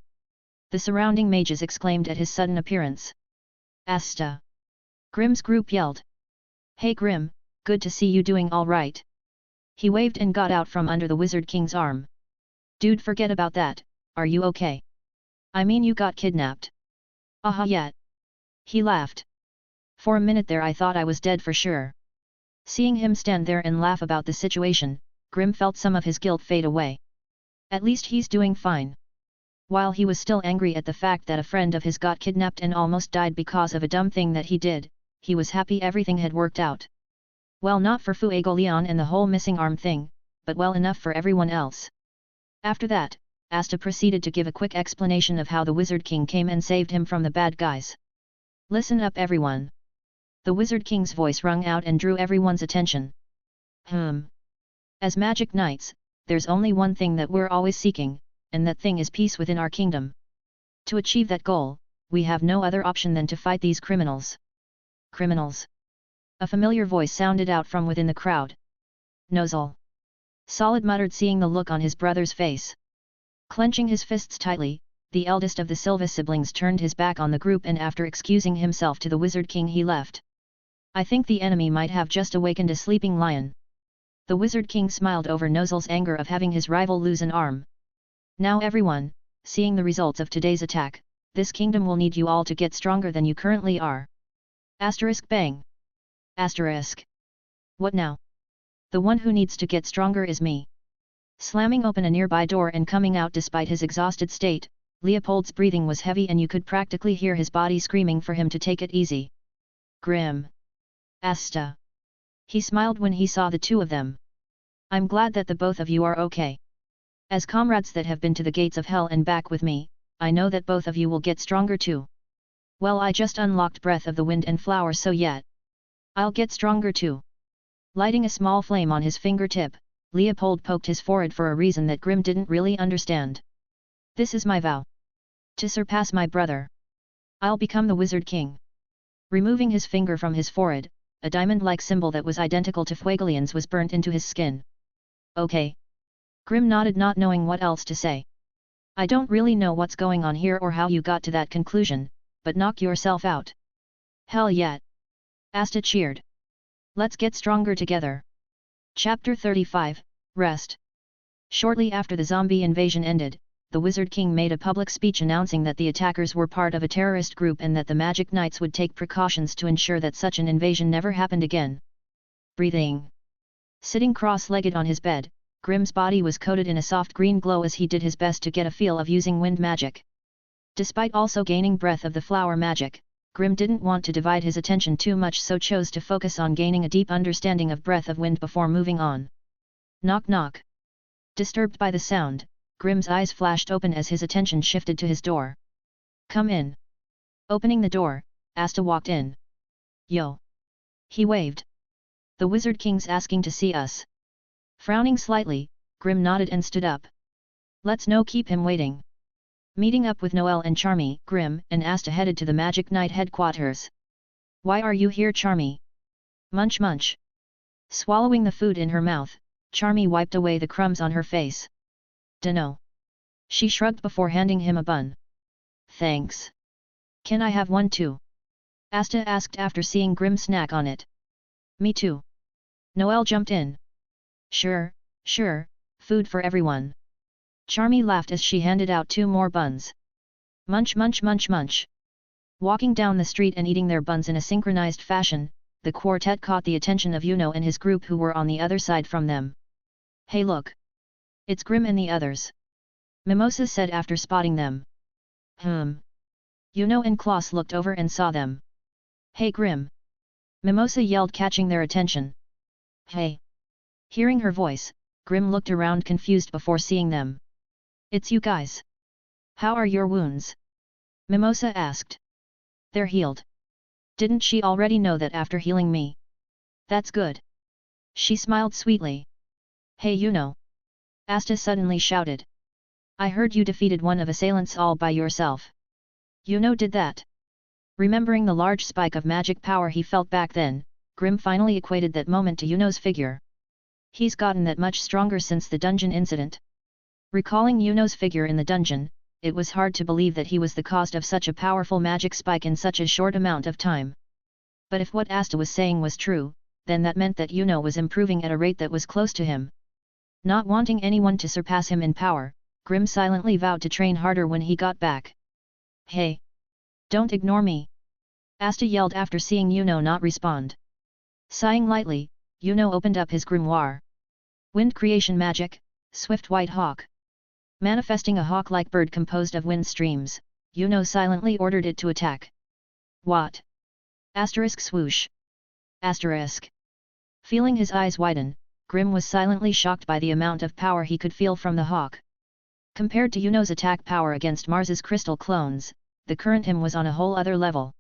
The surrounding mages exclaimed at his sudden appearance. Asta! Grimm's group yelled. Hey Grimm, good to see you doing all right. He waved and got out from under the Wizard King's arm. Dude, forget about that, are you okay? I mean you got kidnapped. Aha yet. He laughed. For a minute there I thought I was dead for sure. Seeing him stand there and laugh about the situation, Grim felt some of his guilt fade away. At least he's doing fine. While he was still angry at the fact that a friend of his got kidnapped and almost died because of a dumb thing that he did, he was happy everything had worked out. Well, not for Fuegoleon and the whole missing arm thing, but well enough for everyone else. After that, Asta proceeded to give a quick explanation of how the Wizard King came and saved him from the bad guys. Listen up everyone. The Wizard King's voice rung out and drew everyone's attention. As magic knights, there's only one thing that we're always seeking, and that thing is peace within our kingdom. To achieve that goal, we have no other option than to fight these criminals. Criminals? A familiar voice sounded out from within the crowd. Nozzle. Solid muttered, seeing the look on his brother's face. Clenching his fists tightly, the eldest of the Silva siblings turned his back on the group and after excusing himself to the Wizard King he left. I think the enemy might have just awakened a sleeping lion. The Wizard King smiled over Nozzle's anger of having his rival lose an arm. Now everyone, seeing the results of today's attack, this kingdom will need you all to get stronger than you currently are. Asterisk bang. Asterisk. What now? The one who needs to get stronger is me. Slamming open a nearby door and coming out despite his exhausted state, Leopold's breathing was heavy and you could practically hear his body screaming for him to take it easy. Grim. Asta. He smiled when he saw the two of them. I'm glad that the both of you are okay. As comrades that have been to the gates of hell and back with me, I know that both of you will get stronger too. Well, I just unlocked Breath of the Wind and Flower, so yet. I'll get stronger too. Lighting a small flame on his fingertip, Leopold poked his forehead for a reason that Grim didn't really understand. This is my vow. To surpass my brother. I'll become the Wizard King. Removing his finger from his forehead, a diamond-like symbol that was identical to Fuegoleon's was burnt into his skin. Okay. Grim nodded, not knowing what else to say. I don't really know what's going on here or how you got to that conclusion, but knock yourself out. Hell yet. Asta cheered. Let's get stronger together. Chapter 35, Rest. Shortly after the zombie invasion ended, the Wizard King made a public speech announcing that the attackers were part of a terrorist group and that the Magic Knights would take precautions to ensure that such an invasion never happened again. Breathing. Sitting cross-legged on his bed, Grim's body was coated in a soft green glow as he did his best to get a feel of using wind magic. Despite also gaining Breath of the Flower magic, Grim didn't want to divide his attention too much, so chose to focus on gaining a deep understanding of Breath of Wind before moving on. Knock knock. Disturbed by the sound, Grim's eyes flashed open as his attention shifted to his door. Come in. Opening the door, Asta walked in. Yo. He waved. The Wizard King's asking to see us. Frowning slightly, Grim nodded and stood up. Let's no keep him waiting. Meeting up with Noelle and Charmy, Grim and Asta headed to the Magic Knight headquarters. Why are you here, Charmy? Munch munch. Swallowing the food in her mouth, Charmy wiped away the crumbs on her face. Dunno. She shrugged before handing him a bun. Thanks. Can I have one too? Asta asked after seeing Grim snack on it. Me too. Noelle jumped in. Sure, sure, food for everyone. Charmy laughed as she handed out 2 more buns. Munch munch munch munch. Walking down the street and eating their buns in a synchronized fashion, the quartet caught the attention of Yuno and his group who were on the other side from them. Hey look! It's Grim and the others. Mimosa said after spotting them. Yuno and Klaus looked over and saw them. Hey Grim! Mimosa yelled, catching their attention. Hey! Hearing her voice, Grim looked around confused before seeing them. It's you guys. How are your wounds? Mimosa asked. They're healed. Didn't she already know that after healing me? That's good. She smiled sweetly. Hey Yuno! Asta suddenly shouted. I heard you defeated one of assailants all by yourself. Yuno did that. Remembering the large spike of magic power he felt back then, Grim finally equated that moment to Yuno's figure. He's gotten that much stronger since the dungeon incident. Recalling Yuno's figure in the dungeon, it was hard to believe that he was the cause of such a powerful magic spike in such a short amount of time. But if what Asta was saying was true, then that meant that Yuno was improving at a rate that was close to him. Not wanting anyone to surpass him in power, Grim silently vowed to train harder when he got back. Hey! Don't ignore me! Asta yelled after seeing Yuno not respond. Sighing lightly, Yuno opened up his grimoire. Wind creation magic, swift white hawk. Manifesting a hawk-like bird composed of wind streams, Yuno silently ordered it to attack. What? Asterisk swoosh. Asterisk. Feeling his eyes widen, Grim was silently shocked by the amount of power he could feel from the hawk. Compared to Yuno's attack power against Mars's crystal clones, the current him was on a whole other level.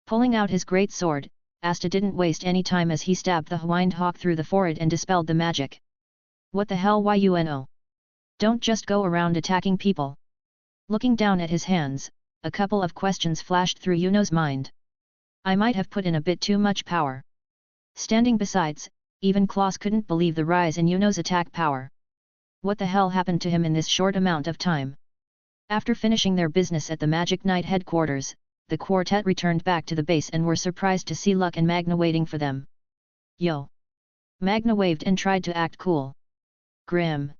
Pulling out his great sword, Asta didn't waste any time as he stabbed the wind hawk through the forehead and dispelled the magic. What the hell, Yuno? Don't just go around attacking people. Looking down at his hands, a couple of questions flashed through Yuno's mind. I might have put in a bit too much power. Standing besides, even Klaus couldn't believe the rise in Yuno's attack power. What the hell happened to him in this short amount of time? After finishing their business at the Magic Knight headquarters, the quartet returned back to the base and were surprised to see Luck and Magna waiting for them. Yo! Magna waved and tried to act cool. Grim!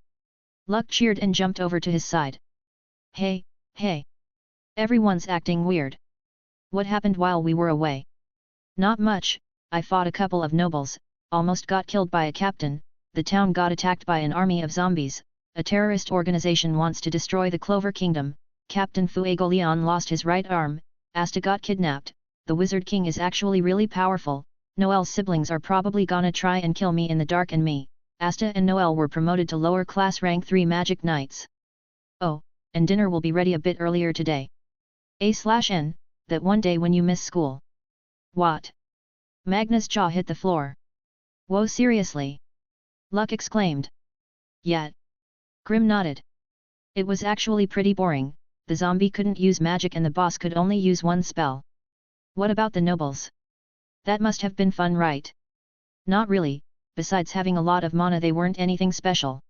Luck cheered and jumped over to his side. Hey, hey! Everyone's acting weird. What happened while we were away? Not much, I fought a couple of nobles, almost got killed by a captain, the town got attacked by an army of zombies, a terrorist organization wants to destroy the Clover Kingdom, Captain Fuegoleon lost his right arm, Asta got kidnapped, the Wizard King is actually really powerful, Noel's siblings are probably gonna try and kill me in the dark and me, Asta and Noel were promoted to lower class rank 3 Magic Knights. Oh, and dinner will be ready a bit earlier today. A/N, that one day when you miss school. What? Magna's jaw hit the floor. Whoa, seriously? Luck exclaimed. Yet. Grim nodded. It was actually pretty boring, the zombie couldn't use magic and the boss could only use one spell. What about the nobles? That must have been fun, right? Not really, besides having a lot of mana they weren't anything special.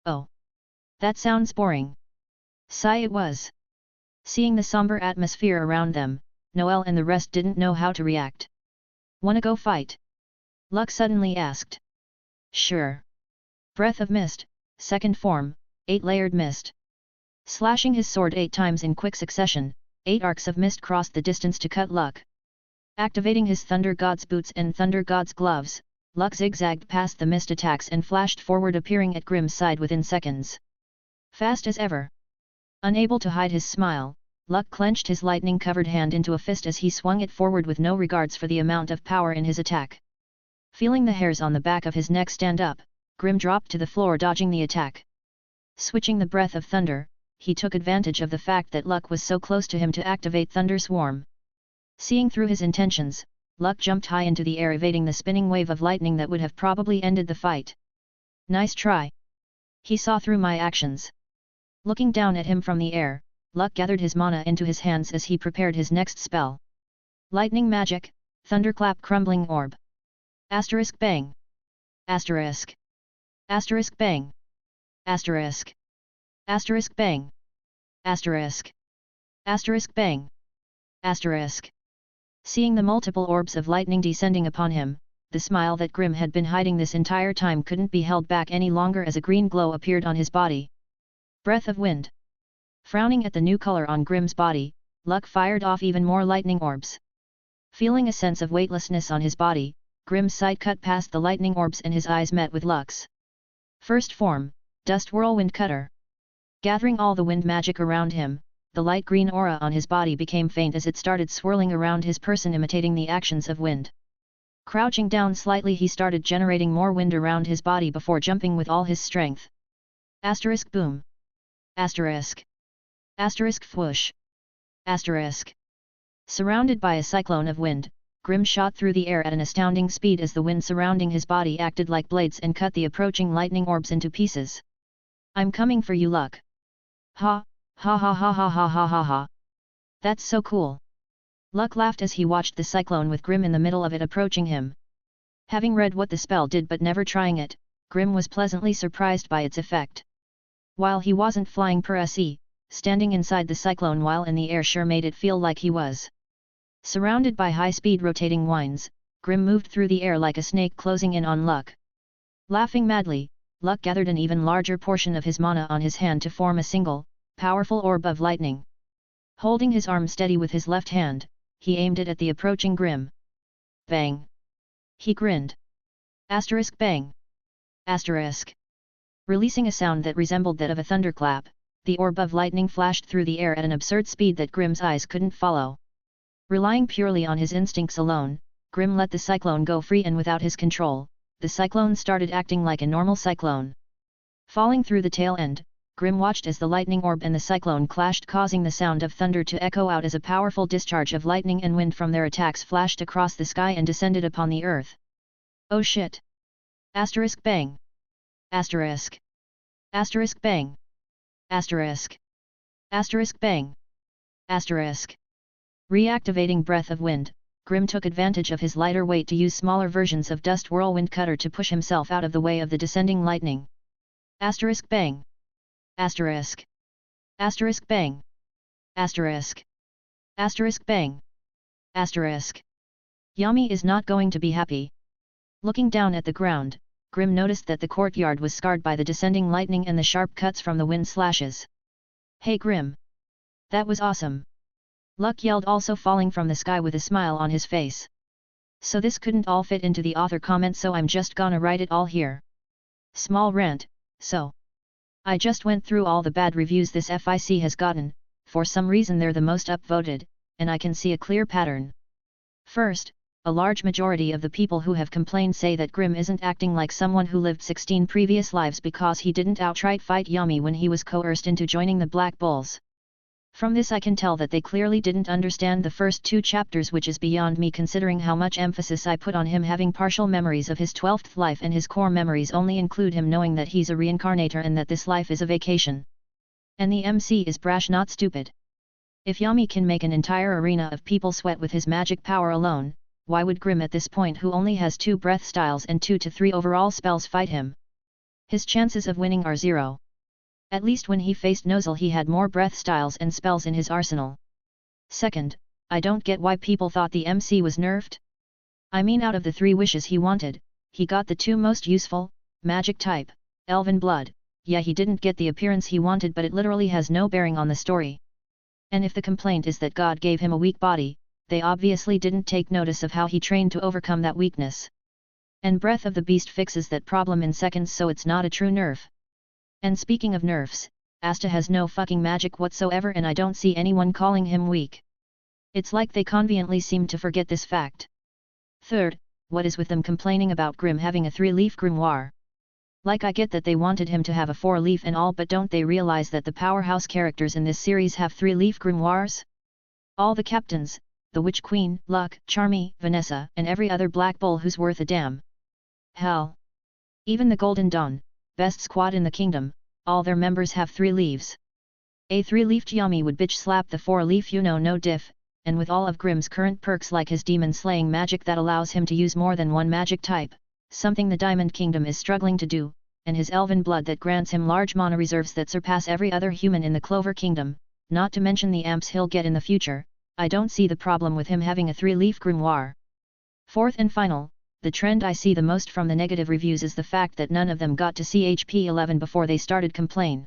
Oh. That sounds boring. Sigh, it was. Seeing the somber atmosphere around them, Noel and the rest didn't know how to react. Wanna go fight? Luck suddenly asked. Sure. Breath of Mist, second form, 8-layered mist. Slashing his sword 8 times in quick succession, 8 arcs of mist crossed the distance to cut Luck. Activating his Thunder God's boots and Thunder God's gloves, Luck zigzagged past the mist attacks and flashed forward, appearing at Grim's side within seconds. Fast as ever. Unable to hide his smile, Luck clenched his lightning-covered hand into a fist as he swung it forward with no regards for the amount of power in his attack. Feeling the hairs on the back of his neck stand up, Grim dropped to the floor, dodging the attack. Switching the Breath of Thunder, he took advantage of the fact that Luck was so close to him to activate Thunder Swarm. Seeing through his intentions, Luck jumped high into the air, evading the spinning wave of lightning that would have probably ended the fight. Nice try. He saw through my actions. Looking down at him from the air, Luck gathered his mana into his hands as he prepared his next spell. Lightning Magic, Thunderclap Crumbling Orb. Asterisk bang. Asterisk. Asterisk bang. Asterisk. Asterisk bang. Asterisk. Asterisk bang. Asterisk. Seeing the multiple orbs of lightning descending upon him, the smile that Grim had been hiding this entire time couldn't be held back any longer as a green glow appeared on his body. Breath of Wind. Frowning at the new color on Grim's body, Luck fired off even more lightning orbs. Feeling a sense of weightlessness on his body, Grim's sight cut past the lightning orbs and his eyes met with Luck's. First form, Dust Whirlwind Cutter. Gathering all the wind magic around him, the light green aura on his body became faint as it started swirling around his person, imitating the actions of wind. Crouching down slightly, he started generating more wind around his body before jumping with all his strength. Asterisk boom. Asterisk. Asterisk whoosh. Asterisk. Surrounded by a cyclone of wind, Grim shot through the air at an astounding speed as the wind surrounding his body acted like blades and cut the approaching lightning orbs into pieces. I'm coming for you, Luck. Ha, ha ha ha ha ha ha ha ha. That's so cool. Luck laughed as he watched the cyclone with Grim in the middle of it approaching him. Having read what the spell did but never trying it, Grim was pleasantly surprised by its effect. While he wasn't flying per se, standing inside the cyclone while in the air sure made it feel like he was. Surrounded by high-speed rotating winds, Grim moved through the air like a snake, closing in on Luck. Laughing madly, Luck gathered an even larger portion of his mana on his hand to form a single, powerful orb of lightning. Holding his arm steady with his left hand, he aimed it at the approaching Grimm. Bang! He grinned. Asterisk bang! Asterisk. Releasing a sound that resembled that of a thunderclap, the orb of lightning flashed through the air at an absurd speed that Grimm's eyes couldn't follow. Relying purely on his instincts alone, Grimm let the cyclone go free, and without his control, the cyclone started acting like a normal cyclone. Falling through the tail end, Grimm watched as the lightning orb and the cyclone clashed, causing the sound of thunder to echo out as a powerful discharge of lightning and wind from their attacks flashed across the sky and descended upon the earth. Oh shit! Asterisk bang! Asterisk. Asterisk bang! Asterisk. Asterisk bang! Asterisk. Reactivating Breath of Wind, Grimm took advantage of his lighter weight to use smaller versions of Dust Whirlwind Cutter to push himself out of the way of the descending lightning. Asterisk bang! Asterisk. Asterisk bang! Asterisk. Asterisk bang! Asterisk. Yami is not going to be happy. Looking down at the ground, Grimm noticed that the courtyard was scarred by the descending lightning and the sharp cuts from the wind slashes. Hey Grimm! That was awesome! Luck yelled, also falling from the sky with a smile on his face. So this couldn't all fit into the author comment, so I'm just gonna write it all here. Small rant, so. I just went through all the bad reviews this FIC has gotten, for some reason they're the most upvoted, and I can see a clear pattern. First, a large majority of the people who have complained say that Grimm isn't acting like someone who lived 16 previous lives because he didn't outright fight Yami when he was coerced into joining the Black Bulls. From this I can tell that they clearly didn't understand the first 2 chapters, which is beyond me considering how much emphasis I put on him having partial memories of his 12th life, and his core memories only include him knowing that he's a reincarnator and that this life is a vacation. And the MC is brash, not stupid. If Yami can make an entire arena of people sweat with his magic power alone, why would Grimm at this point, who only has 2 breath styles and 2 to 3 overall spells, fight him? His chances of winning are 0. At least when he faced Nozel he had more breath styles and spells in his arsenal. Second, I don't get why people thought the MC was nerfed. I mean, out of the 3 wishes he wanted, he got the 2 most useful, magic type, elven blood. Yeah, he didn't get the appearance he wanted, but it literally has no bearing on the story. And if the complaint is that God gave him a weak body, they obviously didn't take notice of how he trained to overcome that weakness. And Breath of the Beast fixes that problem in seconds, so it's not a true nerf. And speaking of nerfs, Asta has no fucking magic whatsoever, and I don't see anyone calling him weak. It's like they conveniently seem to forget this fact. Third, what is with them complaining about Grimm having a 3-leaf grimoire? Like, I get that they wanted him to have a 4-leaf and all, but don't they realize that the powerhouse characters in this series have 3-leaf grimoires? All the captains, the Witch Queen, Luck, Charmy, Vanessa, and every other Black Bull who's worth a damn. Hell! Even the Golden Dawn, best squad in the kingdom, all their members have 3 leaves. A 3-leafed Yami would bitch slap the 4-leaf, no diff, and with all of Grimm's current perks like his demon slaying magic that allows him to use more than 1 magic type, something the Diamond Kingdom is struggling to do, and his elven blood that grants him large mana reserves that surpass every other human in the Clover Kingdom, not to mention the amps he'll get in the future, I don't see the problem with him having a 3-leaf grimoire. Fourth and final, the trend I see the most from the negative reviews is the fact that none of them got to CHP 11 before they started complain.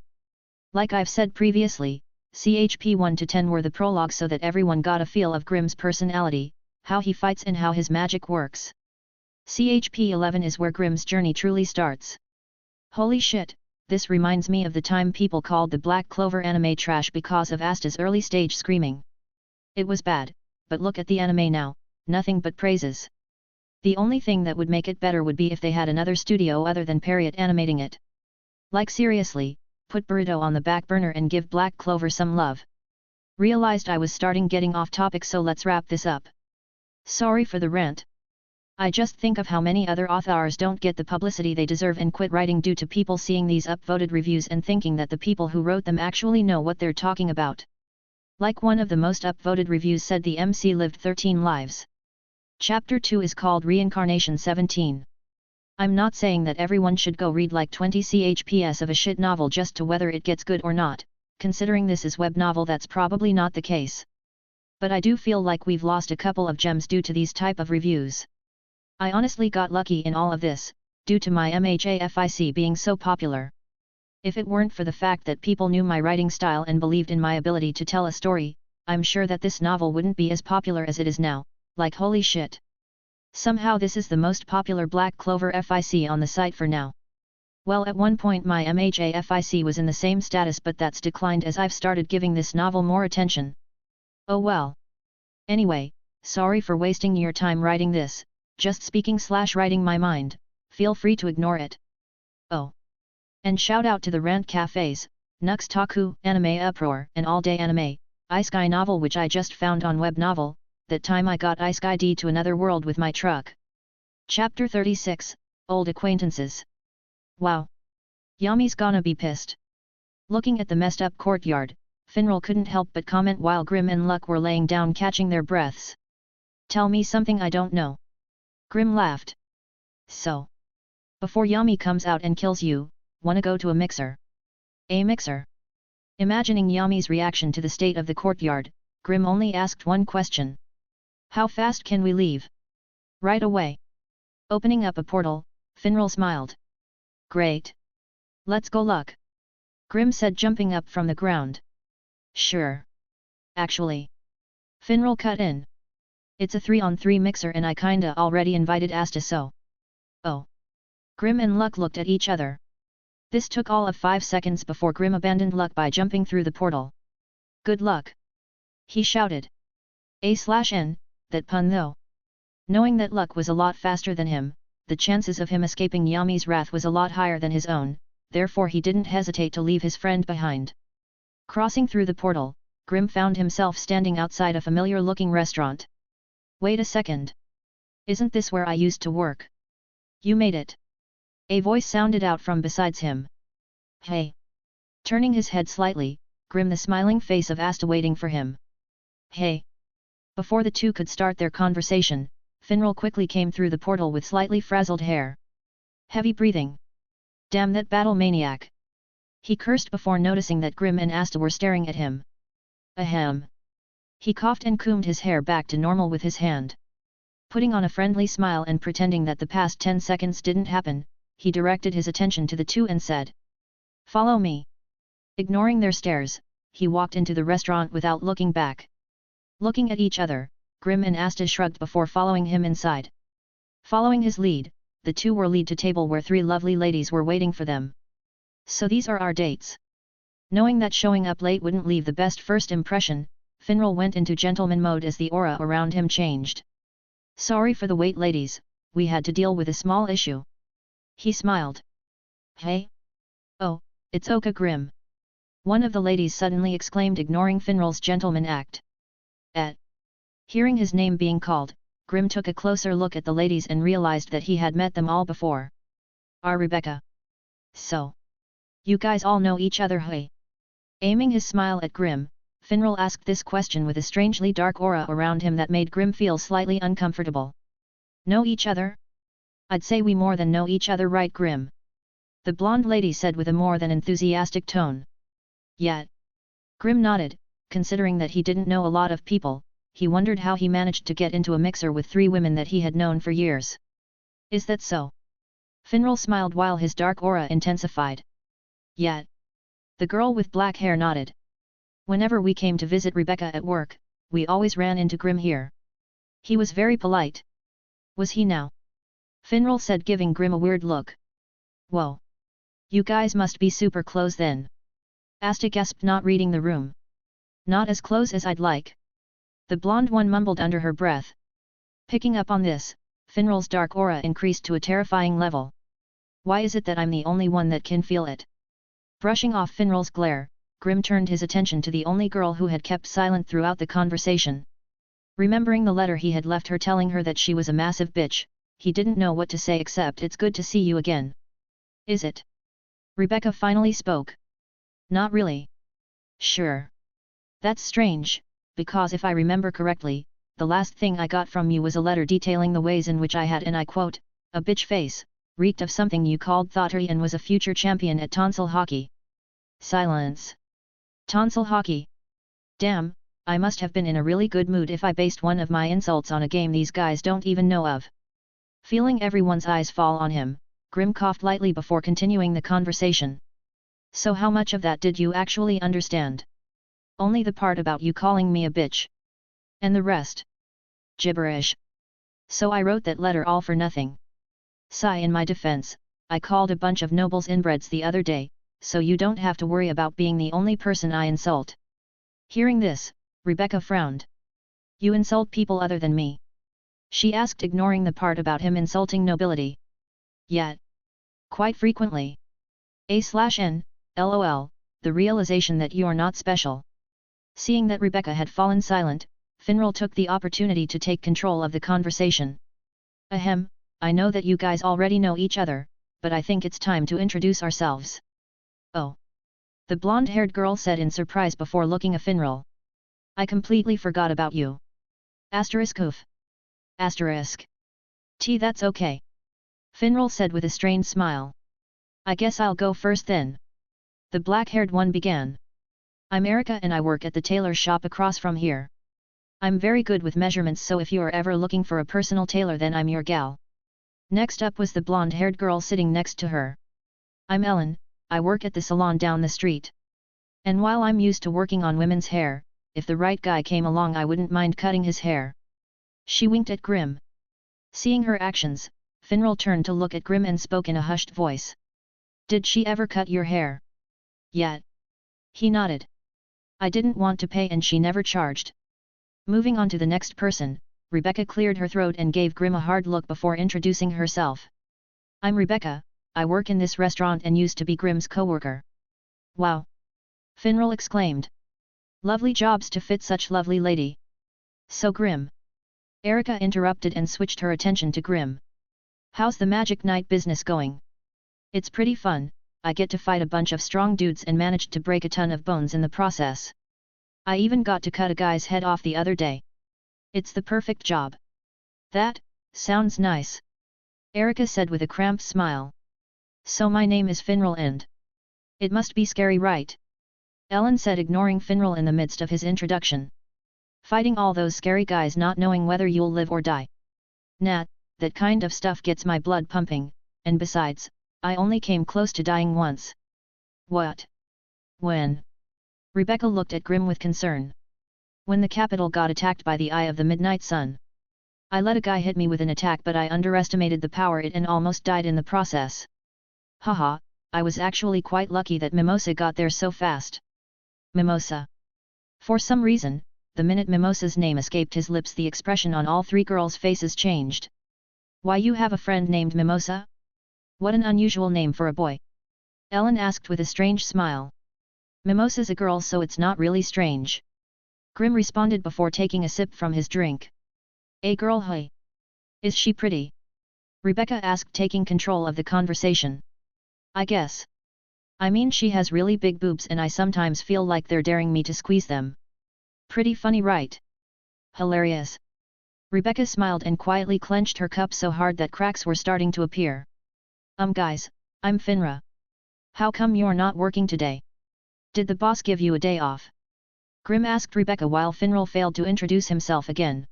Like I've said previously, CHP 1 to 10 were the prologue so that everyone got a feel of Grimm's personality, how he fights and how his magic works. CHP 11 is where Grimm's journey truly starts. Holy shit, this reminds me of the time people called the Black Clover anime trash because of Asta's early stage screaming. It was bad, but look at the anime now, nothing but praises. The only thing that would make it better would be if they had another studio other than Period animating it. Like seriously, put Burrito on the back burner and give Black Clover some love. Realized I was starting getting off topic, so let's wrap this up. Sorry for the rant. I just think of how many other authors don't get the publicity they deserve and quit writing due to people seeing these upvoted reviews and thinking that the people who wrote them actually know what they're talking about. Like one of the most upvoted reviews said, the MC lived 13 lives. Chapter 2 is called Reincarnation 17. I'm not saying that everyone should go read like 20 chps of a shit novel just to whether it gets good or not, considering this is web novel that's probably not the case. But I do feel like we've lost a couple of gems due to these type of reviews. I honestly got lucky in all of this, due to my MHAFIC being so popular. If it weren't for the fact that people knew my writing style and believed in my ability to tell a story, I'm sure that this novel wouldn't be as popular as it is now, like holy shit. Somehow this is the most popular Black Clover FIC on the site for now. Well, at one point my MHA FIC was in the same status, but that's declined as I've started giving this novel more attention. Oh well. Anyway, sorry for wasting your time writing this, just speaking/writing my mind, feel free to ignore it. Oh. And shout out to the rant cafes, Nux Taku, Anime Uproar, and All Day Anime, Isekai novel which I just found on web novel, that time I got Isekai D to another world with my truck. Chapter 36, Old Acquaintances. Wow. Yami's gonna be pissed. Looking at the messed up courtyard, Finral couldn't help but comment while Grim and Luck were laying down catching their breaths. Tell me something I don't know. Grim laughed. So. Before Yami comes out and kills you, wanna go to a mixer? A mixer? Imagining Yami's reaction to the state of the courtyard, Grim only asked one question. How fast can we leave? Right away. Opening up a portal, Finral smiled. Great. Let's go, Luck. Grim said, jumping up from the ground. Sure. Actually. Finral cut in. It's a 3-on-3 mixer and I kinda already invited Asta, so. Oh. Grim and Luck looked at each other. This took all of 5 seconds before Grim abandoned Luck by jumping through the portal. Good luck. He shouted. A/N, that pun though. Knowing that Luck was a lot faster than him, the chances of him escaping Yami's wrath was a lot higher than his own, therefore he didn't hesitate to leave his friend behind. Crossing through the portal, Grim found himself standing outside a familiar-looking restaurant. Wait a second. Isn't this where I used to work? You made it. A voice sounded out from besides him. Hey. Turning his head slightly, Grim the smiling face of Asta waiting for him. Hey. Before the two could start their conversation, Finral quickly came through the portal with slightly frazzled hair. Heavy breathing. Damn that battle maniac. He cursed before noticing that Grim and Asta were staring at him. Ahem. He coughed and combed his hair back to normal with his hand. Putting on a friendly smile and pretending that the past 10 seconds didn't happen, he directed his attention to the two and said. Follow me. Ignoring their stares, he walked into the restaurant without looking back. Looking at each other, Grim and Asta shrugged before following him inside. Following his lead, the two were led to table where 3 lovely ladies were waiting for them. So these are our dates. Knowing that showing up late wouldn't leave the best first impression, Finral went into gentleman mode as the aura around him changed. Sorry for the wait, ladies, we had to deal with a small issue. He smiled. Hey? Oh, it's Oka Grim. One of the ladies suddenly exclaimed, ignoring Finral's gentleman act. Hearing his name being called, Grim took a closer look at the ladies and realized that he had met them all before. Rebecca. So. You guys all know each other, hey? Aiming his smile at Grim, Finral asked this question with a strangely dark aura around him that made Grim feel slightly uncomfortable. Know each other? I'd say we more than know each other, right, Grim? The blonde lady said with a more than enthusiastic tone. Yet. Grim nodded, considering that he didn't know a lot of people. He wondered how he managed to get into a mixer with 3 women that he had known for years. Is that so? Finral smiled while his dark aura intensified. Yet. The girl with black hair nodded. Whenever we came to visit Rebecca at work, we always ran into Grim here. He was very polite. Was he now? Finral said, giving Grim a weird look. Whoa. You guys must be super close then. Asta gasped, not reading the room. Not as close as I'd like. The blonde one mumbled under her breath. Picking up on this, Finral's dark aura increased to a terrifying level. Why is it that I'm the only one that can feel it? Brushing off Finral's glare, Grim turned his attention to the only girl who had kept silent throughout the conversation. Remembering the letter he had left her telling her that she was a massive bitch, he didn't know what to say except it's good to see you again. Is it? Rebecca finally spoke. Not really. Sure. That's strange. Because if I remember correctly, the last thing I got from you was a letter detailing the ways in which I had, and I quote, a bitch face, reeked of something you called thottery and was a future champion at tonsil hockey. Silence. Tonsil hockey. Damn, I must have been in a really good mood if I based one of my insults on a game these guys don't even know of. Feeling everyone's eyes fall on him, Grim coughed lightly before continuing the conversation. So how much of that did you actually understand? Only the part about you calling me a bitch. And the rest? Gibberish. So I wrote that letter all for nothing. Sigh, in my defense, I called a bunch of nobles inbreds the other day, so you don't have to worry about being the only person I insult. Hearing this, Rebecca frowned. You insult people other than me? She asked, ignoring the part about him insulting nobility. Yet. Quite frequently. A/N, lol, the realization that you're not special. Seeing that Rebecca had fallen silent, Finral took the opportunity to take control of the conversation. Ahem, I know that you guys already know each other, but I think it's time to introduce ourselves. Oh. The blonde-haired girl said in surprise before looking at Finral. I completely forgot about you. Asterisk oof. Asterisk. That's okay. Finral said with a strained smile. I guess I'll go first then. The black-haired one began. I'm Erica and I work at the tailor shop across from here. I'm very good with measurements, so if you're ever looking for a personal tailor then I'm your gal. Next up was the blonde-haired girl sitting next to her. I'm Ellen, I work at the salon down the street. And while I'm used to working on women's hair, if the right guy came along I wouldn't mind cutting his hair. She winked at Grim. Seeing her actions, Finral turned to look at Grim and spoke in a hushed voice. Did she ever cut your hair? Yet. He nodded. I didn't want to pay and she never charged. Moving on to the next person, Rebecca cleared her throat and gave Grim a hard look before introducing herself. I'm Rebecca, I work in this restaurant and used to be Grim's co-worker. Wow! Finral exclaimed. Lovely jobs to fit such lovely lady. So Grim. Erica interrupted and switched her attention to Grim. How's the magic night business going? It's pretty fun, I get to fight a bunch of strong dudes and managed to break a ton of bones in the process. I even got to cut a guy's head off the other day. It's the perfect job. That sounds nice. Erica said with a cramped smile. So my name is Finral and... It must be scary, right? Ellen said, ignoring Finral in the midst of his introduction. Fighting all those scary guys not knowing whether you'll live or die. Nah, that kind of stuff gets my blood pumping, and besides, I only came close to dying once. What? When? Rebecca looked at Grim with concern. When the capital got attacked by the Eye of the Midnight Sun. I let a guy hit me with an attack, but I underestimated the power it and almost died in the process. Haha, I was actually quite lucky that Mimosa got there so fast. Mimosa. For some reason, the minute Mimosa's name escaped his lips the expression on all three girls' faces changed. Why, you have a friend named Mimosa? What an unusual name for a boy. Ellen asked with a strange smile. Mimosa's a girl, so it's not really strange. Grim responded before taking a sip from his drink. A girl, hey? Is she pretty? Rebecca asked, taking control of the conversation. I guess. I mean, she has really big boobs and I sometimes feel like they're daring me to squeeze them. Pretty funny, right? Hilarious. Rebecca smiled and quietly clenched her cup so hard that cracks were starting to appear. Guys, I'm Finra. How come you're not working today? Did the boss give you a day off? Grim asked Rebecca while Finral failed to introduce himself again.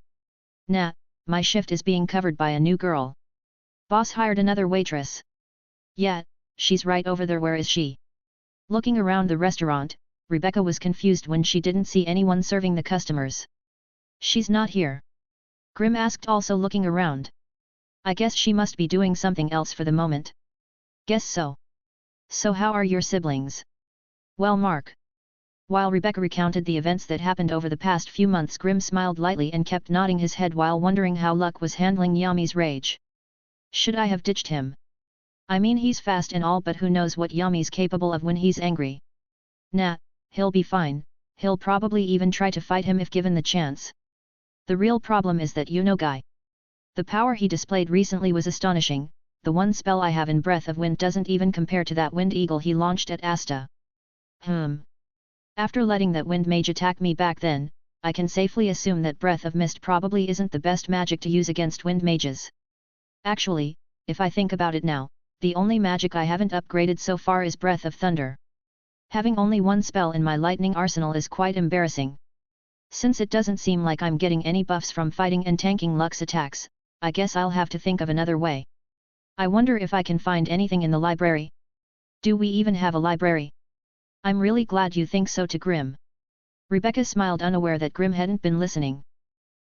Nah, my shift is being covered by a new girl. Boss hired another waitress. Yeah, she's right over there. Where is she? Looking around the restaurant, Rebecca was confused when she didn't see anyone serving the customers. She's not here. Grim asked, also looking around. I guess she must be doing something else for the moment. Guess so. So how are your siblings? Well, Mark. While Rebecca recounted the events that happened over the past few months, Grim smiled lightly and kept nodding his head while wondering how Luck was handling Yami's rage. Should I have ditched him? I mean, he's fast and all, but who knows what Yami's capable of when he's angry. Nah, he'll be fine, he'll probably even try to fight him if given the chance. The real problem is that guy. The power he displayed recently was astonishing. The one spell I have in Breath of Wind doesn't even compare to that Wind Eagle he launched at Asta. After letting that Wind Mage attack me back then, I can safely assume that Breath of Mist probably isn't the best magic to use against Wind Mages. Actually, if I think about it now, the only magic I haven't upgraded so far is Breath of Thunder. Having only one spell in my lightning arsenal is quite embarrassing. Since it doesn't seem like I'm getting any buffs from fighting and tanking Luck's attacks, I guess I'll have to think of another way. I wonder if I can find anything in the library. Do we even have a library? I'm really glad you think so, to Grim. Rebecca smiled, unaware that Grimm hadn't been listening.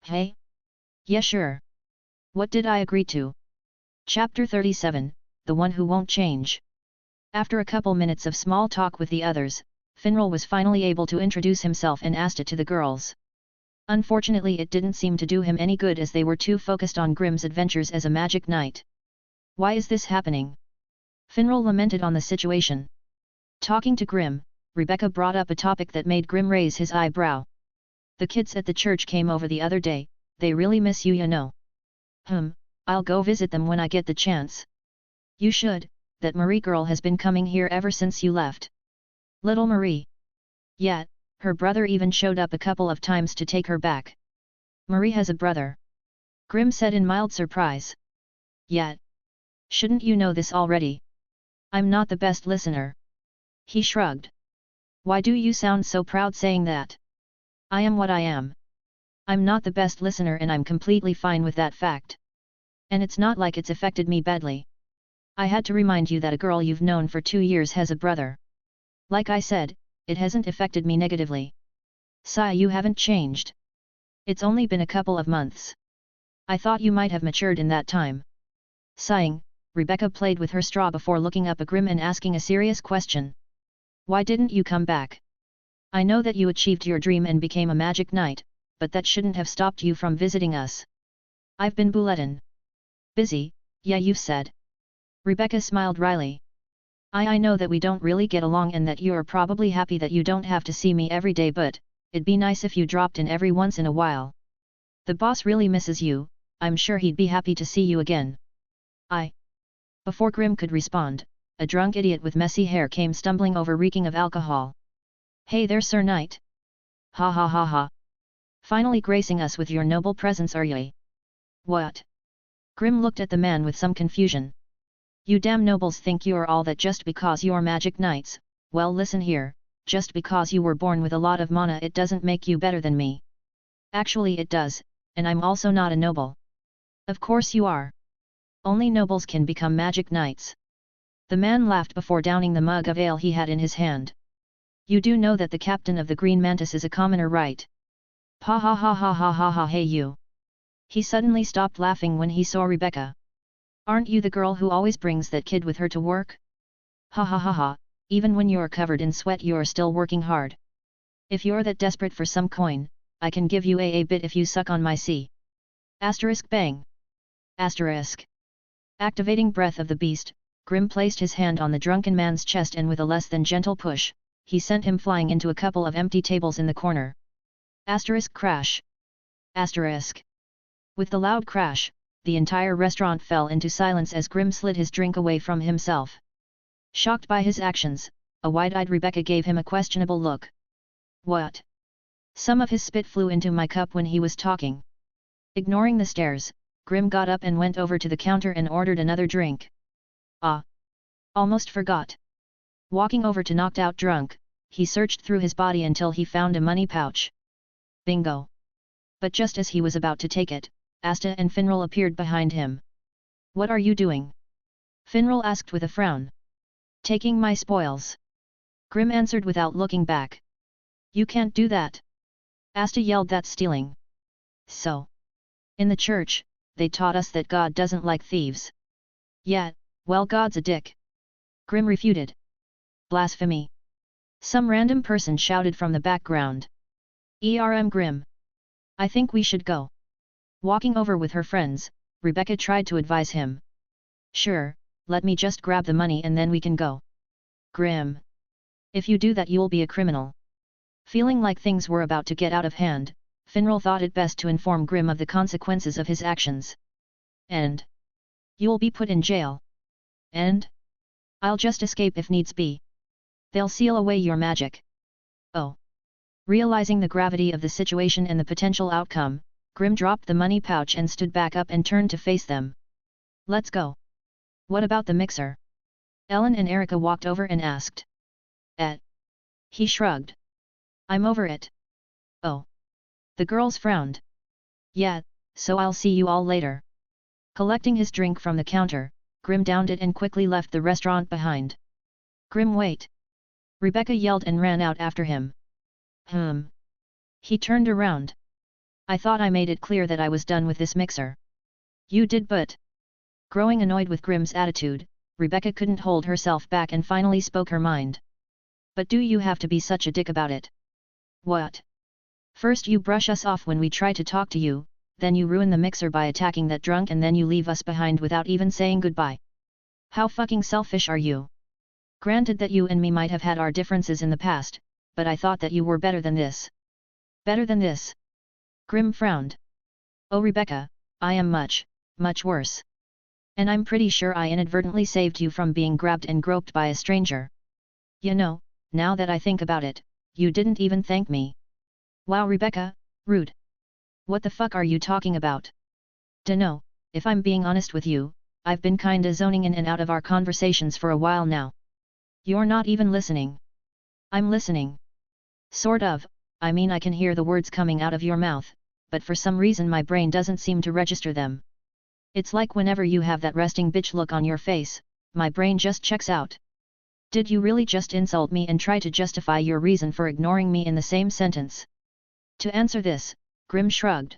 Hey? Yeah, sure. What did I agree to? Chapter 37, The One Who Won't Change. After a couple minutes of small talk with the others, Finral was finally able to introduce himself and asked it to the girls. Unfortunately, it didn't seem to do him any good as they were too focused on Grimm's adventures as a magic knight. Why is this happening? Finral lamented on the situation. Talking to Grimm, Rebecca brought up a topic that made Grimm raise his eyebrow. The kids at the church came over the other day, they really miss you, you know. I'll go visit them when I get the chance. You should, that Marie girl has been coming here ever since you left. Little Marie. Yeah, her brother even showed up a couple of times to take her back. Marie has a brother. Grimm said in mild surprise. Yeah. Shouldn't you know this already? I'm not the best listener. He shrugged. Why do you sound so proud saying that? I am what I am. I'm not the best listener and I'm completely fine with that fact. And it's not like it's affected me badly. I had to remind you that a girl you've known for 2 years has a brother. Like I said, it hasn't affected me negatively. Sigh, you haven't changed. It's only been a couple of months. I thought you might have matured in that time. Sighing, Rebecca played with her straw before looking up at Grimm and asking a serious question. Why didn't you come back? I know that you achieved your dream and became a magic knight, but that shouldn't have stopped you from visiting us. I've been bulletin. Busy, yeah, you've said. Rebecca smiled wryly. I know that we don't really get along and that you're probably happy that you don't have to see me every day, but it'd be nice if you dropped in every once in a while. The boss really misses you, I'm sure he'd be happy to see you again. Before Grimm could respond, a drunk idiot with messy hair came stumbling over reeking of alcohol. Hey there, Sir Knight. Ha ha ha ha. Finally gracing us with your noble presence, are ye? What? Grimm looked at the man with some confusion. You damn nobles think you're all that just because you're magic knights. Well, listen here, just because you were born with a lot of mana it doesn't make you better than me. Actually it does, and I'm also not a noble. Of course you are. Only nobles can become magic knights. The man laughed before downing the mug of ale he had in his hand. You do know that the captain of the Green Mantis is a commoner, right? Ha ha ha ha ha ha ha, hey you. He suddenly stopped laughing when he saw Rebecca. Aren't you the girl who always brings that kid with her to work? Ha ha ha ha, even when you're covered in sweat you're still working hard. If you're that desperate for some coin, I can give you a bit if you suck on my C. Asterisk bang. Asterisk. Activating Breath of the Beast, Grimm placed his hand on the drunken man's chest and with a less than gentle push, he sent him flying into a couple of empty tables in the corner. Asterisk crash. Asterisk. With the loud crash, the entire restaurant fell into silence as Grimm slid his drink away from himself. Shocked by his actions, a wide-eyed Rebecca gave him a questionable look. What? Some of his spit flew into my cup when he was talking. Ignoring the stares, Grimm got up and went over to the counter and ordered another drink. Almost forgot. Walking over to knocked out drunk, he searched through his body until he found a money pouch. Bingo! But just as he was about to take it, Asta and Finral appeared behind him. What are you doing? Finral asked with a frown. Taking my spoils. Grimm answered without looking back. You can't do that. Asta yelled, that's stealing. So. In the church, they taught us that God doesn't like thieves. Yeah, well, God's a dick. Grimm refuted. Blasphemy. Some random person shouted from the background. Grimm. I think we should go. Walking over with her friends, Rebecca tried to advise him. Sure, let me just grab the money and then we can go. Grimm. If you do that you'll be a criminal. Feeling like things were about to get out of hand, Finral thought it best to inform Grimm of the consequences of his actions. And? You'll be put in jail. And? I'll just escape if needs be. They'll seal away your magic. Oh. Realizing the gravity of the situation and the potential outcome, Grimm dropped the money pouch and stood back up and turned to face them. Let's go. What about the mixer? Ellen and Erica walked over and asked. He shrugged. I'm over it. Oh. The girls frowned. Yeah, so I'll see you all later. Collecting his drink from the counter, Grimm downed it and quickly left the restaurant behind. Grimm, wait! Rebecca yelled and ran out after him. He turned around. I thought I made it clear that I was done with this mixer. You did, but... Growing annoyed with Grimm's attitude, Rebecca couldn't hold herself back and finally spoke her mind. But do you have to be such a dick about it? What? First you brush us off when we try to talk to you, then you ruin the mixer by attacking that drunk, and then you leave us behind without even saying goodbye. How fucking selfish are you? Granted that you and me might have had our differences in the past, but I thought that you were better than this. Better than this? Grimm frowned. Oh Rebecca, I am much, much worse. And I'm pretty sure I inadvertently saved you from being grabbed and groped by a stranger. You know, now that I think about it, you didn't even thank me. Wow Rebecca, rude. What the fuck are you talking about? Dunno, if I'm being honest with you, I've been kinda zoning in and out of our conversations for a while now. You're not even listening. I'm listening. Sort of, I mean I can hear the words coming out of your mouth, but for some reason my brain doesn't seem to register them. It's like whenever you have that resting bitch look on your face, my brain just checks out. Did you really just insult me and try to justify your reason for ignoring me in the same sentence? To answer this, Grimm shrugged.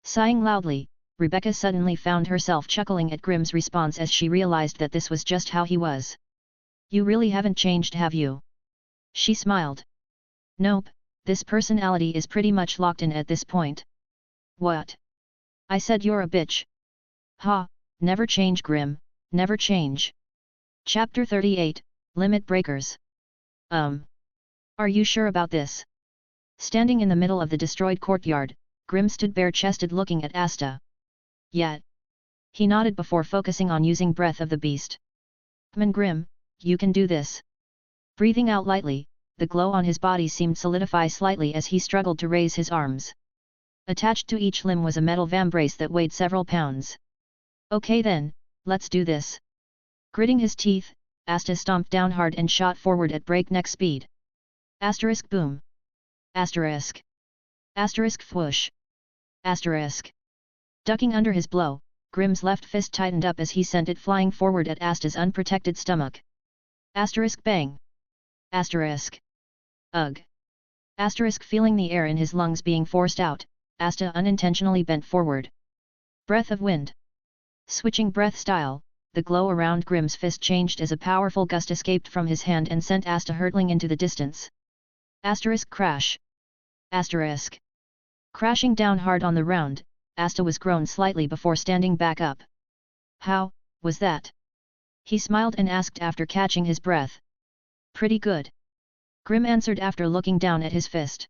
Sighing loudly, Rebecca suddenly found herself chuckling at Grimm's response as she realized that this was just how he was. You really haven't changed, have you? She smiled. Nope, this personality is pretty much locked in at this point. What? I said you're a bitch. Ha, never change Grimm, never change. Chapter 38, Limit Breakers. Are you sure about this? Standing in the middle of the destroyed courtyard, Grimm stood bare-chested looking at Asta. Yet. He nodded before focusing on using Breath of the Beast. Come on Grimm, you can do this. Breathing out lightly, the glow on his body seemed solidify slightly as he struggled to raise his arms. Attached to each limb was a metal vambrace that weighed several pounds. Okay then, let's do this. Gritting his teeth, Asta stomped down hard and shot forward at breakneck speed. Asterisk boom. Asterisk. Asterisk whoosh. Asterisk. Ducking under his blow, Grimm's left fist tightened up as he sent it flying forward at Asta's unprotected stomach. Asterisk bang. Asterisk. Ugh. Asterisk feeling the air in his lungs being forced out, Asta unintentionally bent forward. Breath of wind. Switching breath style, the glow around Grimm's fist changed as a powerful gust escaped from his hand and sent Asta hurtling into the distance. Asterisk crash. Asterisk. Crashing down hard on the ground, Asta was grown slightly before standing back up. How was that? He smiled and asked after catching his breath. Pretty good. Grimm answered after looking down at his fist.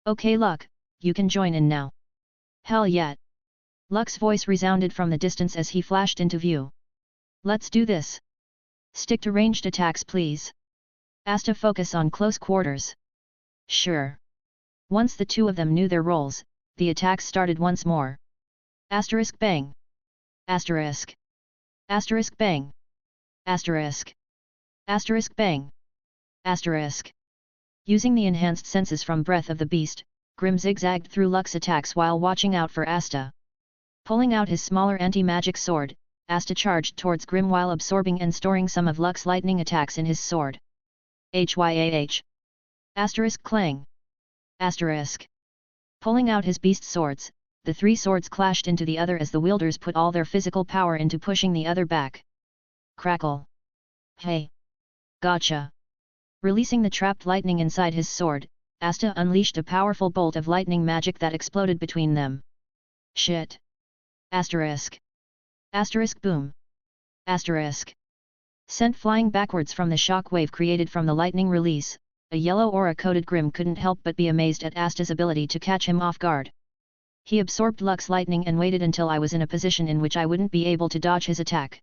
Okay Luck, you can join in now. Hell yeah. Luck's voice resounded from the distance as he flashed into view. Let's do this. Stick to ranged attacks please. Asta focus on close quarters. Sure. Once the two of them knew their roles, the attacks started once more. Asterisk bang. Asterisk. Asterisk bang. Asterisk. Asterisk bang. Asterisk. Using the enhanced senses from Breath of the Beast, Grimm zigzagged through Luck's attacks while watching out for Asta. Pulling out his smaller anti-magic sword, Asta charged towards Grimm while absorbing and storing some of Luck's lightning attacks in his sword. Hyah. Asterisk clang. Asterisk. Pulling out his beast swords, the three swords clashed into the other as the wielders put all their physical power into pushing the other back. Crackle. Hey. Gotcha. Releasing the trapped lightning inside his sword, Asta unleashed a powerful bolt of lightning magic that exploded between them. Shit. Asterisk. Asterisk boom. Asterisk. Sent flying backwards from the shock wave created from the lightning release, a yellow aura-coated Grimm couldn't help but be amazed at Asta's ability to catch him off guard. He absorbed Luck's lightning and waited until I was in a position in which I wouldn't be able to dodge his attack.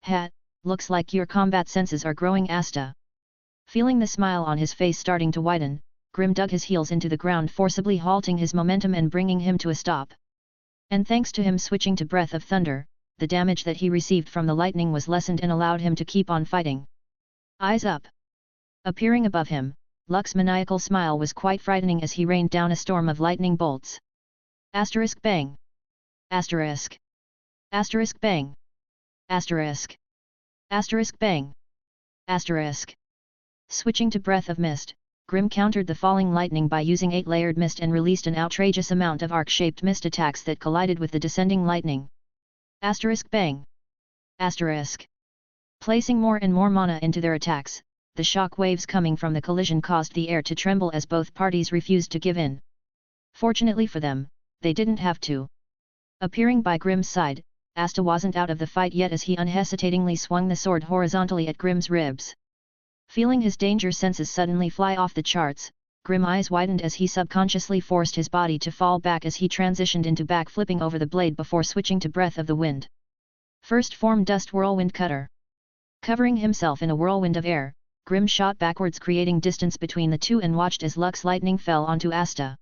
Ha, looks like your combat senses are growing Asta. Feeling the smile on his face starting to widen, Grimm dug his heels into the ground forcibly halting his momentum and bringing him to a stop. And thanks to him switching to Breath of Thunder, the damage that he received from the lightning was lessened and allowed him to keep on fighting. Eyes up. Appearing above him, Luck's maniacal smile was quite frightening as he rained down a storm of lightning bolts. Asterisk bang. Asterisk. Asterisk bang. Asterisk. Asterisk bang. Asterisk. Switching to Breath of Mist, Grim countered the falling lightning by using 8-layered mist and released an outrageous amount of arc-shaped mist attacks that collided with the descending lightning. Asterisk bang! Asterisk. Placing more and more mana into their attacks, the shock waves coming from the collision caused the air to tremble as both parties refused to give in. Fortunately for them, they didn't have to. Appearing by Grim's side, Asta wasn't out of the fight yet as he unhesitatingly swung the sword horizontally at Grim's ribs. Feeling his danger senses suddenly fly off the charts, Grim eyes widened as he subconsciously forced his body to fall back as he transitioned into back-flipping over the blade before switching to Breath of the Wind. First form Dust Whirlwind Cutter. Covering himself in a whirlwind of air, Grim shot backwards creating distance between the two and watched as Luck's lightning fell onto Asta.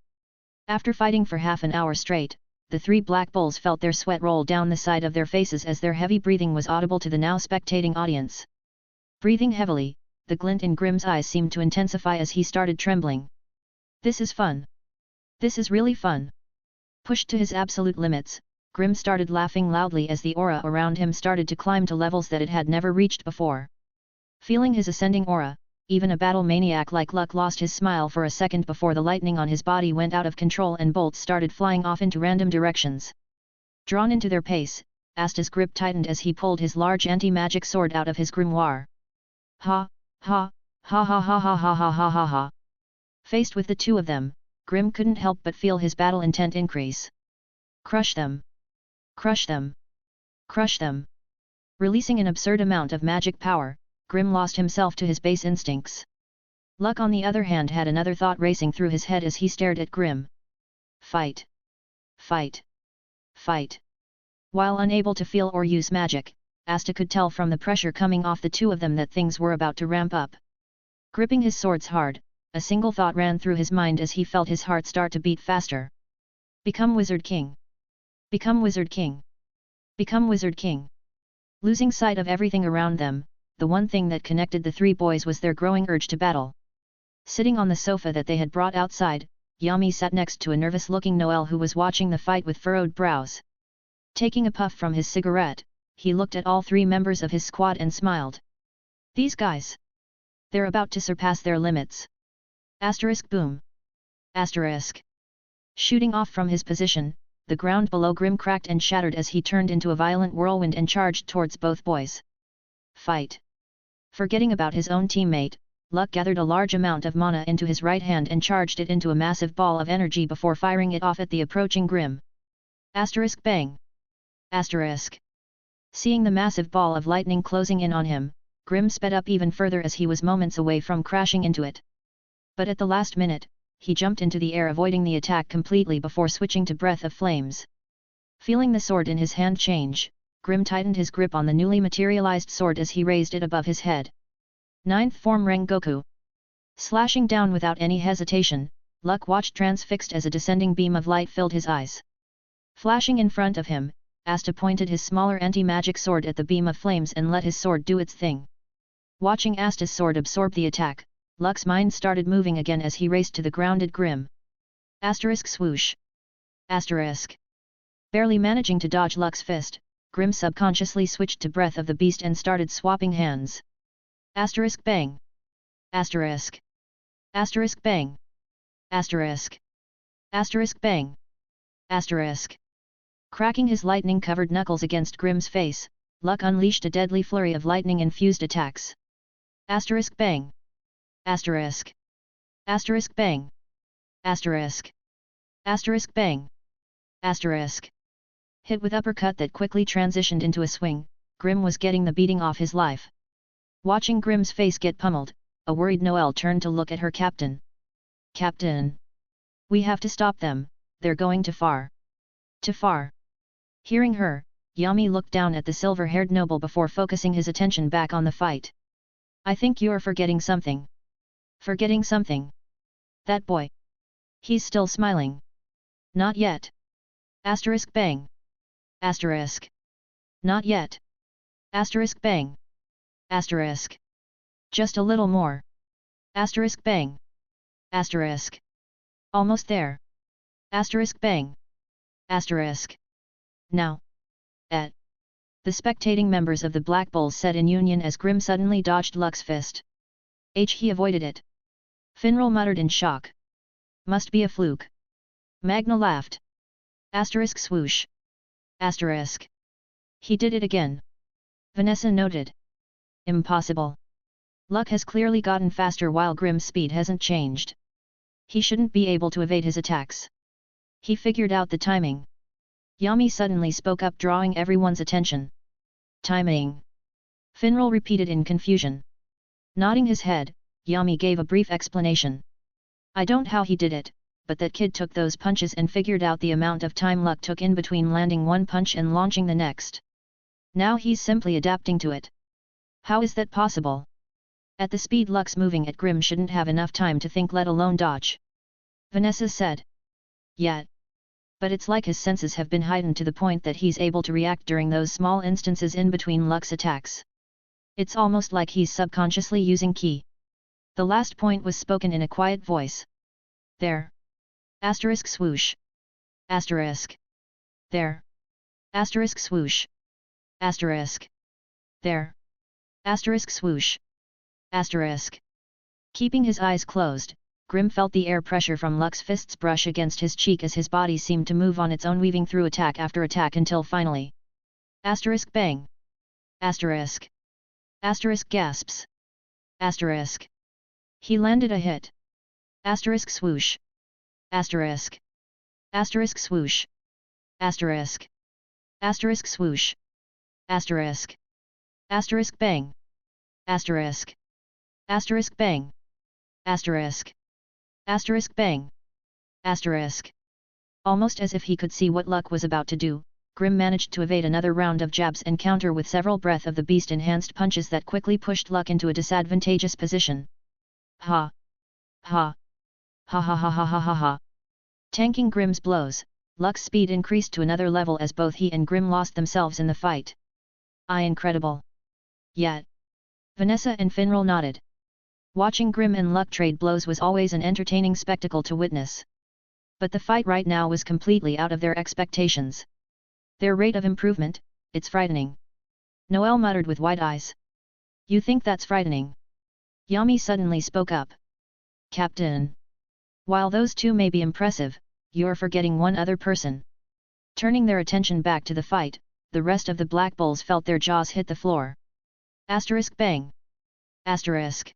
After fighting for half an hour straight, the three black bulls felt their sweat roll down the side of their faces as their heavy breathing was audible to the now spectating audience. Breathing heavily, the glint in Grim's eyes seemed to intensify as he started trembling. This is fun. This is really fun. Pushed to his absolute limits, Grim started laughing loudly as the aura around him started to climb to levels that it had never reached before. Feeling his ascending aura, even a battle maniac like Luck lost his smile for a second before the lightning on his body went out of control and bolts started flying off into random directions. Drawn into their pace, Asta's grip tightened as he pulled his large anti-magic sword out of his grimoire. Ha, ha, ha ha ha ha ha ha ha ha ha. Faced with the two of them, Grim couldn't help but feel his battle intent increase. Crush them. Crush them. Crush them. Releasing an absurd amount of magic power, Grim lost himself to his base instincts. Luck on the other hand had another thought racing through his head as he stared at Grim. Fight. Fight. Fight. While unable to feel or use magic, Asta could tell from the pressure coming off the two of them that things were about to ramp up. Gripping his swords hard, a single thought ran through his mind as he felt his heart start to beat faster. Become Wizard King. Become Wizard King. Become Wizard King. Losing sight of everything around them, the one thing that connected the three boys was their growing urge to battle. Sitting on the sofa that they had brought outside, Yami sat next to a nervous-looking Noel who was watching the fight with furrowed brows. Taking a puff from his cigarette, he looked at all three members of his squad and smiled. These guys. They're about to surpass their limits. Asterisk boom. Asterisk. Shooting off from his position, the ground below Grim cracked and shattered as he turned into a violent whirlwind and charged towards both boys. Fight. Forgetting about his own teammate, Luck gathered a large amount of mana into his right hand and charged it into a massive ball of energy before firing it off at the approaching Grim. Asterisk bang. Asterisk. Seeing the massive ball of lightning closing in on him, Grim sped up even further as he was moments away from crashing into it. But at the last minute, he jumped into the air avoiding the attack completely before switching to Breath of Flames. Feeling the sword in his hand change, Grim tightened his grip on the newly materialized sword as he raised it above his head. Ninth form Rengoku. Slashing down without any hesitation, Luck watched transfixed as a descending beam of light filled his eyes. Flashing in front of him, Asta pointed his smaller anti-magic sword at the beam of flames and let his sword do its thing. Watching Asta's sword absorb the attack, Luck's mind started moving again as he raced to the grounded Grim. Asterisk swoosh. Asterisk. Barely managing to dodge Luck's fist, Grim subconsciously switched to Breath of the Beast and started swapping hands. Asterisk bang. Asterisk. Asterisk bang. Asterisk. Asterisk bang. Asterisk. Cracking his lightning-covered knuckles against Grim's face, Luck unleashed a deadly flurry of lightning-infused attacks. Asterisk bang. Asterisk. Asterisk bang. Asterisk. Asterisk bang. Asterisk. Hit with uppercut that quickly transitioned into a swing, Grim was getting the beating off his life. Watching Grim's face get pummeled, a worried Noelle turned to look at her captain. Captain. We have to stop them, they're going too far. Too far. Hearing her, Yami looked down at the silver-haired noble before focusing his attention back on the fight. I think you're forgetting something. Forgetting something. That boy. He's still smiling. Not yet. Asterisk bang. Asterisk. Not yet. Asterisk bang. Asterisk. Just a little more. Asterisk bang. Asterisk. Almost there. Asterisk bang. Asterisk. Now. The spectating members of the Black Bulls said in union as Grim suddenly dodged Luck's fist. He avoided it. Finral muttered in shock. Must be a fluke. Magna laughed. Asterisk swoosh. Asterisk. He did it again. Vanessa noted. Impossible. Luck has clearly gotten faster while Grimm's speed hasn't changed. He shouldn't be able to evade his attacks. He figured out the timing. Yami suddenly spoke up, drawing everyone's attention. Timing. Finral repeated in confusion. Nodding his head, Yami gave a brief explanation. I don't know how he did it, but that kid took those punches and figured out the amount of time Luck took in between landing one punch and launching the next. Now he's simply adapting to it. How is that possible? At the speed Luck's moving at, Grimm shouldn't have enough time to think, let alone dodge. Vanessa said. Yet. But it's like his senses have been heightened to the point that he's able to react during those small instances in between Luck's attacks. It's almost like he's subconsciously using ki. The last point was spoken in a quiet voice. There. Asterisk swoosh. Asterisk. There. Asterisk swoosh. Asterisk. There. Asterisk swoosh. Asterisk. Keeping his eyes closed, Grimm felt the air pressure from Luck's fists brush against his cheek as his body seemed to move on its own, weaving through attack after attack until finally. Asterisk bang. Asterisk. Asterisk gasps. Asterisk. He landed a hit. Asterisk swoosh. Asterisk. Asterisk swoosh. Asterisk. Asterisk swoosh. Asterisk. Asterisk bang. Asterisk. Asterisk bang. Asterisk. Asterisk bang. Asterisk. Almost as if he could see what Luck was about to do, Grimm managed to evade another round of jabs and counter with several Breath of the Beast enhanced punches that quickly pushed Luck into a disadvantageous position. Ha! Ha! Ha ha ha ha ha ha ha! Tanking Grimm's blows, Luck's speed increased to another level as both he and Grimm lost themselves in the fight. Incredible! Yet. Vanessa and Finral nodded. Watching Grimm and Luck trade blows was always an entertaining spectacle to witness. But the fight right now was completely out of their expectations. Their rate of improvement, it's frightening. Noelle muttered with wide eyes. You think that's frightening? Yami suddenly spoke up. Captain. While those two may be impressive, you're forgetting one other person. Turning their attention back to the fight, the rest of the Black Bulls felt their jaws hit the floor. Asterisk bang. Asterisk.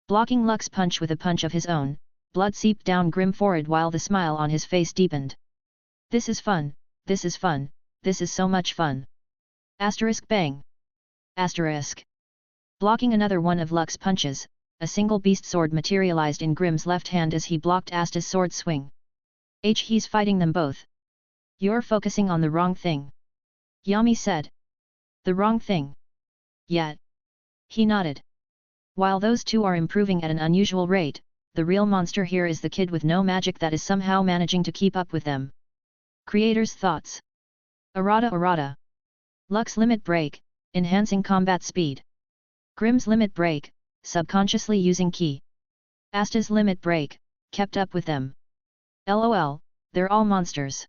Blocking Luck's punch with a punch of his own, blood seeped down Grimm's forehead while the smile on his face deepened. This is fun, this is fun, this is so much fun. Asterisk bang. Asterisk. Blocking another one of Luck's punches, a single beast sword materialized in Grimm's left hand as he blocked Asta's sword swing. He's fighting them both. You're focusing on the wrong thing. Yami said. The wrong thing. Yet. He nodded. While those two are improving at an unusual rate, the real monster here is the kid with no magic that is somehow managing to keep up with them. Creator's thoughts. Errata. Luck's limit break, enhancing combat speed. Grimm's limit break, subconsciously using ki. Asta's limit break, kept up with them. LOL, they're all monsters.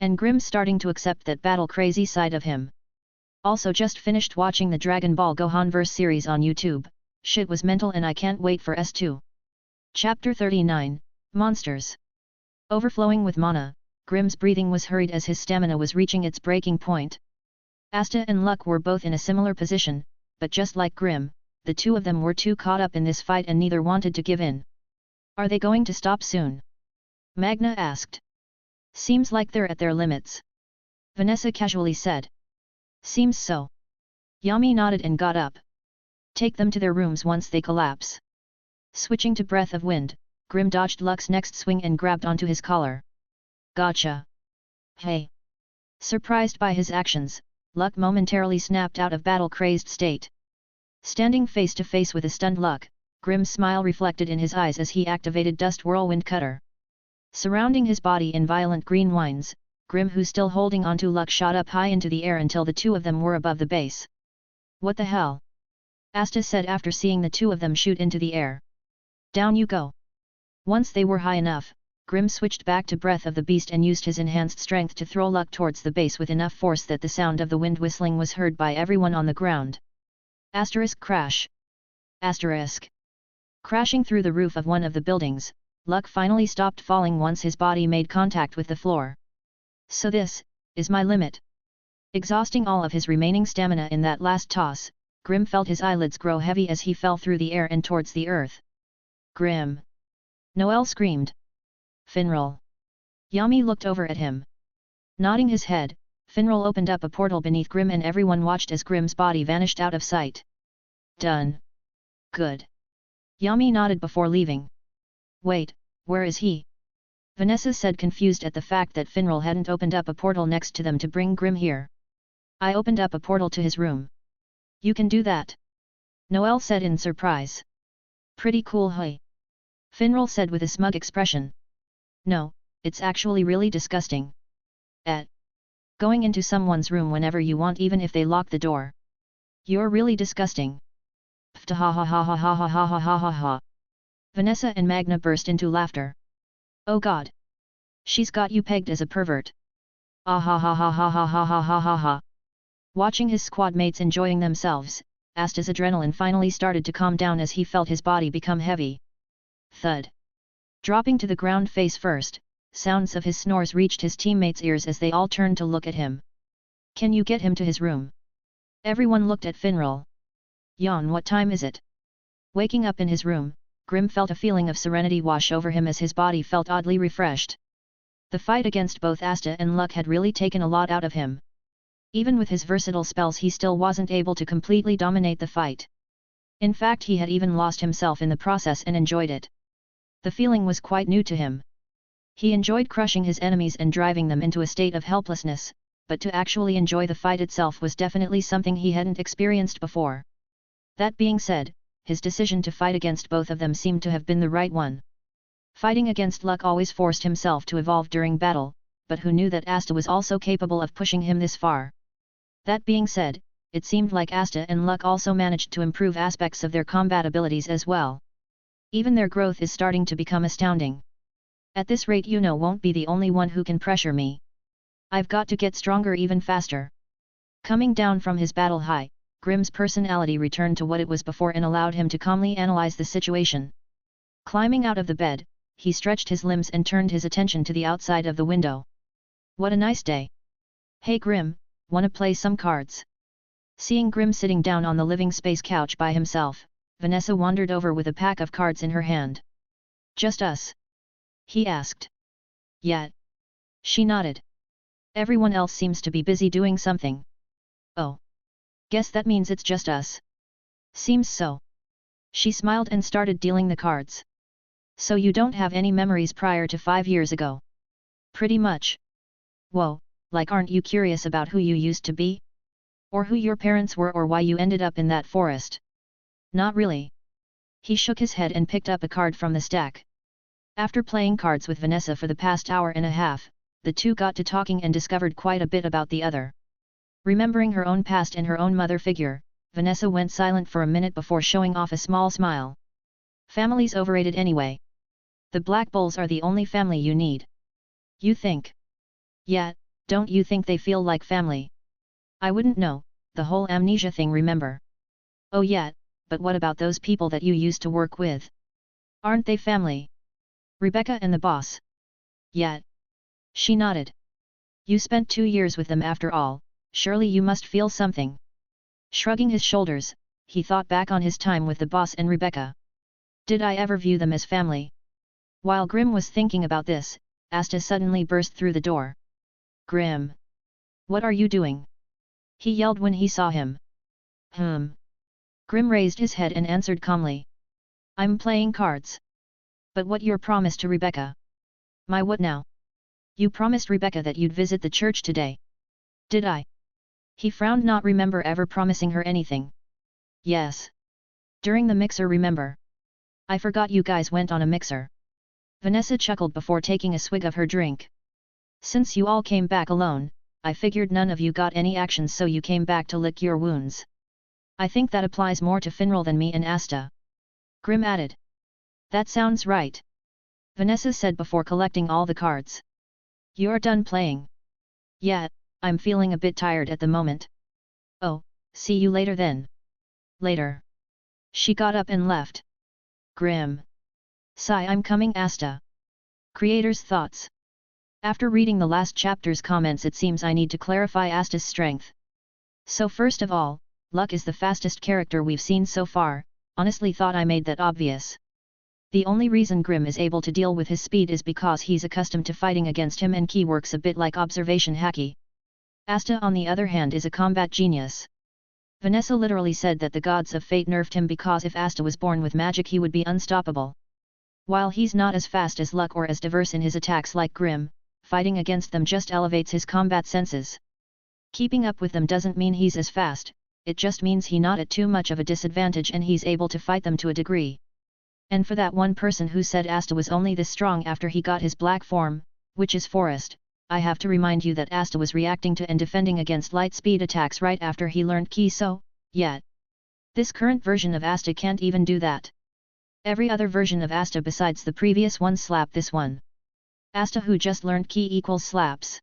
And Grimm's starting to accept that battle crazy side of him. Also just finished watching the Dragon Ball Gohanverse series on YouTube. Shit was mental and I can't wait for S2. Chapter 39, Monsters. Overflowing with mana, Grimm's breathing was hurried as his stamina was reaching its breaking point. Asta and Luck were both in a similar position, but just like Grimm, the two of them were too caught up in this fight and neither wanted to give in. Are they going to stop soon? Magna asked. Seems like they're at their limits. Vanessa casually said. Seems so. Yami nodded and got up. Take them to their rooms once they collapse. Switching to Breath of Wind, Grimm dodged Luck's next swing and grabbed onto his collar. Gotcha. Hey. Surprised by his actions, Luck momentarily snapped out of battle-crazed state. Standing face to face with a stunned Luck, Grimm's smile reflected in his eyes as he activated Dust Whirlwind Cutter. Surrounding his body in violent green winds, Grimm, who still holding onto Luck, shot up high into the air until the two of them were above the base. What the hell? Asta said after seeing the two of them shoot into the air. Down you go. Once they were high enough, Grimm switched back to Breath of the Beast and used his enhanced strength to throw Luck towards the base with enough force that the sound of the wind whistling was heard by everyone on the ground. Asterisk crash. Asterisk. Crashing through the roof of one of the buildings, Luck finally stopped falling once his body made contact with the floor. So this is my limit. Exhausting all of his remaining stamina in that last toss, Grim felt his eyelids grow heavy as he fell through the air and towards the earth. Grim! Noel screamed. Finral! Yami looked over at him. Nodding his head, Finral opened up a portal beneath Grim and everyone watched as Grim's body vanished out of sight. Done. Good. Yami nodded before leaving. Wait, where is he? Vanessa said, confused at the fact that Finral hadn't opened up a portal next to them to bring Grim here. I opened up a portal to his room. You can do that? Noel said in surprise. Pretty cool, huh? Finral said with a smug expression. No, it's actually really disgusting. Going into someone's room whenever you want, even if they lock the door. You're really disgusting. Ha ha ha ha ha ha ha ha ha ha ha. Vanessa and Magna burst into laughter. Oh god. She's got you pegged as a pervert. Ah ha ha ha ha ha ha ha ha ha ha. Watching his squad mates enjoying themselves, Asta's adrenaline finally started to calm down as he felt his body become heavy. Thud. Dropping to the ground face first, sounds of his snores reached his teammates' ears as they all turned to look at him. Can you get him to his room? Everyone looked at Finral. Yawn, what time is it? Waking up in his room, Grim felt a feeling of serenity wash over him as his body felt oddly refreshed. The fight against both Asta and Luck had really taken a lot out of him. Even with his versatile spells, he still wasn't able to completely dominate the fight. In fact, he had even lost himself in the process and enjoyed it. The feeling was quite new to him. He enjoyed crushing his enemies and driving them into a state of helplessness, but to actually enjoy the fight itself was definitely something he hadn't experienced before. That being said, his decision to fight against both of them seemed to have been the right one. Fighting against Luck always forced himself to evolve during battle, but who knew that Asta was also capable of pushing him this far? That being said, it seemed like Asta and Luck also managed to improve aspects of their combat abilities as well. Even their growth is starting to become astounding. At this rate, Yuno won't be the only one who can pressure me. I've got to get stronger even faster. Coming down from his battle high, Grim's personality returned to what it was before and allowed him to calmly analyze the situation. Climbing out of the bed, he stretched his limbs and turned his attention to the outside of the window. What a nice day. Hey Grim, wanna play some cards? Seeing Grim sitting down on the living space couch by himself, Vanessa wandered over with a pack of cards in her hand. Just us? He asked. Yeah. She nodded. Everyone else seems to be busy doing something. Oh. Guess that means it's just us. Seems so. She smiled and started dealing the cards. So you don't have any memories prior to 5 years ago? Pretty much. Whoa, like aren't you curious about who you used to be? Or who your parents were or why you ended up in that forest? Not really. He shook his head and picked up a card from the stack. After playing cards with Vanessa for the past hour and a half, the two got to talking and discovered quite a bit about the other. Remembering her own past and her own mother figure, Vanessa went silent for a minute before showing off a small smile. Family's overrated anyway. The Black Bulls are the only family you need. You think? Yeah, don't you think they feel like family? I wouldn't know, the whole amnesia thing, remember? Oh yeah, but what about those people that you used to work with? Aren't they family? Rebecca and the boss? Yeah. She nodded. You spent 2 years with them after all, surely you must feel something. Shrugging his shoulders, he thought back on his time with the boss and Rebecca. Did I ever view them as family? While Grim was thinking about this, Asta suddenly burst through the door. Grim! What are you doing? He yelled when he saw him. Grim raised his head and answered calmly. I'm playing cards. But what your promise to Rebecca? My what now? You promised Rebecca that you'd visit the church today. Did I? He frowned, not remember ever promising her anything. Yes. During the mixer, remember? I forgot you guys went on a mixer. Vanessa chuckled before taking a swig of her drink. Since you all came back alone, I figured none of you got any actions, so you came back to lick your wounds. I think that applies more to Finral than me and Asta. Grim added. That sounds right. Vanessa said before collecting all the cards. You're done playing? Yeah, I'm feeling a bit tired at the moment. Oh, see you later then. Later. She got up and left. Grim. Sigh, I'm coming. Asta. Creator's thoughts. After reading the last chapter's comments, it seems I need to clarify Asta's strength. So first of all, Luck is the fastest character we've seen so far. Honestly thought I made that obvious. The only reason Grim is able to deal with his speed is because he's accustomed to fighting against him, and Ki works a bit like observation haki. Asta on the other hand is a combat genius. Vanessa literally said that the gods of fate nerfed him because if Asta was born with magic he would be unstoppable. While he's not as fast as Luck or as diverse in his attacks like Grim, fighting against them just elevates his combat senses. Keeping up with them doesn't mean he's as fast, it just means he's not at too much of a disadvantage and he's able to fight them to a degree. And for that one person who said Asta was only this strong after he got his black form, which is Forest, I have to remind you that Asta was reacting to and defending against light speed attacks right after he learned Ki, so, yet. This current version of Asta can't even do that. Every other version of Asta besides the previous one slap this one. Asta who just learned Ki equals slaps.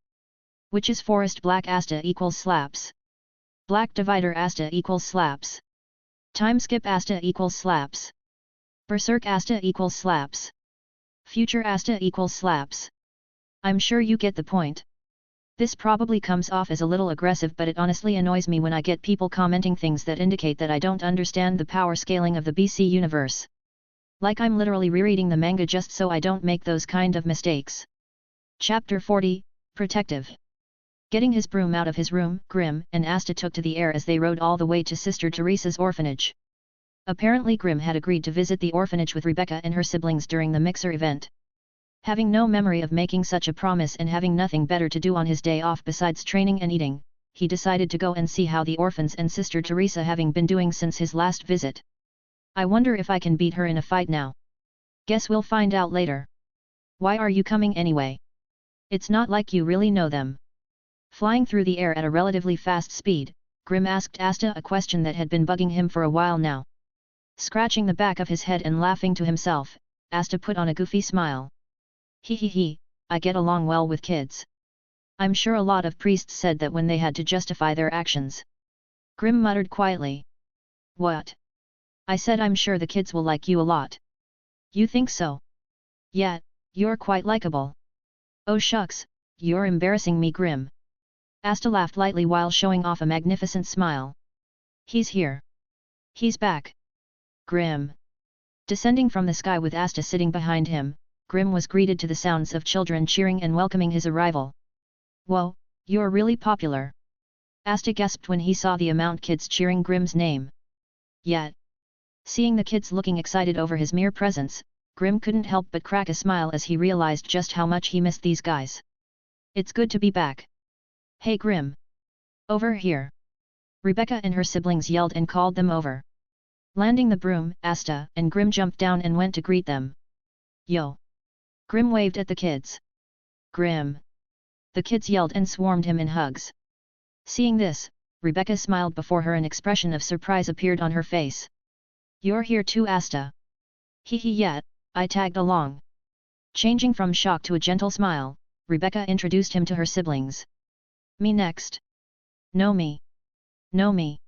Which is Forest Black Asta equals slaps. Black Divider Asta equals slaps. Time Skip Asta equals slaps. Berserk Asta equals slaps. Future Asta equals slaps. I'm sure you get the point. This probably comes off as a little aggressive, but it honestly annoys me when I get people commenting things that indicate that I don't understand the power scaling of the BC universe. Like I'm literally rereading the manga just so I don't make those kind of mistakes. Chapter 40, Protective. Getting his broom out of his room, Grim and Asta took to the air as they rode all the way to Sister Teresa's orphanage. Apparently Grim had agreed to visit the orphanage with Rebecca and her siblings during the mixer event. Having no memory of making such a promise and having nothing better to do on his day off besides training and eating, he decided to go and see how the orphans and Sister Teresa having been doing since his last visit. I wonder if I can beat her in a fight now. Guess we'll find out later. Why are you coming anyway? It's not like you really know them. Flying through the air at a relatively fast speed, Grim asked Asta a question that had been bugging him for a while now. Scratching the back of his head and laughing to himself, Asta put on a goofy smile. He, I get along well with kids. I'm sure a lot of priests said that when they had to justify their actions. Grim muttered quietly. What? I said I'm sure the kids will like you a lot. You think so? Yeah, you're quite likable. Oh shucks, you're embarrassing me, Grim. Asta laughed lightly while showing off a magnificent smile. He's here. He's back. Grim. Descending from the sky with Asta sitting behind him, Grim was greeted to the sounds of children cheering and welcoming his arrival. Whoa, you're really popular. Asta gasped when he saw the amount kids cheering Grim's name. Yet. Seeing the kids looking excited over his mere presence, Grim couldn't help but crack a smile as he realized just how much he missed these guys. It's good to be back. Hey Grim. Over here. Rebecca and her siblings yelled and called them over. Landing the broom, Asta and Grim jumped down and went to greet them. Yo. Grim waved at the kids. Grim. The kids yelled and swarmed him in hugs. Seeing this, Rebecca smiled before her, an expression of surprise appeared on her face. You're here too, Asta. Yet, I tagged along. Changing from shock to a gentle smile, Rebecca introduced him to her siblings. Me next. No me. No me.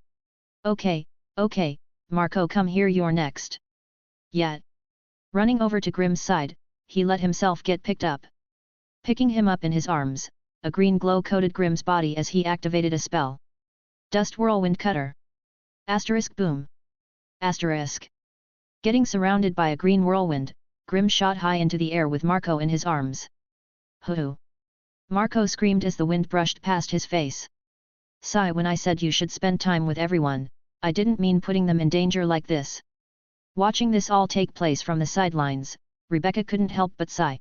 Okay, Marco, come here, you're next. Yet. Running over to Grim's side, he let himself get picked up. Picking him up in his arms, a green glow coated Grim's body as he activated a spell. Dust Whirlwind Cutter. Asterisk boom. Asterisk. Getting surrounded by a green whirlwind, Grim shot high into the air with Marco in his arms. Hoo! Marco screamed as the wind brushed past his face. Sigh, when I said you should spend time with everyone, I didn't mean putting them in danger like this. Watching this all take place from the sidelines, Rebecca couldn't help but sigh.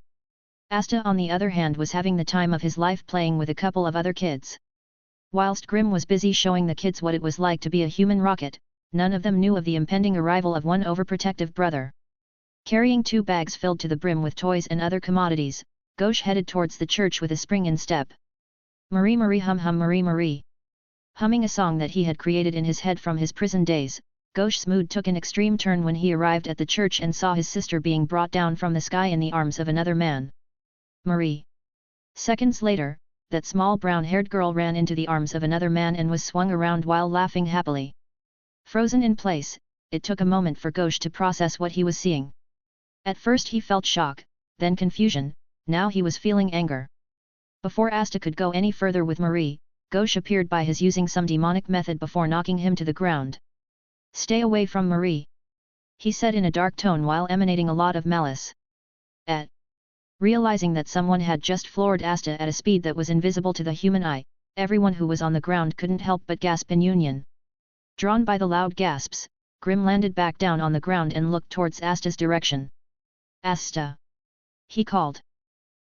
Asta on the other hand was having the time of his life playing with a couple of other kids. Whilst Grim was busy showing the kids what it was like to be a human rocket, none of them knew of the impending arrival of one overprotective brother. Carrying 2 bags filled to the brim with toys and other commodities, Ghosh headed towards the church with a spring in step. Marie Marie hum hum Marie Marie. Humming a song that he had created in his head from his prison days, Ghosh's mood took an extreme turn when he arrived at the church and saw his sister being brought down from the sky in the arms of another man. Marie. Seconds later, that small brown-haired girl ran into the arms of another man and was swung around while laughing happily. Frozen in place, it took a moment for Ghosh to process what he was seeing. At first he felt shock, then confusion, now he was feeling anger. Before Asta could go any further with Marie, Ghosh appeared by his using some demonic method before knocking him to the ground. "Stay away from Marie," he said in a dark tone while emanating a lot of malice. Realizing that someone had just floored Asta at a speed that was invisible to the human eye, everyone who was on the ground couldn't help but gasp in union. Drawn by the loud gasps, Grim landed back down on the ground and looked towards Asta's direction. "Asta!" he called.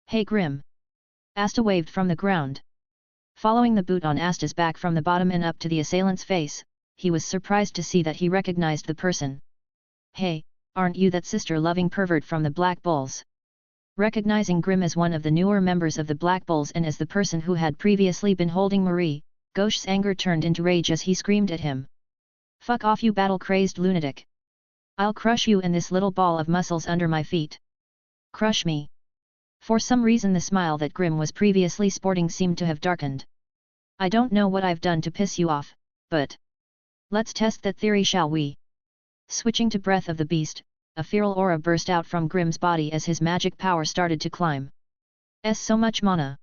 "Hey Grim!" Asta waved from the ground. Following the boot on Asta's back from the bottom and up to the assailant's face, he was surprised to see that he recognized the person. "Hey, aren't you that sister-loving pervert from the Black Bulls?" Recognizing Grim as one of the newer members of the Black Bulls and as the person who had previously been holding Marie, Ghosh's anger turned into rage as he screamed at him. "Fuck off you battle-crazed lunatic! I'll crush you and this little ball of muscles under my feet. Crush me!" For some reason the smile that Grim was previously sporting seemed to have darkened. "I don't know what I've done to piss you off, but let's test that theory, shall we?" Switching to Breath of the Beast, a feral aura burst out from Grim's body as his magic power started to climb. So much mana.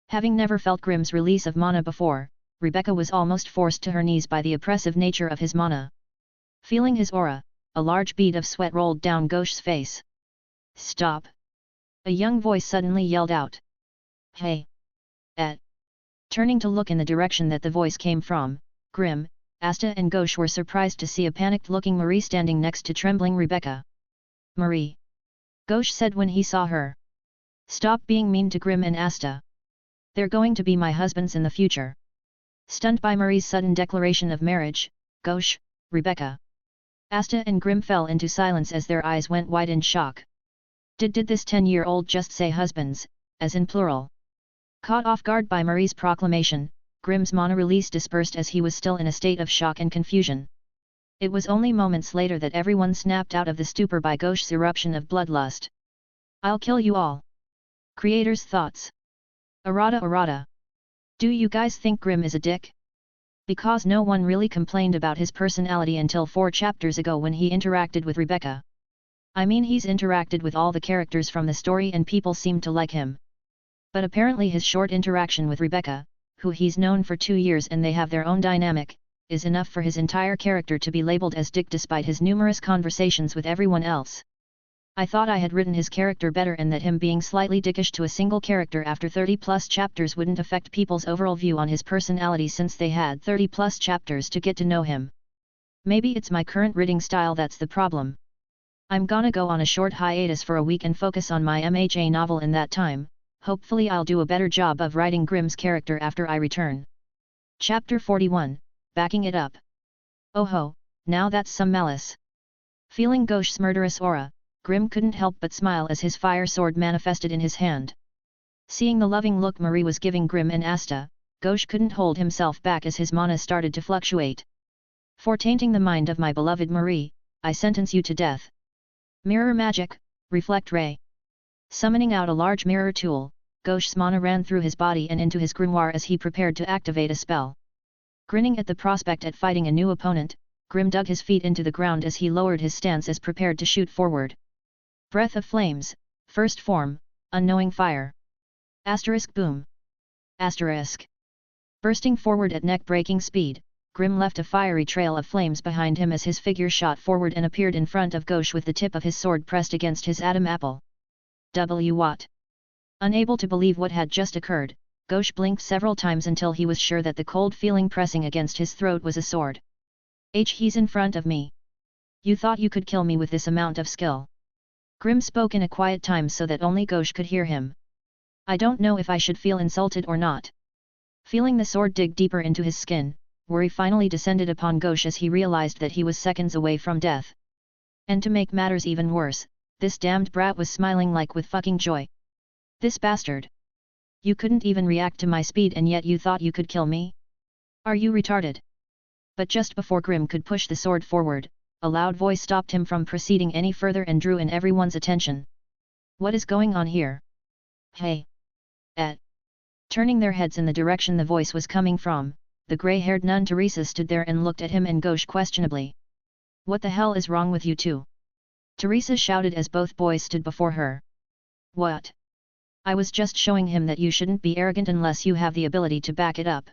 Having never felt Grim's release of mana before, Rebecca was almost forced to her knees by the oppressive nature of his mana. Feeling his aura, a large bead of sweat rolled down Ghosh's face. "Stop!" a young voice suddenly yelled out. "Hey!" Turning to look in the direction that the voice came from, Grim, Asta and Ghosh were surprised to see a panicked-looking Marie standing next to trembling Rebecca. "Marie!" Ghosh said when he saw her. "Stop being mean to Grim and Asta. They're going to be my husbands in the future." Stunned by Marie's sudden declaration of marriage, Ghosh, Rebecca, Asta and Grim fell into silence as their eyes went wide in shock. Did this 10-year-old just say husbands, as in plural? Caught off guard by Marie's proclamation, Grim's mana release dispersed as he was still in a state of shock and confusion. It was only moments later that everyone snapped out of the stupor by Ghosh's eruption of bloodlust. "I'll kill you all." Creator's thoughts. Errata. Do you guys think Grim is a dick? Because no one really complained about his personality until 4 chapters ago when he interacted with Rebecca. I mean, he's interacted with all the characters from the story and people seem to like him. But apparently his short interaction with Rebecca, who he's known for 2 years and they have their own dynamic, is enough for his entire character to be labeled as dick despite his numerous conversations with everyone else. I thought I had written his character better and that him being slightly dickish to a single character after 30+ chapters wouldn't affect people's overall view on his personality since they had 30+ chapters to get to know him. Maybe it's my current writing style that's the problem. I'm gonna go on a short hiatus for a week and focus on my MHA novel in that time. Hopefully I'll do a better job of writing Grim's character after I return. Chapter 41, Backing It Up. Oh ho, now that's some malice. Feeling Ghosh's murderous aura, Grim couldn't help but smile as his fire sword manifested in his hand. Seeing the loving look Marie was giving Grim and Asta, Ghosh couldn't hold himself back as his mana started to fluctuate. "For tainting the mind of my beloved Marie, I sentence you to death." Mirror magic, reflect ray. Summoning out a large mirror tool, Ghosh's mana ran through his body and into his grimoire as he prepared to activate a spell. Grinning at the prospect at fighting a new opponent, Grim dug his feet into the ground as he lowered his stance as prepared to shoot forward. Breath of Flames, First Form, Unknowing Fire. Asterisk boom. Asterisk. Bursting forward at neck-breaking speed, Grim left a fiery trail of flames behind him as his figure shot forward and appeared in front of Ghosh with the tip of his sword pressed against his Adam apple. What? Unable to believe what had just occurred, Ghosh blinked several times until he was sure that the cold feeling pressing against his throat was a sword. He's in front of me. You thought you could kill me with this amount of skill? Grim spoke in a quiet time so that only Ghosh could hear him. I don't know if I should feel insulted or not. Feeling the sword dig deeper into his skin, worry finally descended upon Ghosh as he realized that he was seconds away from death. And to make matters even worse, this damned brat was smiling like with fucking joy. This bastard. You couldn't even react to my speed and yet you thought you could kill me? Are you retarded? But just before Grim could push the sword forward, a loud voice stopped him from proceeding any further and drew in everyone's attention. What is going on here? Hey! Turning their heads in the direction the voice was coming from, the grey-haired nun Teresa stood there and looked at him and Ghosh questionably. What the hell is wrong with you two? Teresa shouted as both boys stood before her. What? I was just showing him that you shouldn't be arrogant unless you have the ability to back it up.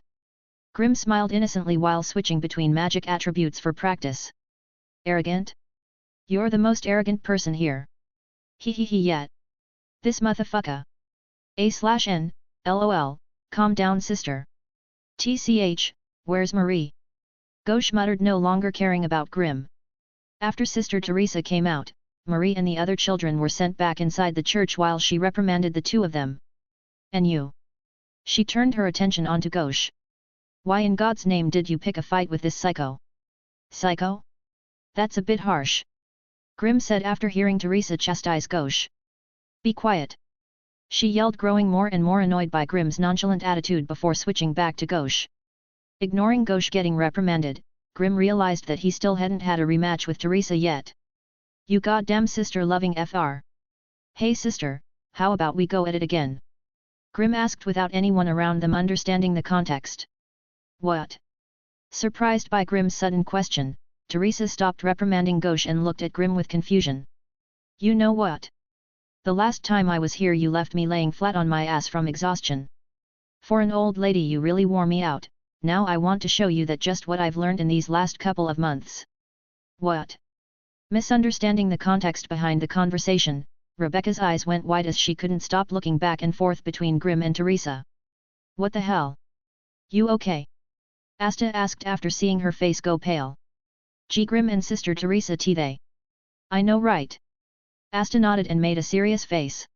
Grimm smiled innocently while switching between magic attributes for practice. Arrogant? You're the most arrogant person here. Hehehe yet. This motherfucker. A/N, lol, calm down sister. TCH, where's Marie? Gauche muttered, no longer caring about Grimm. After Sister Teresa came out, Marie and the other children were sent back inside the church while she reprimanded the two of them. And you? She turned her attention onto Gauche. Why in God's name did you pick a fight with this psycho? Psycho? That's a bit harsh. Grimm said after hearing Teresa chastise Gauche. Be quiet. She yelled, growing more and more annoyed by Grimm's nonchalant attitude before switching back to Gauche. Ignoring Gauche getting reprimanded, Grimm realized that he still hadn't had a rematch with Teresa yet. You goddamn sister-loving FR. Hey sister, how about we go at it again? Grimm asked without anyone around them understanding the context. What? Surprised by Grimm's sudden question, Teresa stopped reprimanding Gauche and looked at Grimm with confusion. You know what? The last time I was here you left me laying flat on my ass from exhaustion. For an old lady you really wore me out, now I want to show you that just what I've learned in these last couple of months. What? Misunderstanding the context behind the conversation, Rebecca's eyes went wide as she couldn't stop looking back and forth between Grimm and Teresa. What the hell? You okay? Asta asked after seeing her face go pale. Gee, Grimm and Sister Teresa they. I know right. Asta nodded and made a serious face.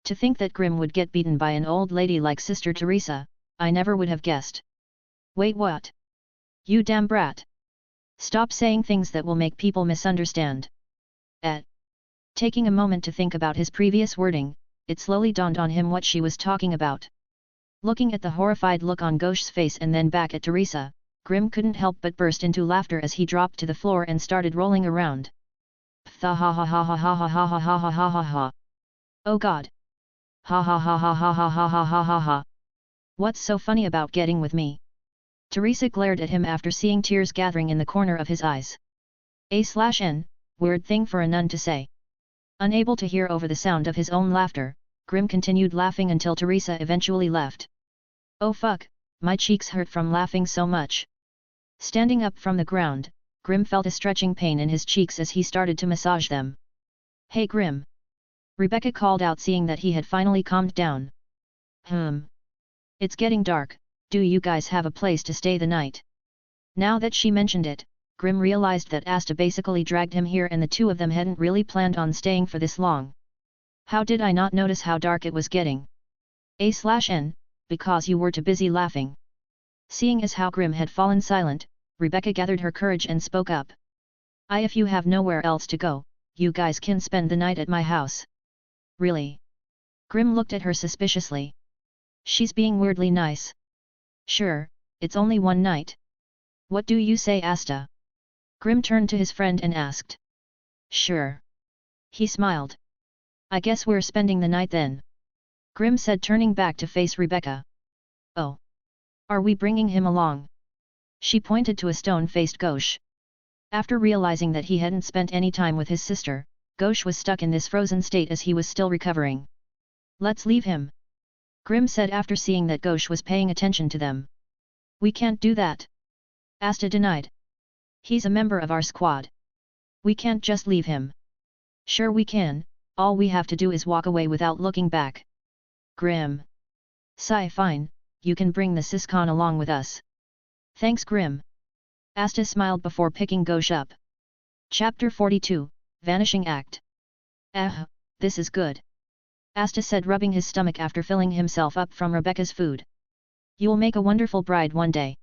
To think that Grimm would get beaten by an old lady like Sister Teresa, I never would have guessed. Wait, what? You damn brat. Stop saying things that will make people misunderstand. Taking a moment to think about his previous wording, it slowly dawned on him what she was talking about. Looking at the horrified look on Gauche's face and then back at Teresa, Grimm couldn't help but burst into laughter as he dropped to the floor and started rolling around. Ptha ha ha ha ha ha ha ha ha ha ha ha ha ha. Oh God. Ha ha ha ha ha ha ha ha ha ha ha. What's so funny about getting with me? Teresa glared at him after seeing tears gathering in the corner of his eyes. A/N, weird thing for a nun to say. Unable to hear over the sound of his own laughter, Grimm continued laughing until Teresa eventually left. Oh fuck, my cheeks hurt from laughing so much. Standing up from the ground, Grimm felt a stretching pain in his cheeks as he started to massage them. Hey Grimm! Rebecca called out seeing that he had finally calmed down. It's getting dark, do you guys have a place to stay the night? Now that she mentioned it, Grimm realized that Asta basically dragged him here and the two of them hadn't really planned on staying for this long. How did I not notice how dark it was getting? A/N, because you were too busy laughing. Seeing as how Grimm had fallen silent, Rebecca gathered her courage and spoke up. If you have nowhere else to go, you guys can spend the night at my house. Really? Grimm looked at her suspiciously. She's being weirdly nice. Sure, it's only one night. What do you say, Asta? Grimm turned to his friend and asked. Sure. He smiled. I guess we're spending the night then. Grimm said, turning back to face Rebecca. Oh. Are we bringing him along? She pointed to a stone-faced Gauche. After realizing that he hadn't spent any time with his sister, Gauche was stuck in this frozen state as he was still recovering. Let's leave him. Grimm said after seeing that Gauche was paying attention to them. We can't do that. Asta denied. He's a member of our squad. We can't just leave him. Sure we can, all we have to do is walk away without looking back. Grimm. Sigh, fine, you can bring the Siscon along with us. Thanks Grimm. Asta smiled before picking Gauche up. Chapter 42, Vanishing Act. This is good. Asta said, rubbing his stomach after filling himself up from Rebecca's food. You'll make a wonderful bride one day.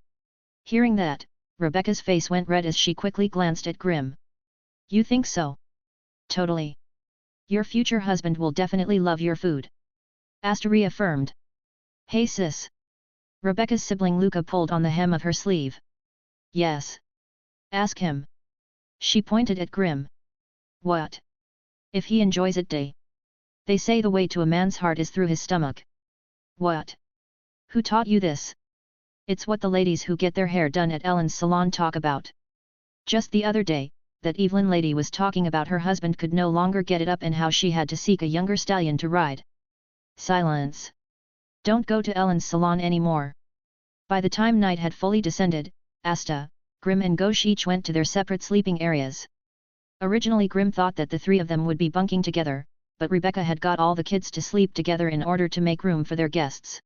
Hearing that, Rebecca's face went red as she quickly glanced at Grimm. You think so? Totally. Your future husband will definitely love your food. Asta reaffirmed. Hey sis. Rebecca's sibling Luca pulled on the hem of her sleeve. Yes. Ask him. She pointed at Grimm. What? If he enjoys it day. They say the way to a man's heart is through his stomach. What? Who taught you this? It's what the ladies who get their hair done at Ellen's salon talk about. Just the other day, that Evelyn lady was talking about her husband could no longer get it up and how she had to seek a younger stallion to ride. Silence. Don't go to Ellen's salon anymore. By the time night had fully descended, Asta, Grim and Ghosh each went to their separate sleeping areas. Originally Grim thought that the three of them would be bunking together, but Rebecca had got all the kids to sleep together in order to make room for their guests.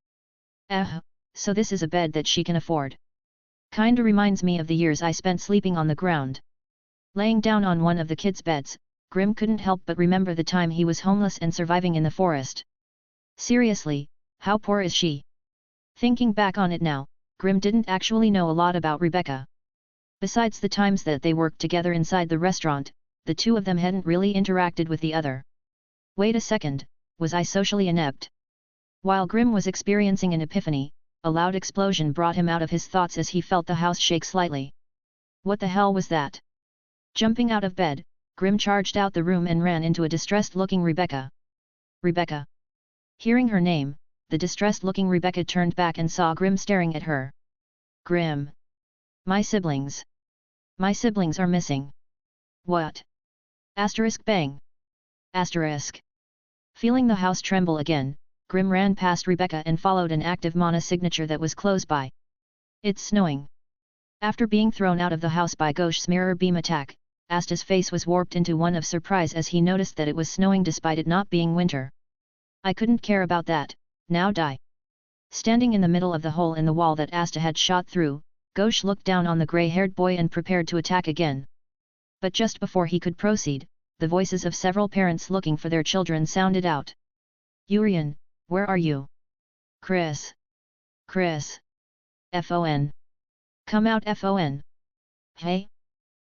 So this is a bed that she can afford. Kinda reminds me of the years I spent sleeping on the ground. Laying down on one of the kids' beds, Grim couldn't help but remember the time he was homeless and surviving in the forest. Seriously, how poor is she? Thinking back on it now, Grim didn't actually know a lot about Rebecca. Besides the times that they worked together inside the restaurant, the two of them hadn't really interacted with the other. Wait a second, was I socially inept? While Grim was experiencing an epiphany, a loud explosion brought him out of his thoughts as he felt the house shake slightly. What the hell was that? Jumping out of bed, Grim charged out the room and ran into a distressed-looking Rebecca. Rebecca. Hearing her name, the distressed-looking Rebecca turned back and saw Grim staring at her. Grim. My siblings. My siblings are missing. What? Asterisk bang. Asterisk. Feeling the house tremble again, Grim ran past Rebecca and followed an active mana signature that was close by. It's snowing. After being thrown out of the house by Ghosh's mirror beam attack, Asta's face was warped into one of surprise as he noticed that it was snowing despite it not being winter. I couldn't care about that, now die. Standing in the middle of the hole in the wall that Asta had shot through, Ghosh looked down on the grey-haired boy and prepared to attack again. But just before he could proceed, the voices of several parents looking for their children sounded out. Urian, where are you? Chris. Chris. FON. Come out FON. Hey?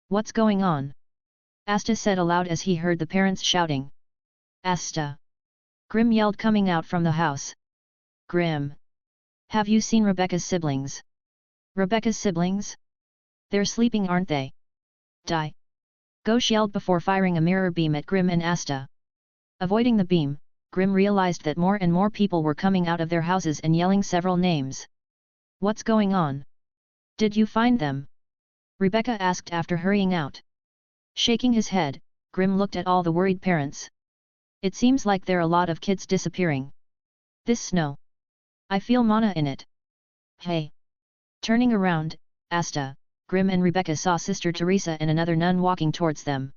What's going on? Asta said aloud as he heard the parents shouting. Asta. Grim yelled coming out from the house. Grim. Have you seen Rebecca's siblings? Rebecca's siblings? They're sleeping aren't they? Die. Ghosh yelled before firing a mirror beam at Grim and Asta. Avoiding the beam, Grim realized that more and more people were coming out of their houses and yelling several names. What's going on? Did you find them? Rebecca asked after hurrying out. Shaking his head, Grim looked at all the worried parents. It seems like there are a lot of kids disappearing. This snow. I feel mana in it. Hey. Turning around, Asta, Grim and Rebecca saw Sister Teresa and another nun walking towards them.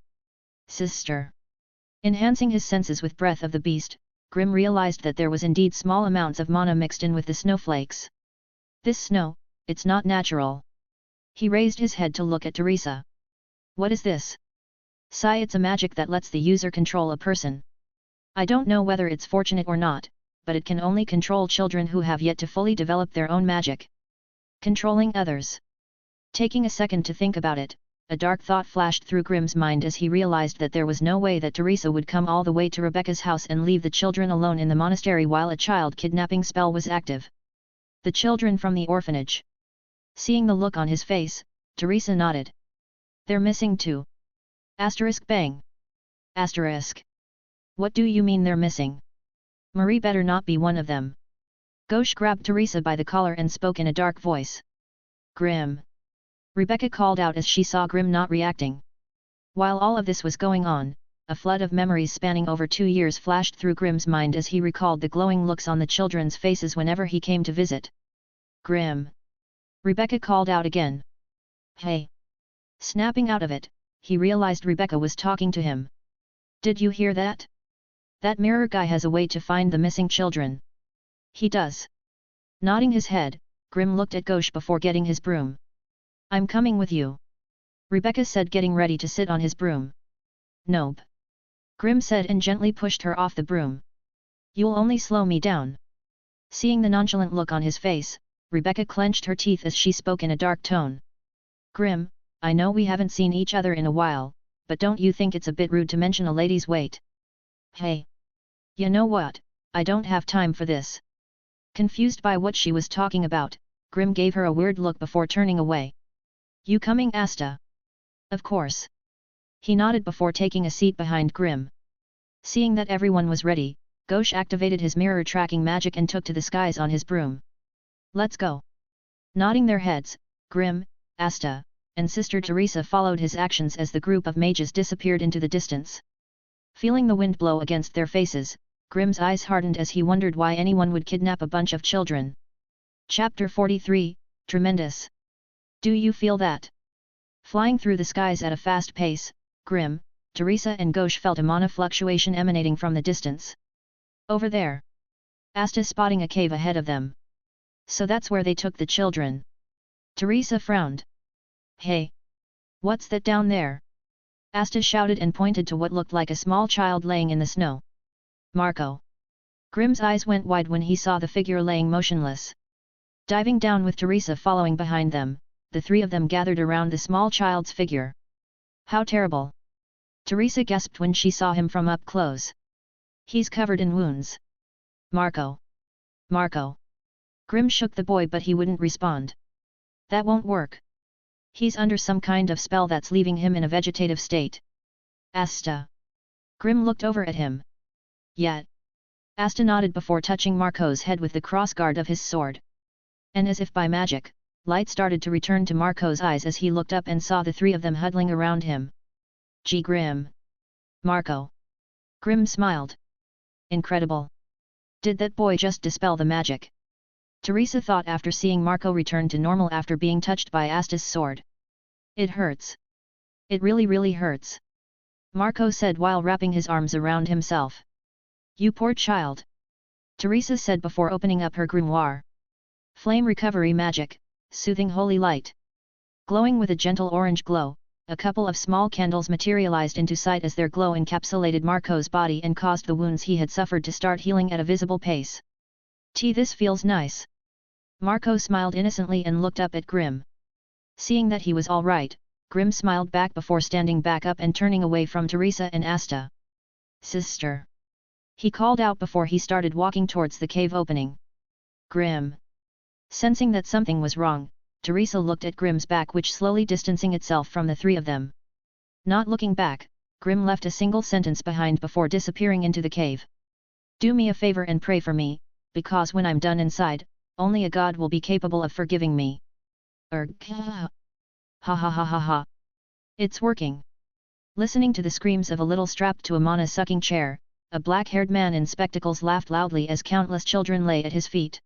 Sister. Enhancing his senses with breath of the beast, Grim realized that there was indeed small amounts of mana mixed in with the snowflakes. This snow, it's not natural. He raised his head to look at Teresa. What is this? Sigh, it's a magic that lets the user control a person. I don't know whether it's fortunate or not, but it can only control children who have yet to fully develop their own magic. Controlling others. Taking a second to think about it, a dark thought flashed through Grim's mind as he realized that there was no way that Teresa would come all the way to Rebecca's house and leave the children alone in the monastery while a child kidnapping spell was active. The children from the orphanage. Seeing the look on his face, Teresa nodded. They're missing too. Asterisk bang. Asterisk. What do you mean they're missing? Marie better not be one of them. Ghosh grabbed Teresa by the collar and spoke in a dark voice. Grim. Rebecca called out as she saw Grim not reacting. While all of this was going on, a flood of memories spanning over 2 years flashed through Grim's mind as he recalled the glowing looks on the children's faces whenever he came to visit. Grim. Rebecca called out again. Hey. Snapping out of it, he realized Rebecca was talking to him. Did you hear that? That mirror guy has a way to find the missing children. He does. Nodding his head, Grim looked at Ghosh before getting his broom. I'm coming with you. Rebecca said, getting ready to sit on his broom. Nope. Grim said and gently pushed her off the broom. You'll only slow me down. Seeing the nonchalant look on his face, Rebecca clenched her teeth as she spoke in a dark tone. Grim, I know we haven't seen each other in a while, but don't you think it's a bit rude to mention a lady's weight? Hey. You know what, I don't have time for this. Confused by what she was talking about, Grim gave her a weird look before turning away. You coming, Asta? Of course. He nodded before taking a seat behind Grim. Seeing that everyone was ready, Ghosh activated his mirror tracking magic and took to the skies on his broom. Let's go. Nodding their heads, Grim, Asta, and Sister Teresa followed his actions as the group of mages disappeared into the distance. Feeling the wind blow against their faces, Grimm's eyes hardened as he wondered why anyone would kidnap a bunch of children. Chapter 43, Tremendous. Do you feel that? Flying through the skies at a fast pace, Grimm, Teresa and Gauche felt a mana fluctuation emanating from the distance. Over there. Asta spotting a cave ahead of them. So that's where they took the children. Teresa frowned. Hey! What's that down there? Asta shouted and pointed to what looked like a small child laying in the snow. Marco. Grimm's eyes went wide when he saw the figure laying motionless. Diving down with Teresa following behind them, the three of them gathered around the small child's figure. How terrible! Teresa gasped when she saw him from up close. He's covered in wounds. Marco. Marco. Grimm shook the boy but he wouldn't respond. That won't work. He's under some kind of spell that's leaving him in a vegetative state. Asta. Grimm looked over at him. Yet. Asta nodded before touching Marco's head with the crossguard of his sword. And as if by magic, light started to return to Marco's eyes as he looked up and saw the three of them huddling around him. Gee Grimm. Marco. Grimm smiled. Incredible. Did that boy just dispel the magic? Teresa thought after seeing Marco return to normal after being touched by Asta's sword. It hurts. It really hurts. Marco said while wrapping his arms around himself. You poor child. Teresa said before opening up her grimoire. Flame recovery magic, soothing holy light. Glowing with a gentle orange glow, a couple of small candles materialized into sight as their glow encapsulated Marco's body and caused the wounds he had suffered to start healing at a visible pace. This feels nice. Marco smiled innocently and looked up at Grimm. Seeing that he was all right, Grimm smiled back before standing back up and turning away from Teresa and Asta. Sister. He called out before he started walking towards the cave opening. Grimm. Sensing that something was wrong, Teresa looked at Grimm's back which slowly distancing itself from the three of them. Not looking back, Grimm left a single sentence behind before disappearing into the cave. Do me a favor and pray for me, because when I'm done inside, only a god will be capable of forgiving me. Ha ha ha ha ha. It's working. Listening to the screams of a little strapped to a mana-sucking chair, a black-haired man in spectacles laughed loudly as countless children lay at his feet.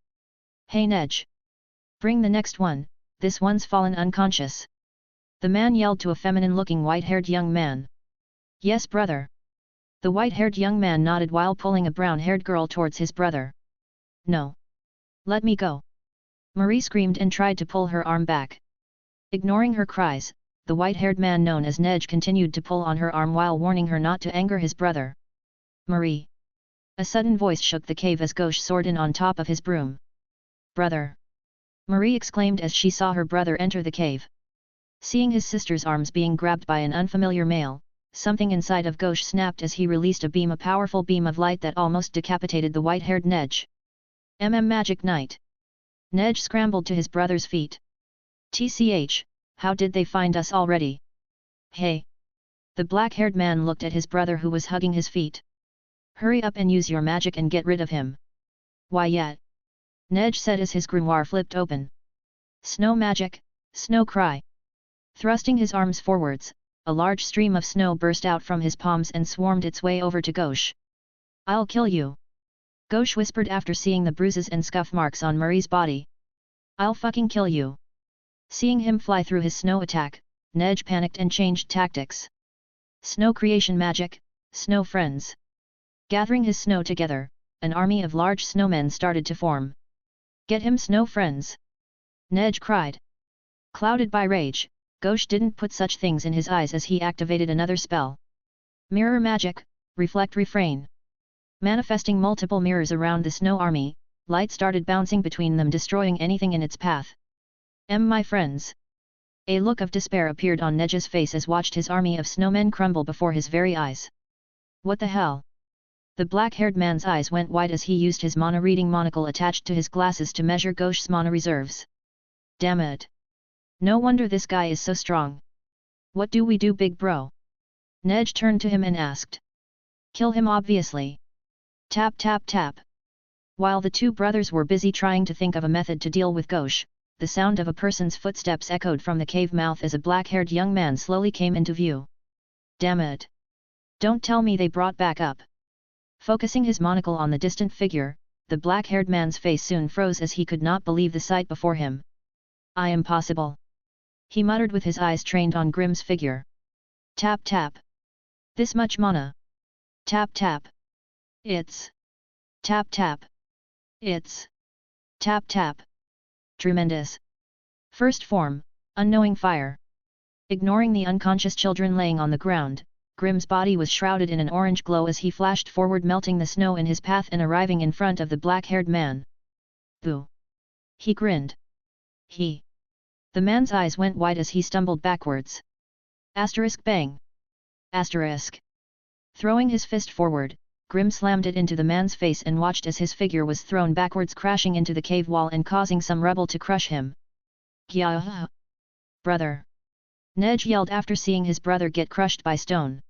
Hey Nedge! Bring the next one, this one's fallen unconscious. The man yelled to a feminine-looking white-haired young man. Yes brother. The white-haired young man nodded while pulling a brown-haired girl towards his brother. No. Let me go. Marie screamed and tried to pull her arm back. Ignoring her cries, the white-haired man known as Nedge continued to pull on her arm while warning her not to anger his brother. Marie. A sudden voice shook the cave as Gauche soared in on top of his broom. Brother. Marie exclaimed as she saw her brother enter the cave. Seeing his sister's arms being grabbed by an unfamiliar male, something inside of Gauche snapped as he released a powerful beam of light that almost decapitated the white-haired Nedge. Magic Knight. Nedge scrambled to his brother's feet. TCH, how did they find us already? Hey! The black-haired man looked at his brother who was hugging his feet. Hurry up and use your magic and get rid of him. Why yet? Nedge said as his grimoire flipped open. Snow magic, snow cry. Thrusting his arms forwards, a large stream of snow burst out from his palms and swarmed its way over to Gauche. I'll kill you. Gauche whispered after seeing the bruises and scuff marks on Marie's body. I'll fucking kill you. Seeing him fly through his snow attack, Nedge panicked and changed tactics. Snow creation magic, snow friends. Gathering his snow together, an army of large snowmen started to form. Get him snow friends! Nedge cried. Clouded by rage, Gauche didn't put such things in his eyes as he activated another spell. Mirror magic, reflect refrain. Manifesting multiple mirrors around the snow army, light started bouncing between them destroying anything in its path. My friends! A look of despair appeared on Nedge's face as watched his army of snowmen crumble before his very eyes. What the hell? The black-haired man's eyes went wide as he used his mana-reading monocle attached to his glasses to measure Gauche's mana reserves. Damn it! No wonder this guy is so strong. What do we do, big bro? Nedge turned to him and asked. Kill him obviously. Tap tap tap. While the two brothers were busy trying to think of a method to deal with Gauche, the sound of a person's footsteps echoed from the cave mouth as a black-haired young man slowly came into view. Damn it! Don't tell me they brought back up. Focusing his monocle on the distant figure, the black-haired man's face soon froze as he could not believe the sight before him. Impossible! He muttered with his eyes trained on Grimm's figure. Tap tap. This much mana. Tap tap. It's. Tap tap. It's. Tap tap. Tremendous. First form, unknowing fire. Ignoring the unconscious children laying on the ground, Grimm's body was shrouded in an orange glow as he flashed forward, melting the snow in his path and arriving in front of the black-haired man. Boo! He grinned. He. The man's eyes went wide as he stumbled backwards. Asterisk bang. Asterisk. Throwing his fist forward, Grimm slammed it into the man's face and watched as his figure was thrown backwards, crashing into the cave wall and causing some rubble to crush him. Gya! Brother! Nej yelled after seeing his brother get crushed by stone.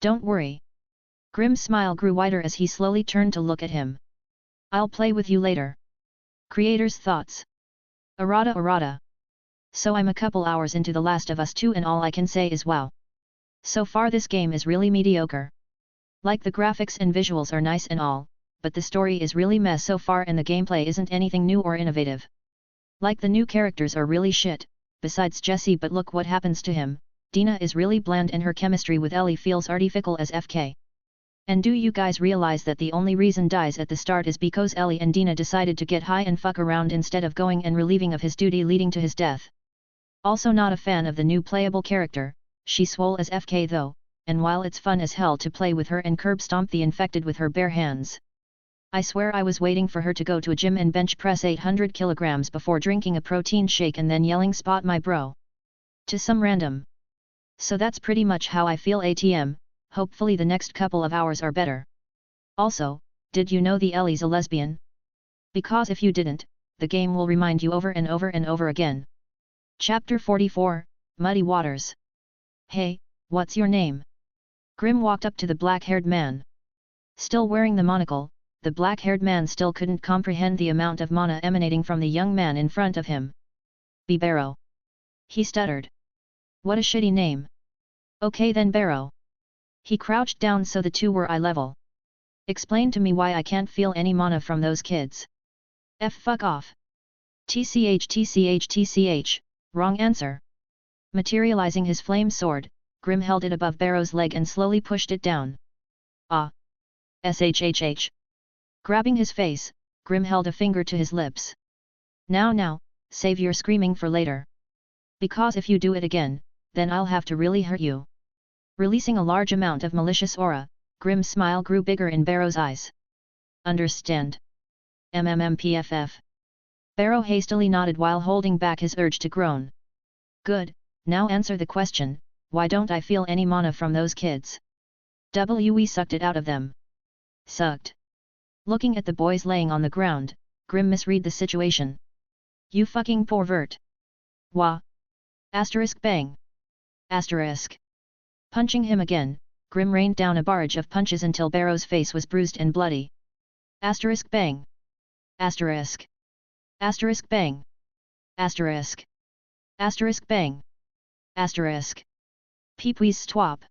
Don't worry. Grimm's smile grew wider as he slowly turned to look at him. I'll play with you later. Creator's thoughts. Errata errata. So I'm a couple hours into The Last of Us 2 and all I can say is wow. So far this game is really mediocre. Like the graphics and visuals are nice and all, but the story is really meh so far and the gameplay isn't anything new or innovative. Like the new characters are really shit, besides Jesse, but look what happens to him. Dina is really bland and her chemistry with Ellie feels artificial as FK. And do you guys realize that the only reason dies at the start is because Ellie and Dina decided to get high and fuck around instead of going and relieving of his duty, leading to his death. Also not a fan of the new playable character, she swole as FK though, and while it's fun as hell to play with her and curb stomp the infected with her bare hands. I swear I was waiting for her to go to a gym and bench press 800 kilograms before drinking a protein shake and then yelling spot my bro. To some random. So that's pretty much how I feel ATM, hopefully the next couple of hours are better. Also, did you know the Ellie's a lesbian? Because if you didn't, the game will remind you over and over and over again. Chapter 44, Muddy Waters. Hey, what's your name? Grimm walked up to the black-haired man. Still wearing the monocle, the black-haired man still couldn't comprehend the amount of mana emanating from the young man in front of him. Barrow. He stuttered. What a shitty name. Okay then Barrow. He crouched down so the two were eye level. Explain to me why I can't feel any mana from those kids. Fuck off. TCH, wrong answer. Materializing his flame sword, Grimm held it above Barrow's leg and slowly pushed it down. Ah. SHHH. Grabbing his face, Grimm held a finger to his lips. Now, save your screaming for later. Because if you do it again, then I'll have to really hurt you. Releasing a large amount of malicious aura, Grimm's smile grew bigger in Barrow's eyes. Understand. MMMPFF. Barrow hastily nodded while holding back his urge to groan. Good, now answer the question, why don't I feel any mana from those kids? We sucked it out of them. Sucked. Looking at the boys laying on the ground, Grimm misread the situation. You fucking pervert. Wah. Asterisk bang. Asterisk. Punching him again, Grimm rained down a barrage of punches until Barrow's face was bruised and bloody. Asterisk bang. Asterisk. Asterisk bang. Asterisk. Asterisk bang. Asterisk. Peepwees swap.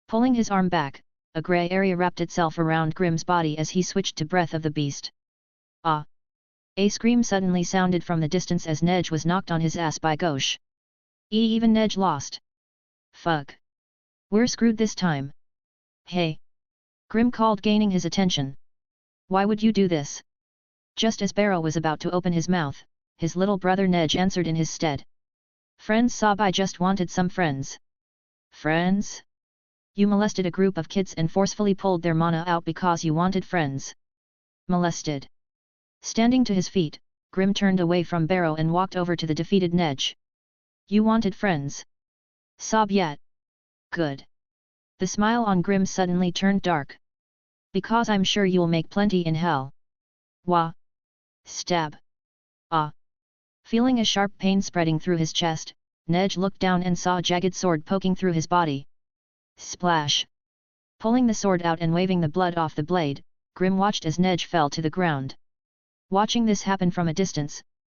Pulling his arm back, a grey area wrapped itself around Grimm's body as he switched to Breath of the Beast. Ah! A scream suddenly sounded from the distance as Nej was knocked on his ass by Ghosh. Even Nej lost. Fuck. We're screwed this time. Hey! Grimm called, gaining his attention. Why would you do this? Just as Barrow was about to open his mouth, his little brother Nej answered in his stead. Friends sob, I just wanted some friends. Friends? You molested a group of kids and forcefully pulled their mana out because you wanted friends. Molested. Standing to his feet, Grimm turned away from Barrow and walked over to the defeated Nej. You wanted friends? Sob yet? Good. The smile on Grimm suddenly turned dark. Because I'm sure you'll make plenty in hell. Wah. Stab. Ah. Feeling a sharp pain spreading through his chest, Nej looked down and saw a jagged sword poking through his body. Splash. Pulling the sword out and waving the blood off the blade, Grimm watched as Nej fell to the ground. Watching this happen from a distance,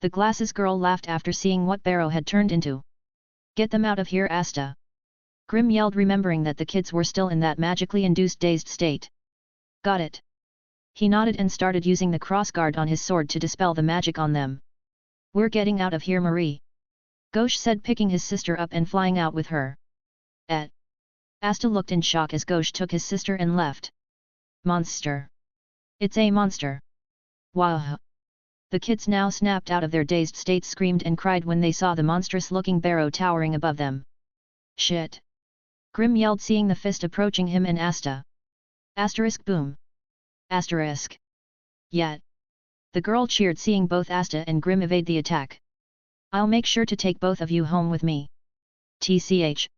The glasses girl laughed after seeing what Barrow had turned into. Get them out of here, Asta! Grim yelled, remembering that the kids were still in that magically induced dazed state. Got it. He nodded and started using the crossguard on his sword to dispel the magic on them. We're getting out of here, Marie. Gauche said, picking his sister up and flying out with her. Asta looked in shock as Gauche took his sister and left. Monster. It's a monster. Wow. The kids, now snapped out of their dazed state, screamed and cried when they saw the monstrous-looking barrow towering above them. Shit! Grim yelled, seeing the fist approaching him and Asta. Asterisk boom. Asterisk. Yet. The girl cheered, seeing both Asta and Grim evade the attack. I'll make sure to take both of you home with me. TCH.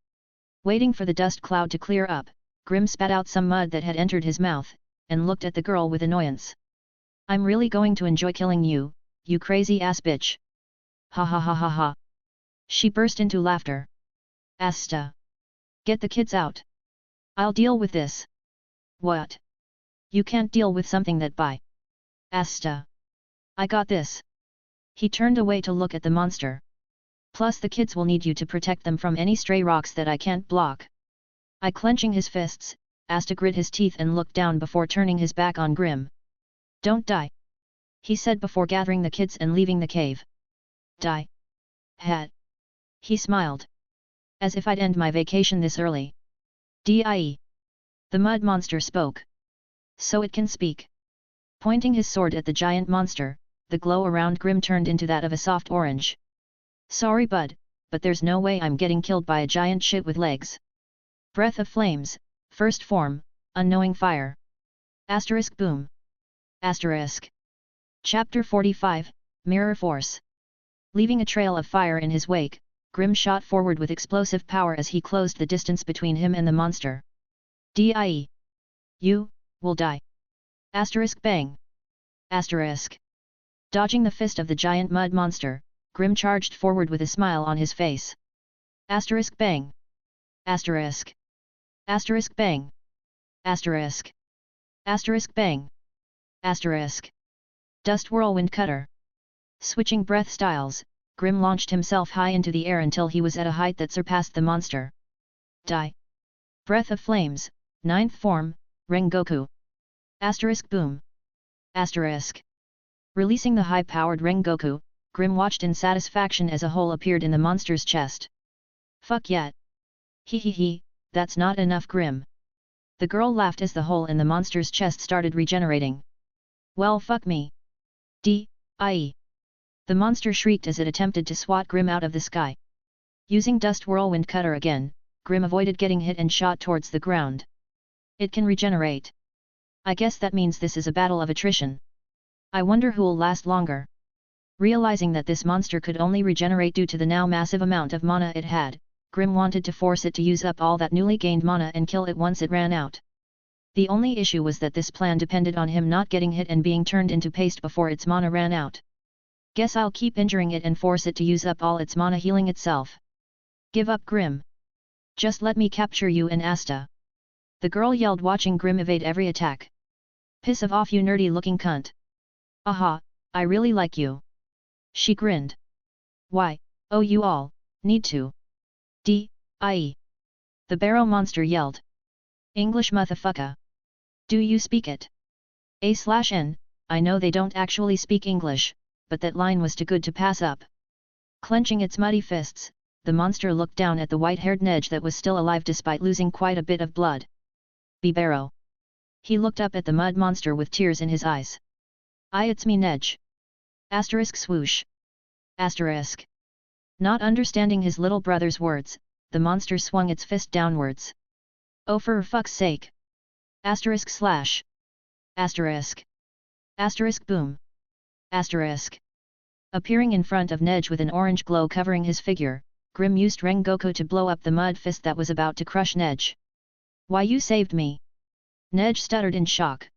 Waiting for the dust cloud to clear up, Grim spat out some mud that had entered his mouth, and looked at the girl with annoyance. I'm really going to enjoy killing you, you crazy ass bitch. Ha ha ha ha ha. She burst into laughter. Asta. Get the kids out. I'll deal with this. What? You can't deal with something that by. Asta. I got this. He turned away to look at the monster. Plus the kids will need you to protect them from any stray rocks that I can't block. Clenching his fists, Asta grit his teeth and looked down before turning his back on Grim. Don't die. He said before gathering the kids and leaving the cave. Die. Het. He smiled. As if I'd end my vacation this early. Die. The mud monster spoke. So it can speak. Pointing his sword at the giant monster, the glow around Grim turned into that of a soft orange. Sorry bud, but there's no way I'm getting killed by a giant shit with legs. Breath of flames, first form, unknowing fire. Asterisk boom. Asterisk. Chapter 45, Mirror Force. Leaving a trail of fire in his wake, Grim shot forward with explosive power as he closed the distance between him and the monster. Die. You, will die. Asterisk bang. Asterisk. Dodging the fist of the giant mud monster, Grim charged forward with a smile on his face. Asterisk bang. Asterisk. Asterisk bang. Asterisk. Asterisk bang. Asterisk. Dust whirlwind cutter. Switching breath styles, Grim launched himself high into the air until he was at a height that surpassed the monster. Die. Breath of flames, 9th form, Rengoku. Asterisk boom. Asterisk. Releasing the high-powered Rengoku, Grim watched in satisfaction as a hole appeared in the monster's chest. Fuck yet. He, that's not enough, Grim. The girl laughed as the hole in the monster's chest started regenerating. Well, fuck me. Die. The monster shrieked as it attempted to swat Grim out of the sky. Using Dust Whirlwind Cutter again, Grim avoided getting hit and shot towards the ground. It can regenerate. I guess that means this is a battle of attrition. I wonder who'll last longer. Realizing that this monster could only regenerate due to the now massive amount of mana it had, Grim wanted to force it to use up all that newly gained mana and kill it once it ran out. The only issue was that this plan depended on him not getting hit and being turned into paste before its mana ran out. Guess I'll keep injuring it and force it to use up all its mana healing itself. Give up, Grim. Just let me capture you and Asta. The girl yelled, watching Grim evade every attack. Piss off, you nerdy looking cunt. Aha, I really like you. She grinned. Why, oh, you all need to. Die. The barrow monster yelled. English motherfucker. Do you speak it? A/N, I know they don't actually speak English, but that line was too good to pass up. Clenching its muddy fists, the monster looked down at the white-haired Nedge that was still alive despite losing quite a bit of blood. Be barrow. He looked up at the mud monster with tears in his eyes. It's me, Nedge. Asterisk swoosh. Asterisk. Not understanding his little brother's words, the monster swung its fist downwards. Oh, for fuck's sake. Asterisk slash. Asterisk. Asterisk boom. Asterisk. Appearing in front of Nedge with an orange glow covering his figure, Grim used Rengoku to blow up the mud fist that was about to crush Nedge. Why, you saved me. Nedge stuttered in shock.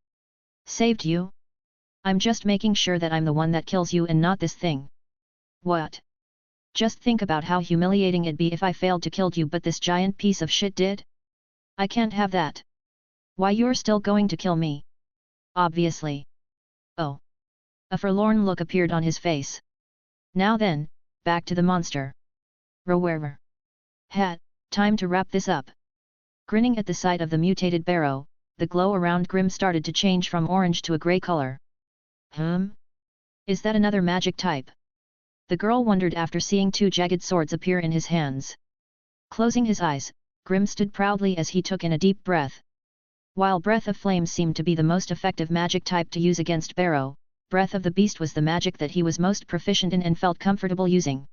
Saved you? I'm just making sure that I'm the one that kills you and not this thing. What? Just think about how humiliating it'd be if I failed to kill you but this giant piece of shit did? I can't have that. Why, you're still going to kill me? Obviously. Oh. A forlorn look appeared on his face. Now then, back to the monster. Rower. Time to wrap this up. Grinning at the sight of the mutated barrow, the glow around Grim started to change from orange to a grey color. Is that another magic type? The girl wondered after seeing two jagged swords appear in his hands. Closing his eyes, Grim stood proudly as he took in a deep breath. While Breath of Flame seemed to be the most effective magic type to use against Barrow, Breath of the Beast was the magic that he was most proficient in and felt comfortable using.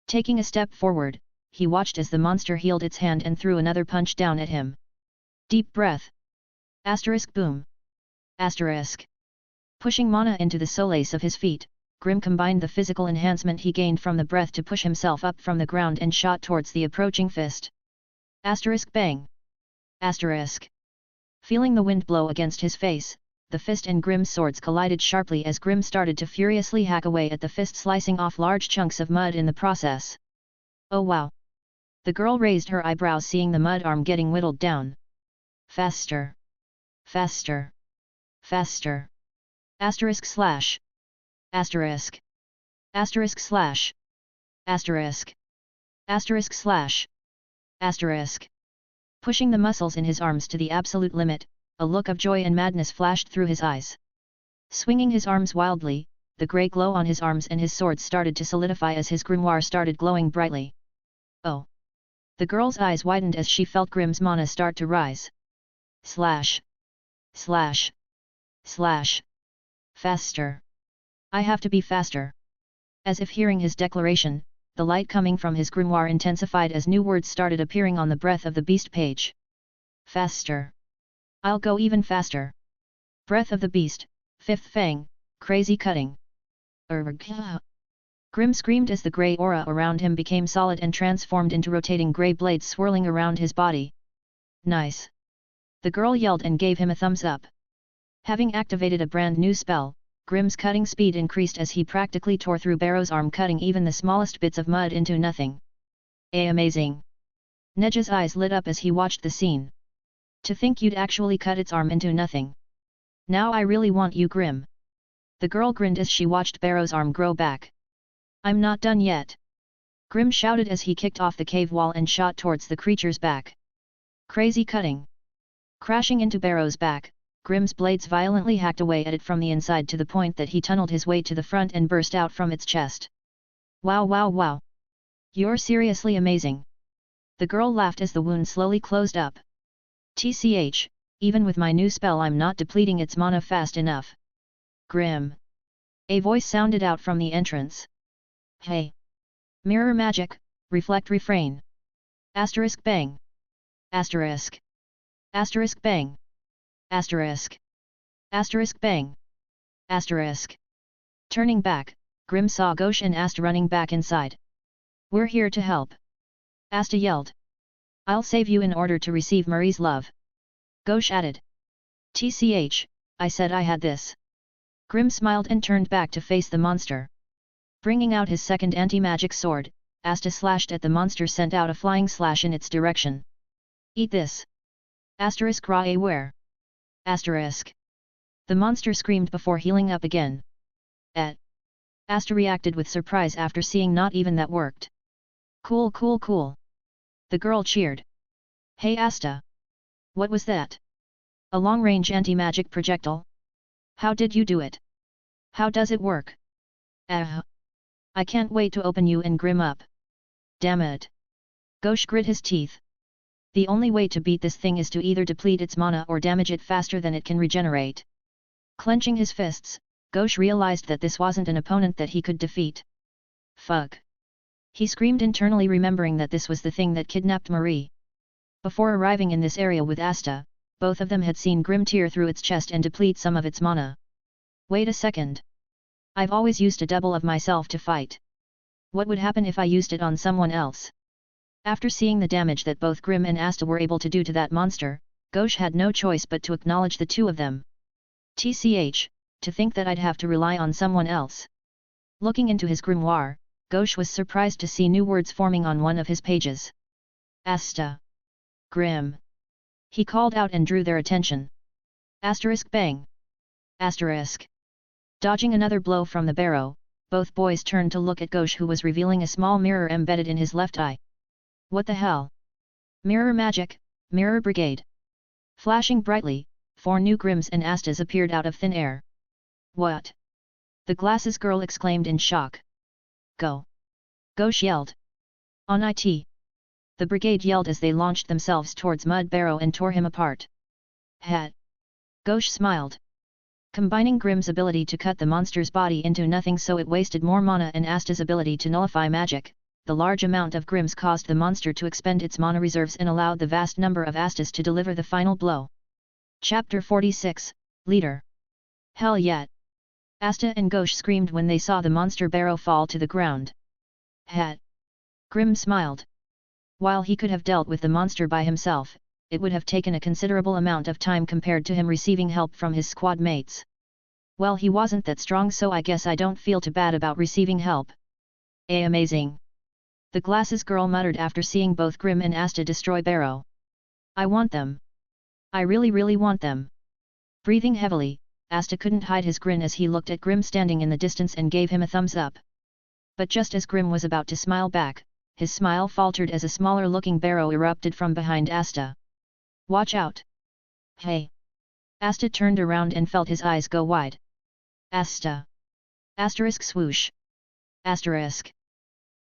Taking a step forward, he watched as the monster healed its hand and threw another punch down at him. Deep breath. Asterisk boom. Asterisk. Pushing mana into the soles of his feet, Grim combined the physical enhancement he gained from the breath to push himself up from the ground and shot towards the approaching fist. Asterisk bang. Asterisk. Feeling the wind blow against his face, the fist and Grim's swords collided sharply as Grim started to furiously hack away at the fist, slicing off large chunks of mud in the process. Oh wow! The girl raised her eyebrows seeing the mud arm getting whittled down. Faster! Faster! Faster! Asterisk slash! Asterisk! Asterisk slash! Asterisk! Asterisk slash! Asterisk! Pushing the muscles in his arms to the absolute limit, a look of joy and madness flashed through his eyes. Swinging his arms wildly, the grey glow on his arms and his sword started to solidify as his grimoire started glowing brightly. Oh! The girl's eyes widened as she felt Grim's mana start to rise. Slash! Slash! Slash! Faster! I have to be faster! As if hearing his declaration, the light coming from his grimoire intensified as new words started appearing on the Breath of the Beast page. Faster! I'll go even faster! Breath of the Beast, Fifth Fang, Crazy Cutting! Grim screamed as the grey aura around him became solid and transformed into rotating grey blades swirling around his body. Nice! The girl yelled and gave him a thumbs up. Having activated a brand new spell, Grim's cutting speed increased as he practically tore through Barrow's arm, cutting even the smallest bits of mud into nothing. Amazing! Nedge's eyes lit up as he watched the scene. To think you'd actually cut its arm into nothing. Now I really want you, Grim. The girl grinned as she watched Barrow's arm grow back. I'm not done yet! Grim shouted as he kicked off the cave wall and shot towards the creature's back. Crazy Cutting! Crashing into Barrow's back, Grim's blades violently hacked away at it from the inside to the point that he tunneled his way to the front and burst out from its chest. Wow wow wow! You're seriously amazing! The girl laughed as the wound slowly closed up. TCH, even with my new spell I'm not depleting its mana fast enough. Grim! A voice sounded out from the entrance. Hey! Mirror magic, reflect refrain! Asterisk bang! Asterisk! Asterisk bang! Asterisk! Asterisk bang! Asterisk! Turning back, Grim saw Ghosh and Asta running back inside. We're here to help! Asta yelled. I'll save you in order to receive Marie's love. Ghosh added. TCH, I said I had this. Grim smiled and turned back to face the monster. Bringing out his second anti-magic sword, Asta slashed at the monster, sent out a flying slash in its direction. Eat this! Asterisk ra where? Asterisk. The monster screamed before healing up again. Asta reacted with surprise after seeing not even that worked. Cool cool cool! The girl cheered. Hey Asta! What was that? A long-range anti-magic projectile? How did you do it? How does it work? I can't wait to open you and Grim up. Damn it! Ghosh grit his teeth. The only way to beat this thing is to either deplete its mana or damage it faster than it can regenerate. Clenching his fists, Ghosh realized that this wasn't an opponent that he could defeat. Fuck! He screamed internally, remembering that this was the thing that kidnapped Marie. Before arriving in this area with Asta, both of them had seen Grim tear through its chest and deplete some of its mana. Wait a second. I've always used a double of myself to fight. What would happen if I used it on someone else? After seeing the damage that both Grim and Asta were able to do to that monster, Ghosh had no choice but to acknowledge the two of them. TCH, to think that I'd have to rely on someone else. Looking into his grimoire, Ghosh was surprised to see new words forming on one of his pages. Asta. Grim. He called out and drew their attention. Asterisk bang! Asterisk! Dodging another blow from the barrow, both boys turned to look at Ghosh, who was revealing a small mirror embedded in his left eye. What the hell? Mirror magic, mirror brigade! Flashing brightly, 4 new Grims and Astas appeared out of thin air. What? The glasses girl exclaimed in shock. Go! Ghosh yelled. On it! The brigade yelled as they launched themselves towards Mud Barrow and tore him apart. Het! Ghosh smiled. Combining Grim's ability to cut the monster's body into nothing so it wasted more mana and Asta's ability to nullify magic, the large amount of Grims caused the monster to expend its mana reserves and allowed the vast number of Astas to deliver the final blow. Chapter 46, Leader. Hell yet! Asta and Ghosh screamed when they saw the monster barrow fall to the ground. Het! Grim smiled. While he could have dealt with the monster by himself, it would have taken a considerable amount of time compared to him receiving help from his squad mates. Well, he wasn't that strong, so I guess I don't feel too bad about receiving help. Amazing! The glasses girl muttered after seeing both Grim and Asta destroy Barrow. I want them. I really want them. Breathing heavily, Asta couldn't hide his grin as he looked at Grim standing in the distance and gave him a thumbs up. But just as Grim was about to smile back, his smile faltered as a smaller-looking Barrow erupted from behind Asta. Watch out! Hey! Asta turned around and felt his eyes go wide. Asta! Asterisk swoosh! Asterisk!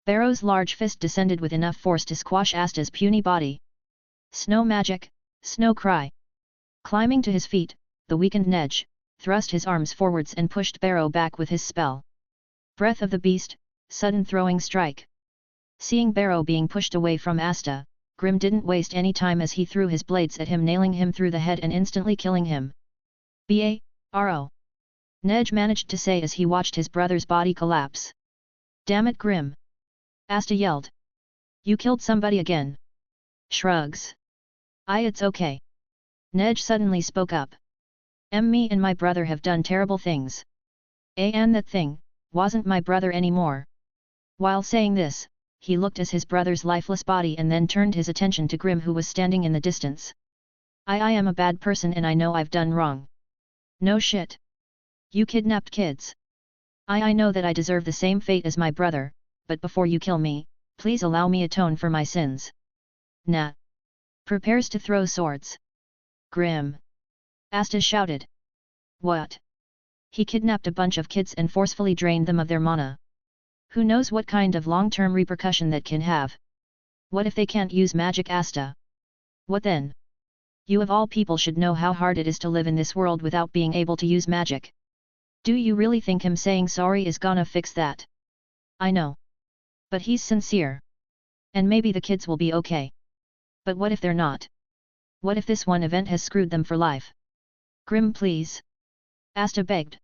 Barrow's large fist descended with enough force to squash Asta's puny body. Snow magic, snow cry! Climbing to his feet, the weakened Nej thrust his arms forwards and pushed Barrow back with his spell. Breath of the Beast, sudden throwing strike. Seeing Barrow being pushed away from Asta, Grim didn't waste any time as he threw his blades at him, nailing him through the head and instantly killing him. Barrow! Nej managed to say as he watched his brother's body collapse. Damn it, Grim! Asta yelled. You killed somebody again. Shrugs. It's okay. Nej suddenly spoke up. Me and my brother have done terrible things. And that thing wasn't my brother anymore. While saying this, he looked at his brother's lifeless body and then turned his attention to Grim, who was standing in the distance. I am a bad person and I know I've done wrong. No shit. You kidnapped kids. I know that I deserve the same fate as my brother, but before you kill me, please allow me atone for my sins. Nah. Prepares to throw swords. Grim. Asta shouted. What? He kidnapped a bunch of kids and forcefully drained them of their mana. Who knows what kind of long-term repercussion that can have? What if they can't use magic, Asta? What then? You of all people should know how hard it is to live in this world without being able to use magic. Do you really think him saying sorry is gonna fix that? I know. But he's sincere. And maybe the kids will be okay. But what if they're not? What if this one event has screwed them for life? Grim, please. Asta begged.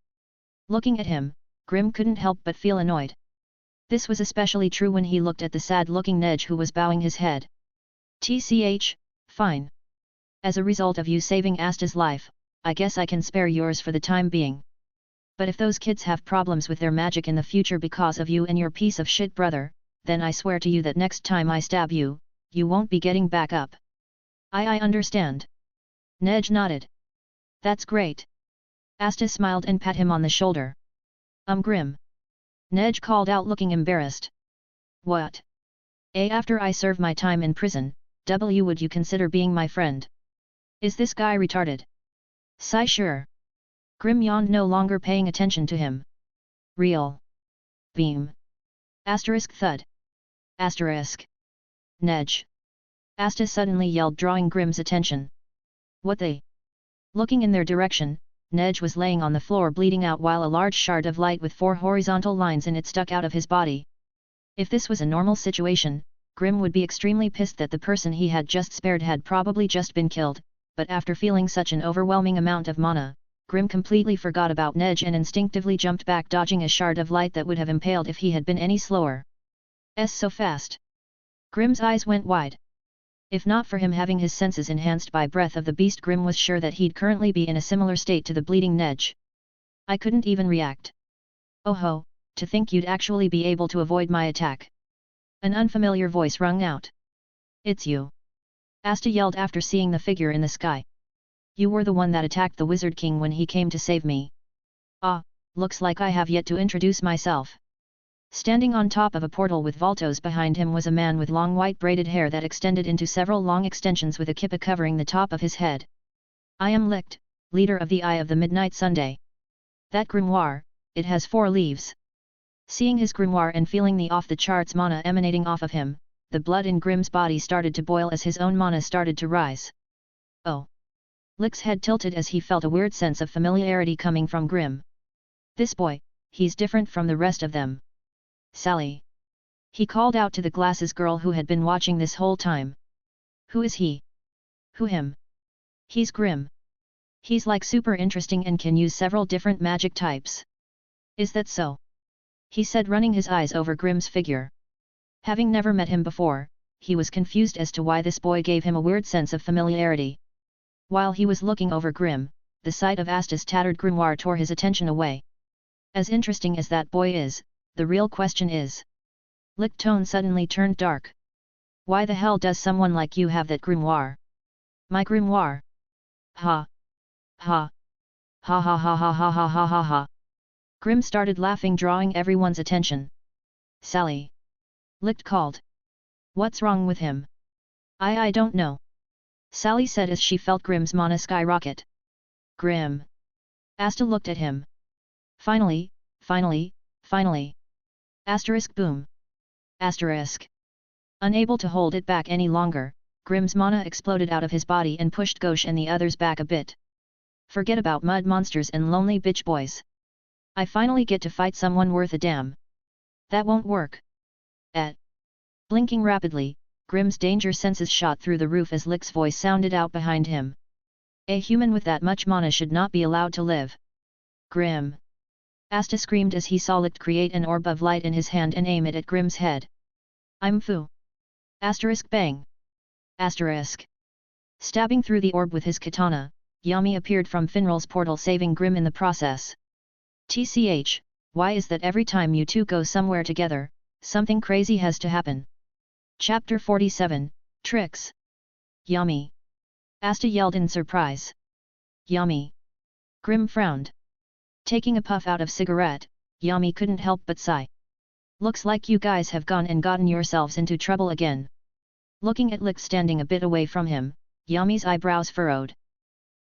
Looking at him, Grim couldn't help but feel annoyed. This was especially true when he looked at the sad-looking Nej who was bowing his head. TCH, fine. As a result of you saving Asta's life, I guess I can spare yours for the time being. But if those kids have problems with their magic in the future because of you and your piece of shit brother, then I swear to you that next time I stab you, you won't be getting back up. I understand. Nej nodded. That's great. Asta smiled and pat him on the shoulder. Grim. Nej called out, looking embarrassed. What? After I serve my time in prison, would you consider being my friend? Is this guy retarded? Sigh sure. Grim yawned, no longer paying attention to him. Real. Beam. Asterisk thud. Asterisk. Nej. Asta suddenly yelled, drawing Grim's attention. What they? Looking in their direction, Nej was laying on the floor bleeding out while a large shard of light with 4 horizontal lines in it stuck out of his body. If this was a normal situation, Grim would be extremely pissed that the person he had just spared had probably just been killed, but after feeling such an overwhelming amount of mana, Grim completely forgot about Nej and instinctively jumped back, dodging a shard of light that would have impaled if he had been any slower. So fast. Grim's eyes went wide. If not for him having his senses enhanced by Breath of the Beast, Grim was sure that he'd currently be in a similar state to the bleeding Nej. I couldn't even react. Oh ho, to think you'd actually be able to avoid my attack. An unfamiliar voice rung out. It's you. Asta yelled after seeing the figure in the sky. You were the one that attacked the Wizard King when he came to save me. Looks like I have yet to introduce myself. Standing on top of a portal with Voltos behind him was a man with long white braided hair that extended into several long extensions with a kippa covering the top of his head. I am Licht, leader of the Eye of the Midnight Sunday. That grimoire, it has 4 leaves. Seeing his grimoire and feeling the off-the-charts mana emanating off of him, the blood in Grimm's body started to boil as his own mana started to rise. Oh! Licht's head tilted as he felt a weird sense of familiarity coming from Grimm. This boy, he's different from the rest of them. Sally! He called out to the glasses girl who had been watching this whole time. Who is he? Who him? He's Grimm. He's like super interesting and can use several different magic types. Is that so? He said, running his eyes over Grimm's figure. Having never met him before, he was confused as to why this boy gave him a weird sense of familiarity. While he was looking over Grimm, the sight of Asta's tattered grimoire tore his attention away. As interesting as that boy is, the real question is. Licht's tone suddenly turned dark. Why the hell does someone like you have that grimoire? My grimoire? Ha! Ha! Ha ha ha ha ha ha ha ha ha! Grimm started laughing, drawing everyone's attention. Sally! Licht called. What's wrong with him? I don't know. Sally said as she felt Grimm's mana skyrocket. Grimm! Asta looked at him. Finally! Asterisk boom! Asterisk! Unable to hold it back any longer, Grimm's mana exploded out of his body and pushed Gauche and the others back a bit. Forget about mud monsters and lonely bitch boys. I finally get to fight someone worth a damn. That won't work. Blinking rapidly, Grimm's danger senses shot through the roof as Licht's voice sounded out behind him. A human with that much mana should not be allowed to live. Grimm! Asta screamed as he saw Licht create an orb of light in his hand and aim it at Grimm's head. I'm foo! Asterisk bang! Asterisk! Stabbing through the orb with his katana, Yami appeared from Finral's portal, saving Grimm in the process. TCH, why is that every time you two go somewhere together, something crazy has to happen? Chapter 47, Tricks. Yami! Asta yelled in surprise. Yami! Grimm frowned. Taking a puff out of cigarette, Yami couldn't help but sigh. Looks like you guys have gone and gotten yourselves into trouble again. Looking at Licht standing a bit away from him, Yami's eyebrows furrowed.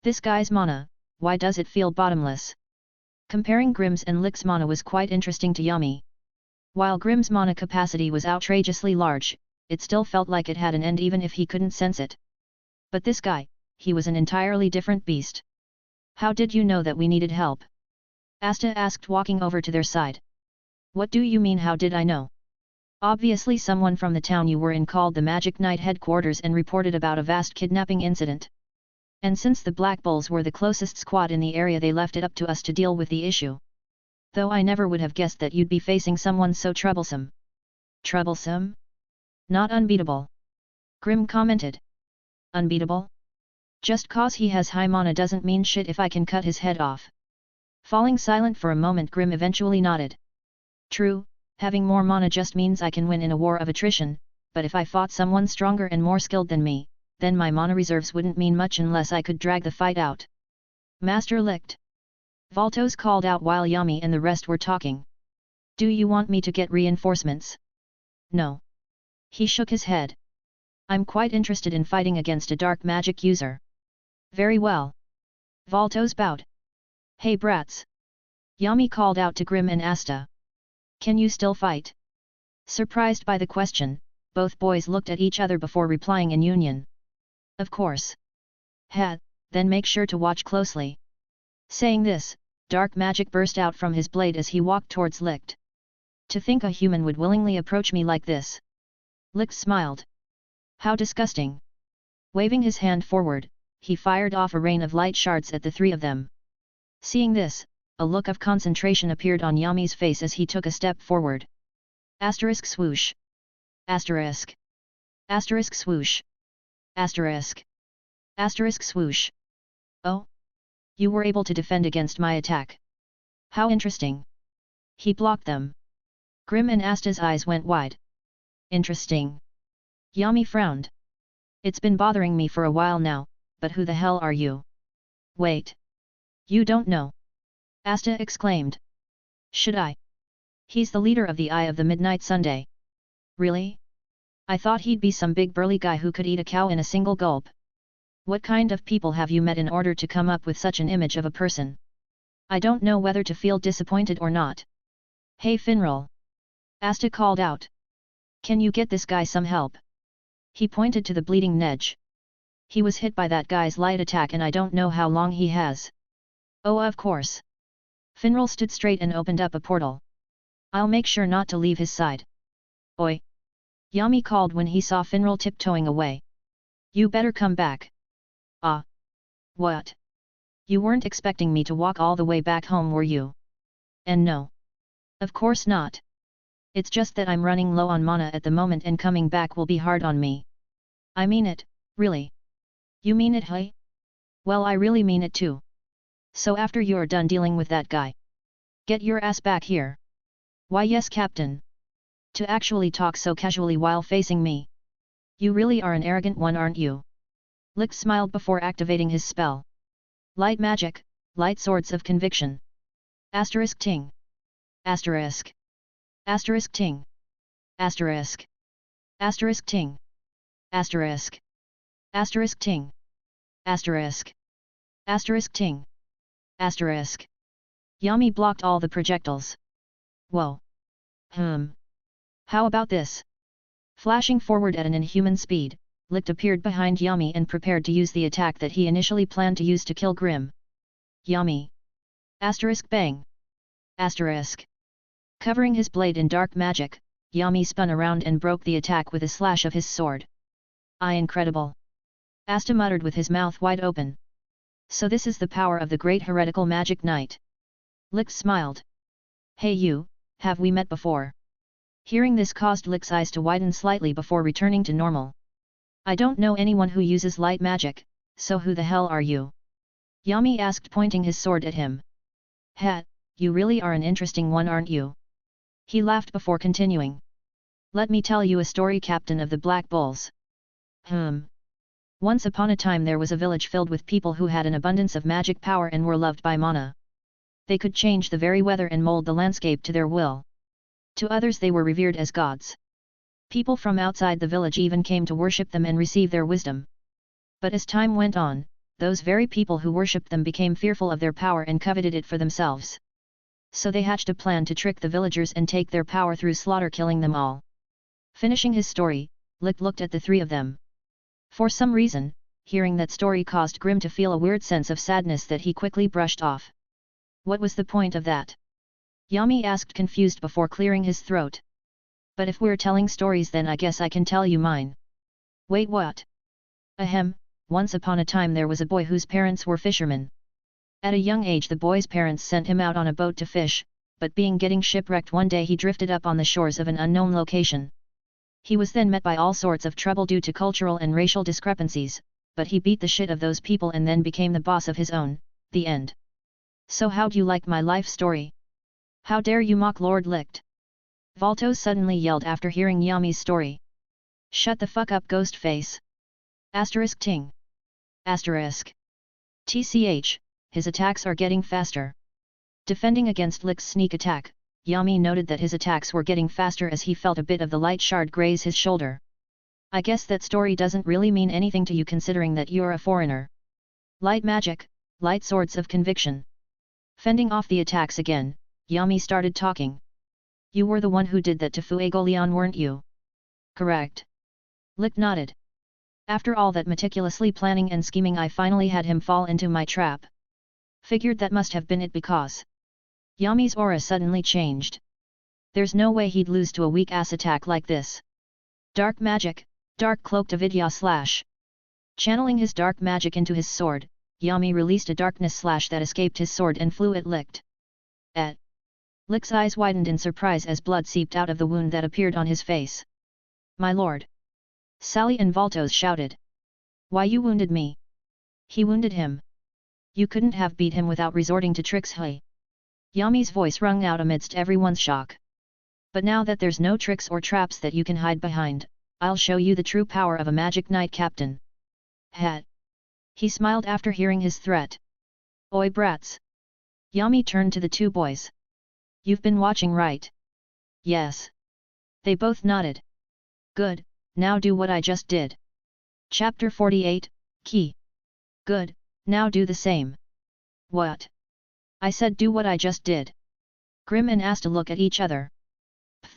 This guy's mana, why does it feel bottomless? Comparing Grimm's and Licht's mana was quite interesting to Yami. While Grimm's mana capacity was outrageously large, it still felt like it had an end even if he couldn't sense it. But this guy, he was an entirely different beast. How did you know that we needed help? Asta asked, walking over to their side. What do you mean, how did I know? Obviously someone from the town you were in called the Magic Knight headquarters and reported about a vast kidnapping incident. And since the Black Bulls were the closest squad in the area, they left it up to us to deal with the issue. Though I never would have guessed that you'd be facing someone so troublesome. Troublesome? Not unbeatable. Grimm commented. Unbeatable? Just cause he has high mana doesn't mean shit if I can cut his head off. Falling silent for a moment, Grimm eventually nodded. True, having more mana just means I can win in a war of attrition, but if I fought someone stronger and more skilled than me, then my mana reserves wouldn't mean much unless I could drag the fight out. Master Licht! Voltos called out while Yami and the rest were talking. Do you want me to get reinforcements? No. He shook his head. I'm quite interested in fighting against a dark magic user. Very well. Voltos bowed. Hey brats! Yami called out to Grimm and Asta. Can you still fight? Surprised by the question, both boys looked at each other before replying in union. Of course. Then make sure to watch closely. Saying this, dark magic burst out from his blade as he walked towards Licht. To think a human would willingly approach me like this. Licht smiled. How disgusting. Waving his hand forward, he fired off a rain of light shards at the three of them. Seeing this, a look of concentration appeared on Yami's face as he took a step forward. Asterisk swoosh. Asterisk. Asterisk swoosh. Asterisk. Asterisk swoosh. Oh? You were able to defend against my attack. How interesting. He blocked them. Grimm and Asta's eyes went wide. Interesting. Yami frowned. It's been bothering me for a while now, but who the hell are you? Wait. You don't know? Asta exclaimed. Should I? He's the leader of the Eye of the Midnight Sunday. Really? I thought he'd be some big burly guy who could eat a cow in a single gulp. What kind of people have you met in order to come up with such an image of a person? I don't know whether to feel disappointed or not. Hey Finral! Asta called out. Can you get this guy some help? He pointed to the bleeding Nedge. He was hit by that guy's light attack and I don't know how long he has. Oh of course. Finral stood straight and opened up a portal. I'll make sure not to leave his side. Oi! Yami called when he saw Finral tiptoeing away. You better come back. Ah! What? You weren't expecting me to walk all the way back home, were you? And no. Of course not. It's just that I'm running low on mana at the moment and coming back will be hard on me. I mean it, really. You mean it, hey? Well, I really mean it too. So after you're done dealing with that guy, get your ass back here. Why yes, Captain. To actually talk so casually while facing me. You really are an arrogant one, aren't you? Licht smiled before activating his spell. Light magic, light swords of conviction. Asterisk ting. Asterisk. Asterisk ting. Asterisk. Asterisk ting. Asterisk. Asterisk ting. Asterisk. Asterisk ting. Asterisk. Yami blocked all the projectiles. Whoa. How about this? Flashing forward at an inhuman speed, Licht appeared behind Yami and prepared to use the attack that he initially planned to use to kill Grim. Yami. Asterisk bang. Asterisk. Covering his blade in dark magic, Yami spun around and broke the attack with a slash of his sword. Incredible. Asta muttered with his mouth wide open. So this is the power of the great heretical magic knight. Licht smiled. Hey you, have we met before? Hearing this caused Licht's eyes to widen slightly before returning to normal. I don't know anyone who uses light magic, so who the hell are you? Yami asked, pointing his sword at him. Ha, you really are an interesting one, aren't you? He laughed before continuing. Let me tell you a story, Captain of the Black Bulls. Once upon a time there was a village filled with people who had an abundance of magic power and were loved by mana. They could change the very weather and mold the landscape to their will. To others they were revered as gods. People from outside the village even came to worship them and receive their wisdom. But as time went on, those very people who worshipped them became fearful of their power and coveted it for themselves. So they hatched a plan to trick the villagers and take their power through slaughter, killing them all. Finishing his story, Licht looked at the three of them. For some reason, hearing that story caused Grim to feel a weird sense of sadness that he quickly brushed off. What was the point of that? Yami asked, confused before clearing his throat. But if we're telling stories, then I guess I can tell you mine. Wait, what? Ahem, once upon a time there was a boy whose parents were fishermen. At a young age the boy's parents sent him out on a boat to fish, but getting shipwrecked one day he drifted up on the shores of an unknown location. He was then met by all sorts of trouble due to cultural and racial discrepancies, but he beat the shit of those people and then became the boss of his own. The end. So how'd you like my life story? How dare you mock Lord Licht? Valtos suddenly yelled after hearing Yami's story. Shut the fuck up, ghost face. Asterisk ting. Asterisk. TCH, his attacks are getting faster. Defending against Licht's sneak attack, Yami noted that his attacks were getting faster as he felt a bit of the light shard graze his shoulder. I guess that story doesn't really mean anything to you considering that you're a foreigner. Light magic, light swords of conviction. Fending off the attacks again, Yami started talking. You were the one who did that to Fuegoleon, weren't you? Correct. Licht nodded. After all that meticulously planning and scheming, I finally had him fall into my trap. Figured that must have been it because... Yami's aura suddenly changed. There's no way he'd lose to a weak-ass attack like this. Dark magic, dark cloak to Vidya slash. Channeling his dark magic into his sword, Yami released a darkness slash that escaped his sword and flew at Licht. Licht's eyes widened in surprise as blood seeped out of the wound that appeared on his face. My lord! Sally and Valtos shouted. Why, you wounded me? He wounded him. You couldn't have beat him without resorting to tricks, hey? Yami's voice rung out amidst everyone's shock. But now that there's no tricks or traps that you can hide behind, I'll show you the true power of a magic knight, Captain. Hat. He smiled after hearing his threat. Oi brats! Yami turned to the two boys. You've been watching, right? Yes. They both nodded. Good, now do what I just did. Chapter 48, Key. Good, now do the same. What? I said do what I just did. Grim and Asta look at each other.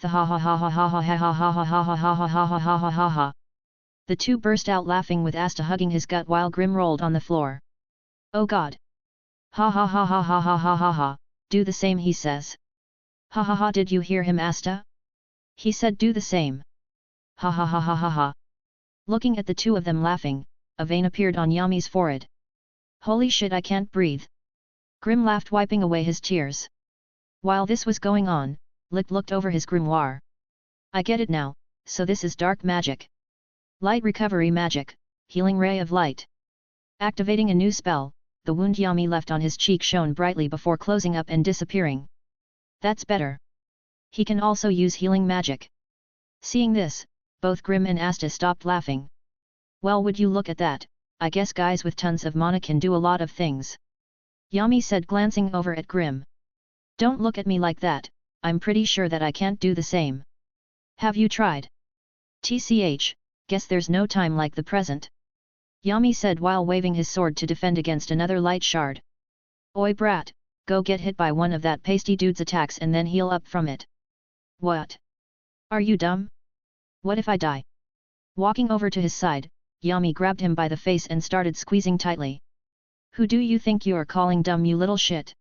Ha ha ha ha ha ha ha ha ha ha ha ha ha ha ha ha ha ha. The two burst out laughing with Asta hugging his gut while Grim rolled on the floor. Oh god! Ha ha ha ha ha ha ha ha ha, do the same he says. Ha ha ha, did you hear him, Asta? He said do the same. Ha ha ha ha ha ha. Looking at the two of them laughing, a vein appeared on Yami's forehead. Holy shit, I can't breathe. Grim laughed, wiping away his tears. While this was going on, Licht looked over his grimoire. I get it now, so this is dark magic. Light recovery magic, healing ray of light. Activating a new spell, the wound Yami left on his cheek shone brightly before closing up and disappearing. That's better. He can also use healing magic. Seeing this, both Grim and Asta stopped laughing. Well, would you look at that, I guess guys with tons of mana can do a lot of things. Yami said, glancing over at Grim. Don't look at me like that, I'm pretty sure that I can't do the same. Have you tried? TCH, guess there's no time like the present. Yami said while waving his sword to defend against another light shard. Oi brat, go get hit by one of that pasty dude's attacks and then heal up from it. What? Are you dumb? What if I die? Walking over to his side, Yami grabbed him by the face and started squeezing tightly. Who do you think you are calling dumb, you little shit?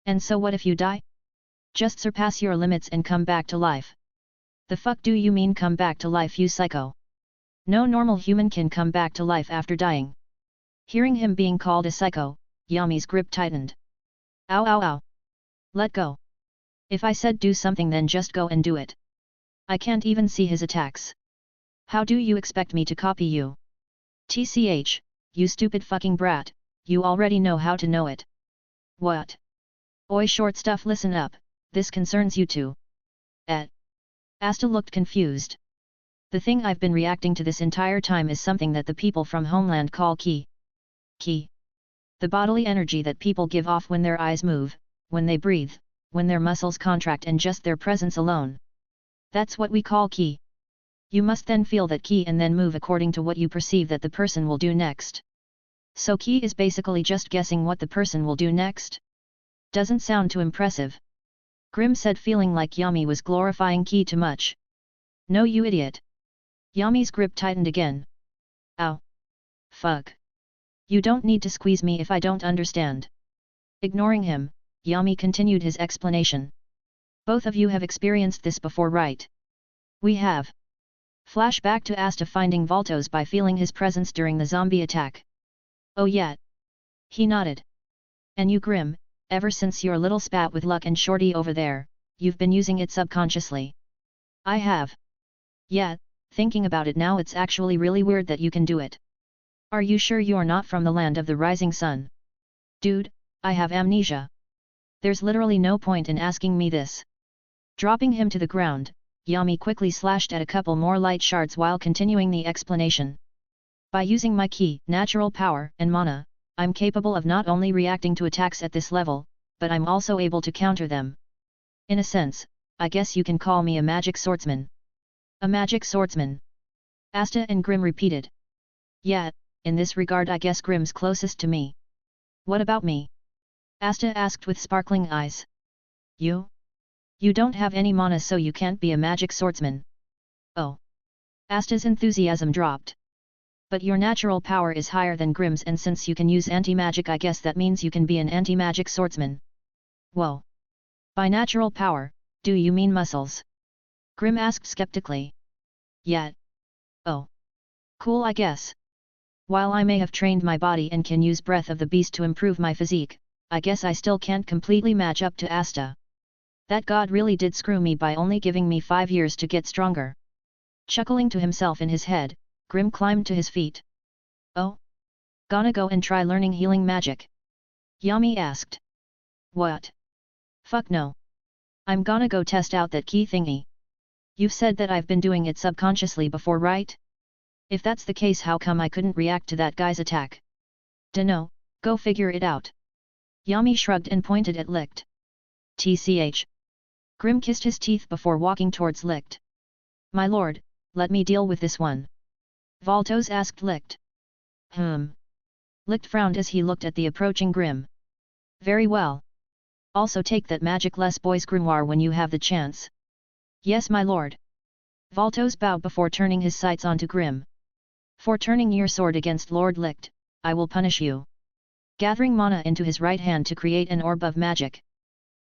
And so what if you die? Just surpass your limits and come back to life. The fuck do you mean come back to life, you psycho? No normal human can come back to life after dying. Hearing him being called a psycho, Yami's grip tightened. Ow ow ow. Let go. If I said do something, then just go and do it. I can't even see his attacks. How do you expect me to copy you? TCH, you stupid fucking brat, you already know how to know it. What? Oi short stuff, listen up, this concerns you too. Asta looked confused. The thing I've been reacting to this entire time is something that the people from Homeland call ki. Ki. The bodily energy that people give off when their eyes move, when they breathe, when their muscles contract, and just their presence alone. That's what we call ki. You must then feel that ki and then move according to what you perceive that the person will do next. So ki is basically just guessing what the person will do next? Doesn't sound too impressive. Grim said, feeling like Yami was glorifying ki too much. No, you idiot. Yami's grip tightened again. Ow. Fuck. You don't need to squeeze me if I don't understand. Ignoring him, Yami continued his explanation. Both of you have experienced this before, right? We have. Flashback to Asta finding Voltos by feeling his presence during the zombie attack. Oh yeah. He nodded. And you, Grim, ever since your little spat with Luck and Shorty over there, you've been using it subconsciously. I have. Yeah, thinking about it now, it's actually really weird that you can do it. Are you sure you're not from the land of the rising sun? Dude, I have amnesia. There's literally no point in asking me this. Dropping him to the ground, Yami quickly slashed at a couple more light shards while continuing the explanation. By using my ki, natural power, and mana, I'm capable of not only reacting to attacks at this level, but I'm also able to counter them. In a sense, I guess you can call me a magic swordsman. A magic swordsman? Asta and Grim repeated. Yeah, in this regard I guess Grim's closest to me. What about me? Asta asked with sparkling eyes. You? You don't have any mana, so you can't be a magic swordsman. Oh. Asta's enthusiasm dropped. But your natural power is higher than Grim's, and since you can use anti-magic, I guess that means you can be an anti-magic swordsman. Whoa. By natural power, do you mean muscles? Grim asked skeptically. Yeah. Oh. Cool, I guess. While I may have trained my body and can use Breath of the Beast to improve my physique, I guess I still can't completely match up to Asta. That god really did screw me by only giving me 5 years to get stronger. Chuckling to himself in his head, Grim climbed to his feet. Oh? Gonna go and try learning healing magic? Yami asked. What? Fuck no. I'm gonna go test out that key thingy. You've said that I've been doing it subconsciously before, right? If that's the case, how come I couldn't react to that guy's attack? Dunno, go figure it out. Yami shrugged and pointed at Licht. TCH. Grim kissed his teeth before walking towards Licht. My lord, let me deal with this one. Voltos asked Licht. Licht frowned as he looked at the approaching Grimm. Very well. Also take that magic-less boy's grimoire when you have the chance. Yes, my lord. Valtos bowed before turning his sights onto Grimm. For turning your sword against Lord Licht, I will punish you. Gathering mana into his right hand to create an orb of magic.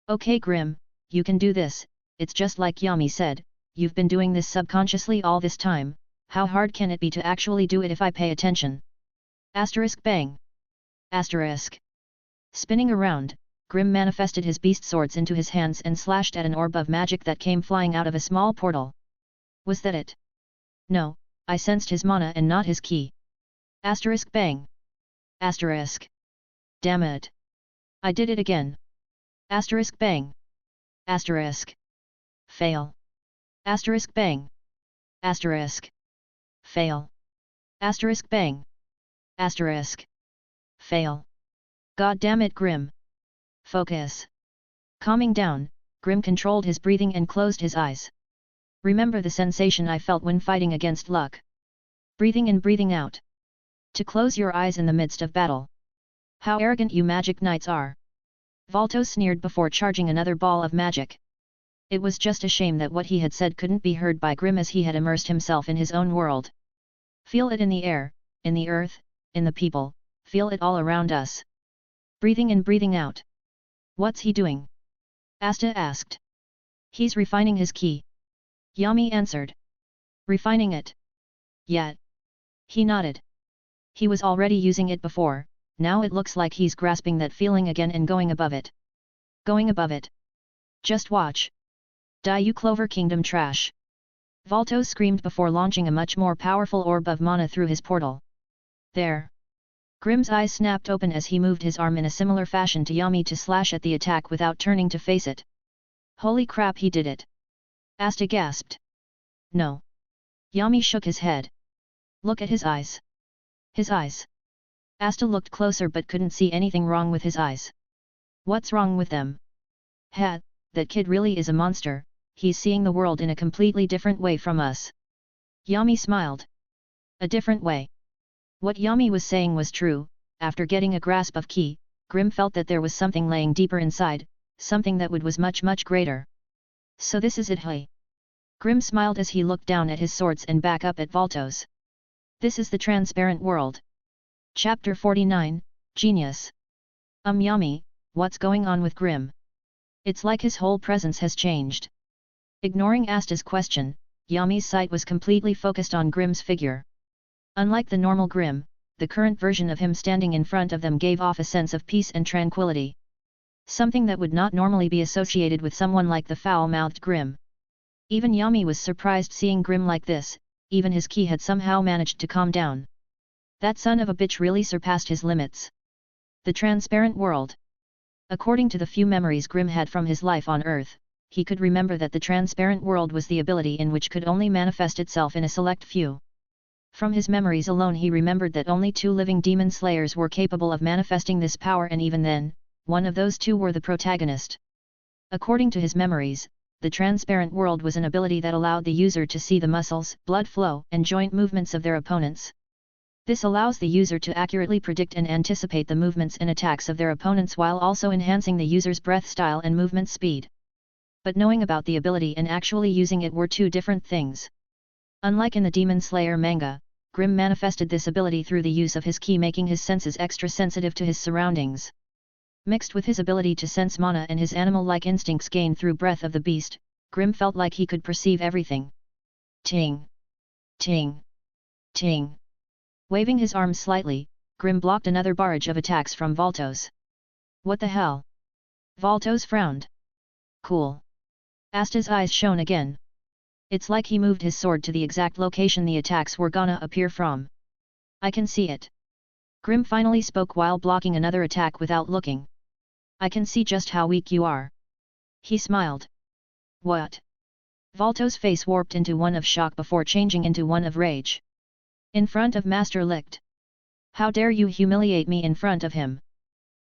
Okay Grimm, you can do this, it's just like Yami said, you've been doing this subconsciously all this time, how hard can it be to actually do it if I pay attention? Asterisk bang. Asterisk. Spinning around, Grimm manifested his beast swords into his hands and slashed at an orb of magic that came flying out of a small portal. Was that it? No, I sensed his mana and not his ki. Asterisk bang. Asterisk. Damn it. I did it again. Asterisk bang. Asterisk. Fail. Asterisk bang. Asterisk. Fail. Asterisk bang. Asterisk. Fail. God damn it Grimm. Focus. Calming down, Grimm controlled his breathing and closed his eyes. Remember the sensation I felt when fighting against luck. Breathing in, breathing out. To close your eyes in the midst of battle. How arrogant you magic knights are. Valtos sneered before charging another ball of magic. It was just a shame that what he had said couldn't be heard by Grimm as he had immersed himself in his own world. Feel it in the air, in the earth, in the people, feel it all around us. Breathing in, breathing out. What's he doing? Asta asked. He's refining his ki. Yami answered. Refining it? Yet. He nodded. He was already using it before, now it looks like he's grasping that feeling again and going above it. Going above it. Just watch. Die you Clover Kingdom trash. Valtos screamed before launching a much more powerful orb of mana through his portal. There. Grimm's eyes snapped open as he moved his arm in a similar fashion to Yami to slash at the attack without turning to face it. Holy crap, he did it. Asta gasped. No. Yami shook his head. Look at his eyes. His eyes. Asta looked closer but couldn't see anything wrong with his eyes. What's wrong with them? That kid really is a monster, he's seeing the world in a completely different way from us. Yami smiled. A different way. What Yami was saying was true. After getting a grasp of ki, Grimm felt that there was something laying deeper inside, something that was much greater. So this is it, hey? Grimm smiled as he looked down at his swords and back up at Valtos. This is the transparent world. Chapter 49, Genius. Yami, what's going on with Grimm? It's like his whole presence has changed. Ignoring Asta's question, Yami's sight was completely focused on Grimm's figure. Unlike the normal Grimm, the current version of him standing in front of them gave off a sense of peace and tranquility. Something that would not normally be associated with someone like the foul-mouthed Grimm. Even Yami was surprised seeing Grimm like this, even his ki had somehow managed to calm down. That son of a bitch really surpassed his limits. The transparent world. According to the few memories Grimm had from his life on Earth, he could remember that the transparent world was the ability in which could only manifest itself in a select few. From his memories alone he remembered that only 2 living demon slayers were capable of manifesting this power, and even then, one of those 2 were the protagonist. According to his memories, the transparent world was an ability that allowed the user to see the muscles, blood flow, and joint movements of their opponents. This allows the user to accurately predict and anticipate the movements and attacks of their opponents while also enhancing the user's breath style and movement speed. But knowing about the ability and actually using it were 2 different things. Unlike in the Demon Slayer manga, Grimm manifested this ability through the use of his ki, making his senses extra sensitive to his surroundings. Mixed with his ability to sense mana and his animal-like instincts gained through Breath of the Beast, Grimm felt like he could perceive everything. Ting! Ting! Ting! Waving his arms slightly, Grimm blocked another barrage of attacks from Valtos. What the hell? Valtos frowned. Cool. Asta's eyes shone again. It's like he moved his sword to the exact location the attacks were gonna appear from. I can see it. Grimm finally spoke while blocking another attack without looking. I can see just how weak you are. He smiled. What? Valtos' face warped into one of shock before changing into one of rage. In front of Master Licht. How dare you humiliate me in front of him?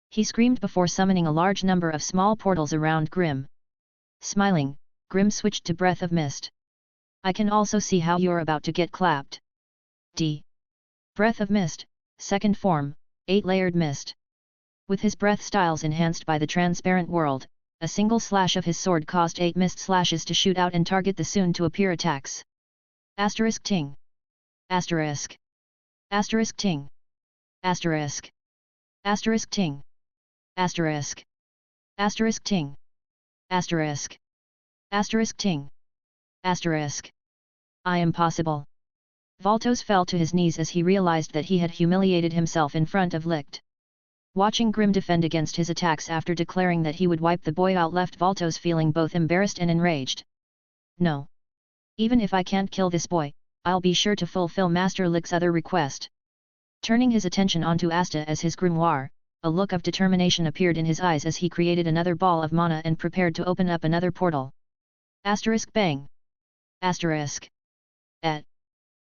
He screamed before summoning a large number of small portals around Grimm. Smiling, Grimm switched to Breath of Mist. I can also see how you're about to get clapped. D. Breath of Mist, second form, 8-layered mist. With his breath styles enhanced by the transparent world, a single slash of his sword caused 8 mist slashes to shoot out and target the soon-to-appear attacks. Asterisk ting. Asterisk. Asterisk ting. Asterisk. Asterisk ting. Asterisk. Asterisk ting. Asterisk. Asterisk ting. Asterisk. Impossible. Valtos fell to his knees as he realized that he had humiliated himself in front of Licht. Watching Grim defend against his attacks after declaring that he would wipe the boy out left Valtos feeling both embarrassed and enraged. No. Even if I can't kill this boy, I'll be sure to fulfill Master Licht's other request. Turning his attention onto Asta as his grimoire, a look of determination appeared in his eyes as he created another ball of mana and prepared to open up another portal. Asterisk bang. Asterisk.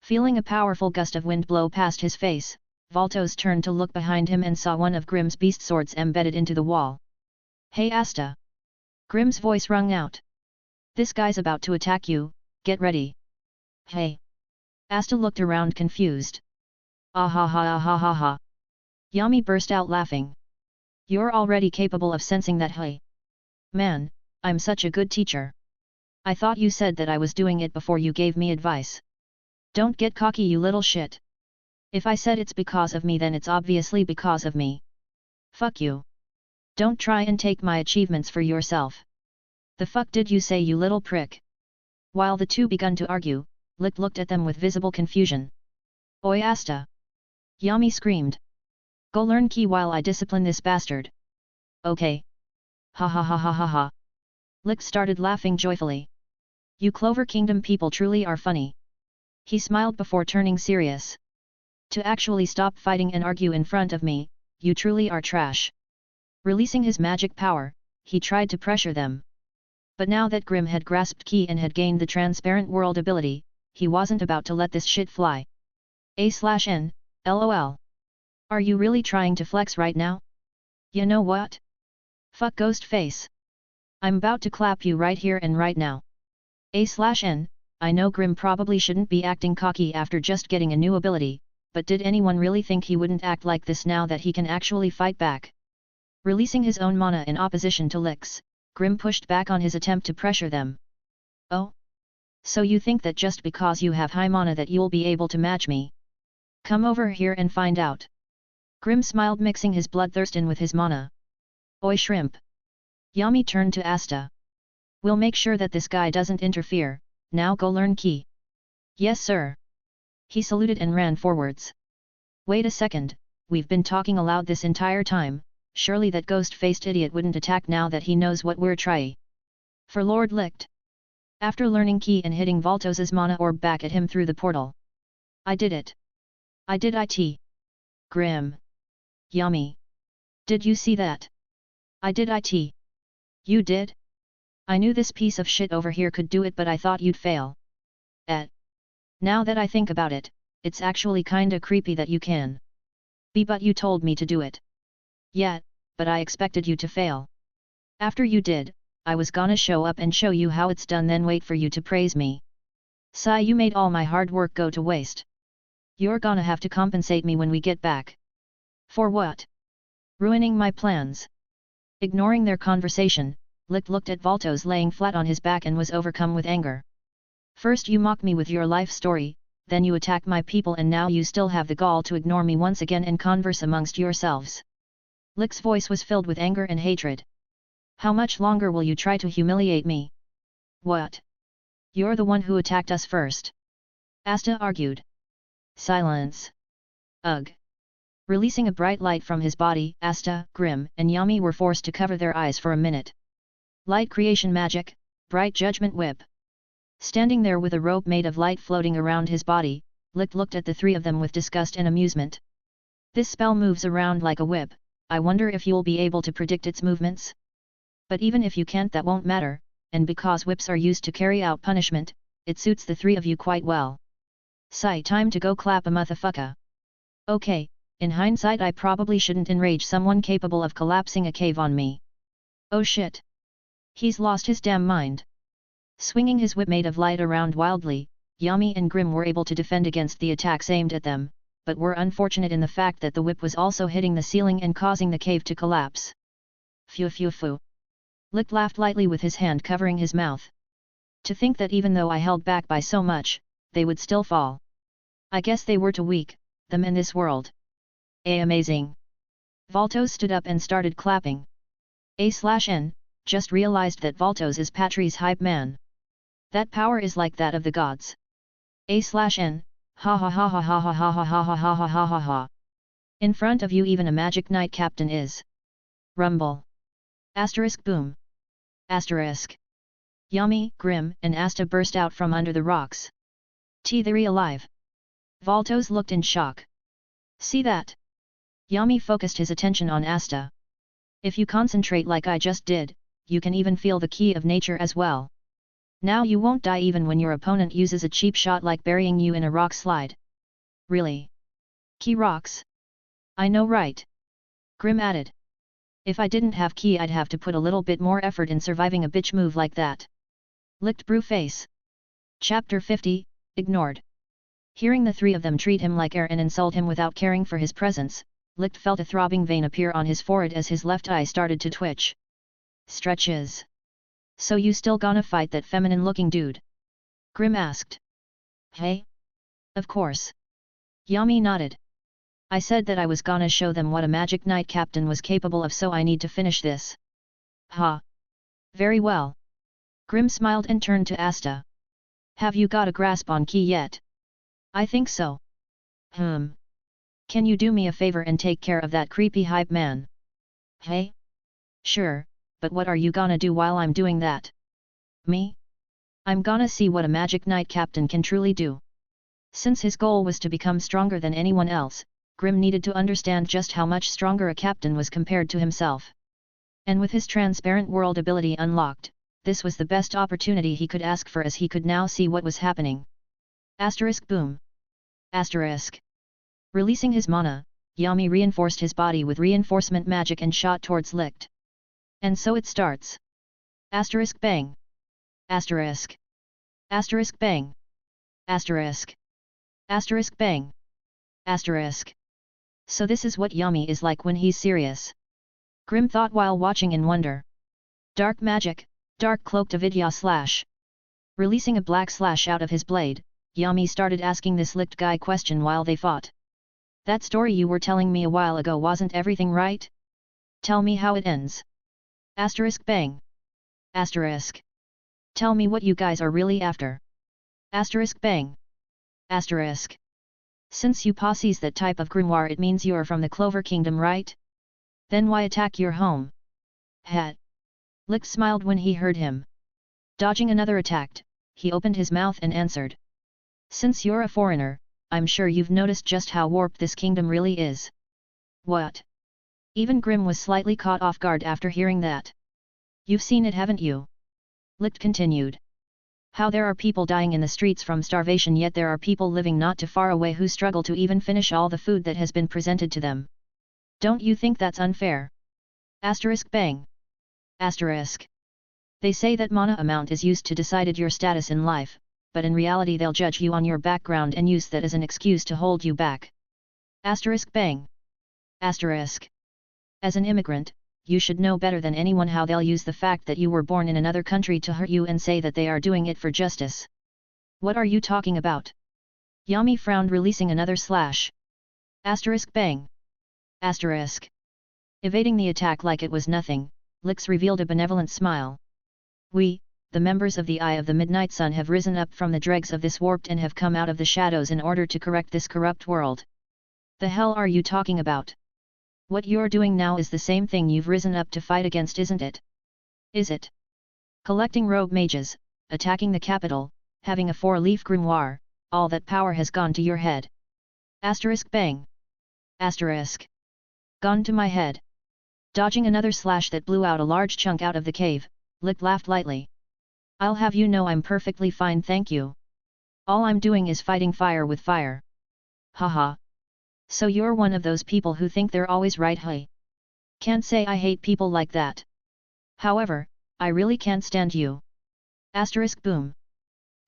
Feeling a powerful gust of wind blow past his face, Valtos turned to look behind him and saw one of Grim's beast swords embedded into the wall. Hey Asta! Grim's voice rung out. This guy's about to attack you, get ready. Hey! Asta looked around confused. Ah ha ha ah ha ha ha. Yami burst out laughing. You're already capable of sensing that, hey? Man, I'm such a good teacher. I thought you said that I was doing it before you gave me advice. Don't get cocky, you little shit. If I said it's because of me, then it's obviously because of me. Fuck you. Don't try and take my achievements for yourself. The fuck did you say, you little prick? While the two begun to argue, Licht looked at them with visible confusion. Oi Asta! Yami screamed. Go learn ki while I discipline this bastard. Okay. Ha ha ha ha ha ha. Licht started laughing joyfully. You Clover Kingdom people truly are funny. He smiled before turning serious. To actually stop fighting and argue in front of me, you truly are trash. Releasing his magic power, he tried to pressure them. But now that Grim had grasped ki and had gained the transparent world ability, he wasn't about to let this shit fly. A/N, LOL. Are you really trying to flex right now? You know what? Fuck ghost face. I'm about to clap you right here and right now. A/N, I know Grim probably shouldn't be acting cocky after just getting a new ability, but did anyone really think he wouldn't act like this now that he can actually fight back? Releasing his own mana in opposition to Licht's, Grim pushed back on his attempt to pressure them. Oh? So you think that just because you have high mana that you'll be able to match me? Come over here and find out. Grim smiled, mixing his bloodthirst in with his mana. Oi shrimp! Yami turned to Asta. We'll make sure that this guy doesn't interfere, now go learn ki. Yes sir. He saluted and ran forwards. Wait a second, we've been talking aloud this entire time, surely that ghost-faced idiot wouldn't attack now that he knows what we're trying. For Lord Licht. After learning ki and hitting Valtos's mana orb back at him through the portal. I did it. I did it. Grim. Yami. Did you see that? I did it. You did? I knew this piece of shit over here could do it, but I thought you'd fail. Now that I think about it, it's actually kinda creepy that you can. But you told me to do it. Yeah, but I expected you to fail. After you did, I was gonna show up and show you how it's done, then wait for you to praise me. Sigh, you made all my hard work go to waste. You're gonna have to compensate me when we get back. For what? Ruining my plans. Ignoring their conversation, Licht looked at Valtos laying flat on his back and was overcome with anger. First you mock me with your life story, then you attack my people, and now you still have the gall to ignore me once again and converse amongst yourselves. Licht's voice was filled with anger and hatred. How much longer will you try to humiliate me? What? You're the one who attacked us first. Asta argued. Silence. Ugh. Releasing a bright light from his body, Asta, Grim, and Yami were forced to cover their eyes for a minute. Light creation magic, bright judgment whip. Standing there with a rope made of light floating around his body, Licht looked at the three of them with disgust and amusement. This spell moves around like a whip, I wonder if you'll be able to predict its movements? But even if you can't, that won't matter, and because whips are used to carry out punishment, it suits the three of you quite well. Sigh, time to go clap a motherfucker. Okay, in hindsight I probably shouldn't enrage someone capable of collapsing a cave on me. Oh shit. He's lost his damn mind. Swinging his whip made of light around wildly, Yami and Grim were able to defend against the attacks aimed at them, but were unfortunate in the fact that the whip was also hitting the ceiling and causing the cave to collapse. Phew phew phew. Licht laughed lightly with his hand covering his mouth. To think that even though I held back by so much, they would still fall. I guess they were too weak, them in this world. Amazing. Valtos stood up and started clapping. A/N, just realized that Valtos is Patri's hype man. That power is like that of the gods. A/N, ha ha ha ha ha ha ha ha ha ha ha ha ha ha ha. In front of you even a magic knight captain is. Rumble. Asterisk boom. Asterisk. Yami, Grim, and Asta burst out from under the rocks. They're alive. Valtos looked in shock. See that? Yami focused his attention on Asta. If you concentrate like I just did, you can even feel the key of nature as well. Now you won't die even when your opponent uses a cheap shot like burying you in a rock slide. Really? Key rocks? I know, right? Grim added. If I didn't have key I'd have to put a little bit more effort in surviving a bitch move like that. Licked brew face. Chapter 50, Ignored. Hearing the three of them treat him like air and insult him without caring for his presence, Licht felt a throbbing vein appear on his forehead as his left eye started to twitch. Stretches. So you still gonna fight that feminine-looking dude? Grim asked. Hey? Of course. Yami nodded. I said that I was gonna show them what a magic knight captain was capable of, so I need to finish this. Ha. Very well. Grim smiled and turned to Asta. Have you got a grasp on key yet? I think so. Can you do me a favor and take care of that creepy hype man? Hey? Sure, but what are you gonna do while I'm doing that? Me? I'm gonna see what a magic knight captain can truly do. Since his goal was to become stronger than anyone else, Grim needed to understand just how much stronger a captain was compared to himself. And with his transparent world ability unlocked, this was the best opportunity he could ask for, as he could now see what was happening. Asterisk boom. Asterisk. Releasing his mana, Yami reinforced his body with reinforcement magic and shot towards Licht. And so it starts. Asterisk bang. Asterisk. Asterisk bang. Asterisk. Asterisk bang. Asterisk. So this is what Yami is like when he's serious. Grim thought while watching in wonder. Dark magic, dark cloaked avidya slash. Releasing a black slash out of his blade, Yami started asking this Licht guy question while they fought. That story you were telling me a while ago, wasn't everything right? Tell me how it ends. Asterisk bang. Asterisk. Tell me what you guys are really after. Asterisk bang. Asterisk. Since you possess that type of grimoire, it means you're from the Clover Kingdom, right? Then why attack your home? Het. Licht smiled when he heard him. Dodging another attack, he opened his mouth and answered. Since you're a foreigner, I'm sure you've noticed just how warped this kingdom really is. What? Even Grim was slightly caught off guard after hearing that. You've seen it, haven't you? Licht continued. How there are people dying in the streets from starvation, yet there are people living not too far away who struggle to even finish all the food that has been presented to them. Don't you think that's unfair? Asterisk bang. Asterisk. They say that mana amount is used to decide your status in life, but in reality they'll judge you on your background and use that as an excuse to hold you back. Asterisk bang. Asterisk. As an immigrant, you should know better than anyone how they'll use the fact that you were born in another country to hurt you and say that they are doing it for justice. What are you talking about? Yami frowned, releasing another slash. Asterisk bang. Asterisk. Evading the attack like it was nothing, Lix revealed a benevolent smile. We, the members of the Eye of the Midnight Sun, have risen up from the dregs of this warped and have come out of the shadows in order to correct this corrupt world. The hell are you talking about? What you're doing now is the same thing you've risen up to fight against, isn't it? Is it? Collecting rogue mages, attacking the capital, having a 4-leaf grimoire, all that power has gone to your head. Asterisk bang. Asterisk. Gone to my head. Dodging another slash that blew out a large chunk out of the cave, Lick laughed lightly. I'll have you know I'm perfectly fine, thank you. All I'm doing is fighting fire with fire. Haha. So you're one of those people who think they're always right, hey? Can't say I hate people like that. However, I really can't stand you. Asterisk boom.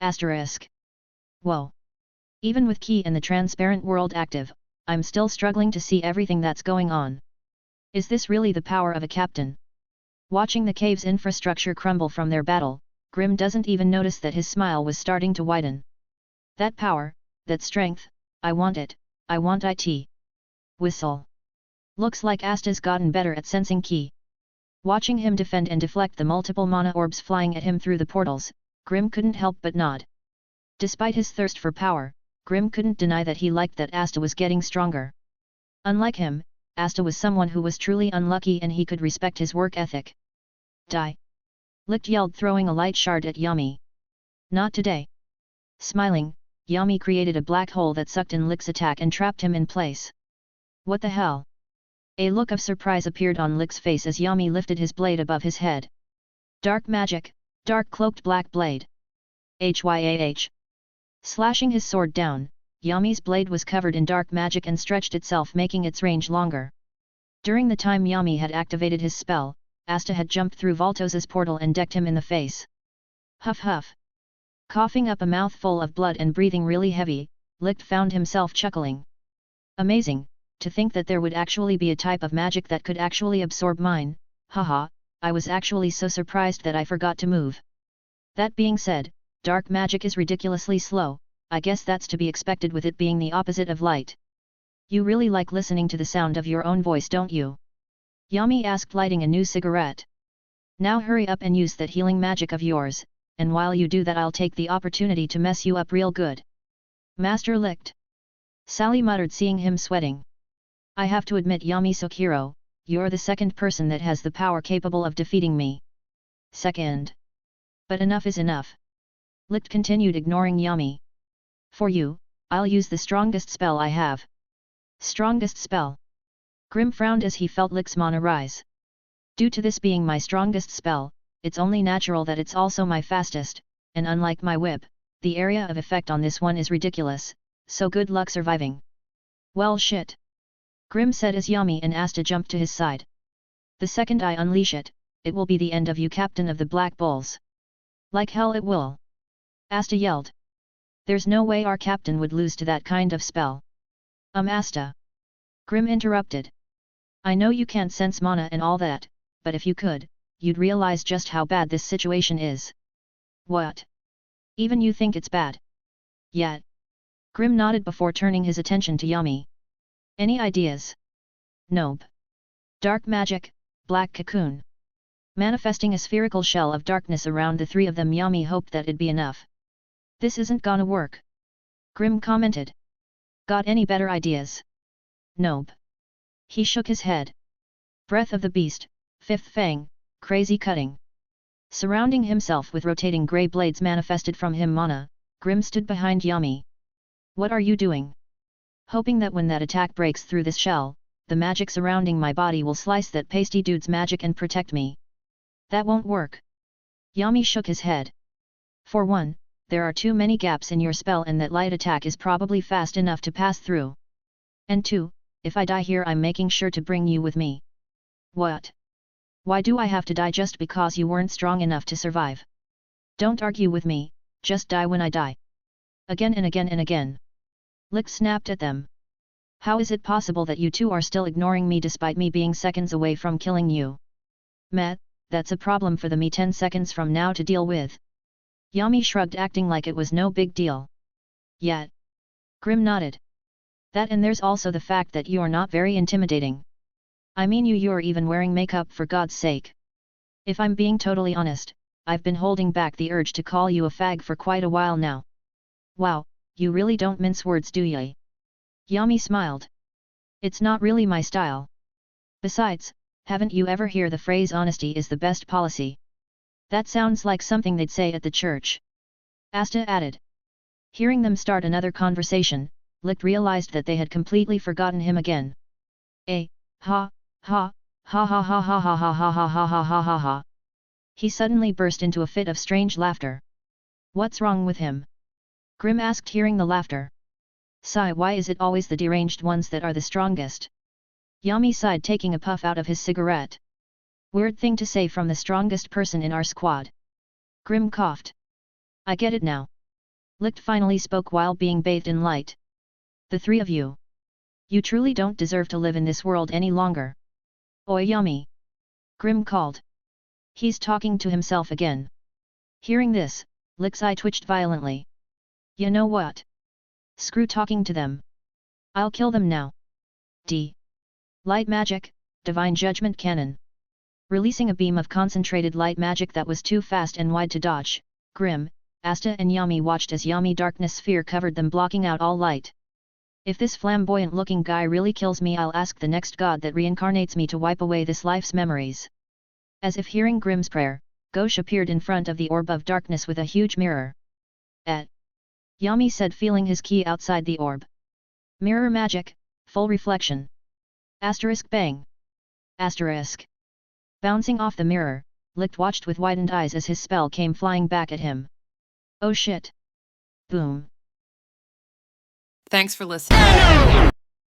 Asterisk. Whoa. Even with Key and the transparent world active, I'm still struggling to see everything that's going on. Is this really the power of a captain? Watching the cave's infrastructure crumble from their battle, Grim doesn't even notice that his smile was starting to widen. That power, that strength, I want it, I want it. Whistle. Looks like Asta's gotten better at sensing ki. Watching him defend and deflect the multiple mana orbs flying at him through the portals, Grim couldn't help but nod. Despite his thirst for power, Grim couldn't deny that he liked that Asta was getting stronger. Unlike him, Asta was someone who was truly unlucky and he could respect his work ethic. Die! Licht yelled, throwing a light shard at Yami. Not today. Smiling, Yami created a black hole that sucked in Licht's attack and trapped him in place. What the hell? A look of surprise appeared on Licht's face as Yami lifted his blade above his head. Dark magic, dark cloaked black blade. Hyah! Slashing his sword down, Yami's blade was covered in dark magic and stretched itself, making its range longer. During the time Yami had activated his spell, Asta had jumped through Voltos's portal and decked him in the face. Huff huff. Coughing up a mouthful of blood and breathing really heavy, Licht found himself chuckling. Amazing, to think that there would actually be a type of magic that could actually absorb mine, haha, I was actually so surprised that I forgot to move. That being said, dark magic is ridiculously slow, I guess that's to be expected with it being the opposite of light. You really like listening to the sound of your own voice, don't you? Yami asked, lighting a new cigarette. Now hurry up and use that healing magic of yours, and while you do that I'll take the opportunity to mess you up real good. Master Licht. Sally muttered, seeing him sweating. I have to admit, Yami Sokiro, you're the second person that has the power capable of defeating me. Second. But enough is enough. Licht continued, ignoring Yami. For you, I'll use the strongest spell I have. Strongest spell? Grim frowned as he felt Licht's mana rise. Due to this being my strongest spell, it's only natural that it's also my fastest, and unlike my whip, the area of effect on this one is ridiculous, so good luck surviving. Well shit. Grim said as Yami and Asta jumped to his side. The second I unleash it, it will be the end of you, Captain of the Black Bulls. Like hell it will. Asta yelled. There's no way our captain would lose to that kind of spell. Asta. Grim interrupted. I know you can't sense mana and all that, but if you could, you'd realize just how bad this situation is. What? Even you think it's bad? Yet. Grim nodded before turning his attention to Yami. Any ideas? Nope. Dark magic, black cocoon. Manifesting a spherical shell of darkness around the three of them, Yami hoped that it'd be enough. This isn't gonna work. Grim commented. Got any better ideas? Nope. He shook his head. Breath of the Beast, Fifth Fang, Crazy Cutting. Surrounding himself with rotating grey blades manifested from him mana, Grim stood behind Yami. What are you doing? Hoping that when that attack breaks through this shell, the magic surrounding my body will slice that pasty dude's magic and protect me. That won't work. Yami shook his head. For one, there are too many gaps in your spell and that light attack is probably fast enough to pass through. And two, if I die here I'm making sure to bring you with me. What? Why do I have to die just because you weren't strong enough to survive? Don't argue with me, just die when I die. Again and again and again. Licht snapped at them. How is it possible that you two are still ignoring me despite me being seconds away from killing you? Meh, that's a problem for the me 10 seconds from now to deal with. Yami shrugged, acting like it was no big deal. Yet. Grim nodded. That, and there's also the fact that you're not very intimidating. I mean, you're even wearing makeup, for God's sake. If I'm being totally honest, I've been holding back the urge to call you a fag for quite a while now. Wow, you really don't mince words, do ya? Yami smiled. It's not really my style. Besides, haven't you ever heard the phrase honesty is the best policy? That sounds like something they'd say at the church. Asta added. Hearing them start another conversation, Licht realized that they had completely forgotten him again. Ha, ha, ha ha ha ha ha ha ha ha ha ha ha ha ha. He suddenly burst into a fit of strange laughter. What's wrong with him? Grim asked, hearing the laughter. Sigh, why is it always the deranged ones that are the strongest? Yami sighed, taking a puff out of his cigarette. Weird thing to say from the strongest person in our squad. Grim coughed. I get it now. Licht finally spoke while being bathed in light. The three of you. You truly don't deserve to live in this world any longer. Oi yummy! Grim called. He's talking to himself again. Hearing this, Licht's eye twitched violently. You know what? Screw talking to them. I'll kill them now. D. Light magic, divine judgment cannon. Releasing a beam of concentrated light magic that was too fast and wide to dodge, Grim, Asta and Yami watched as Yami darkness sphere covered them, blocking out all light. If this flamboyant-looking guy really kills me, I'll ask the next god that reincarnates me to wipe away this life's memories. As if hearing Grim's prayer, Ghosh appeared in front of the orb of darkness with a huge mirror. Yami said, feeling his key outside the orb. Mirror magic, full reflection. Asterisk bang. Asterisk. Bouncing off the mirror, Licht watched with widened eyes as his spell came flying back at him. Oh shit. Boom. Thanks for listening.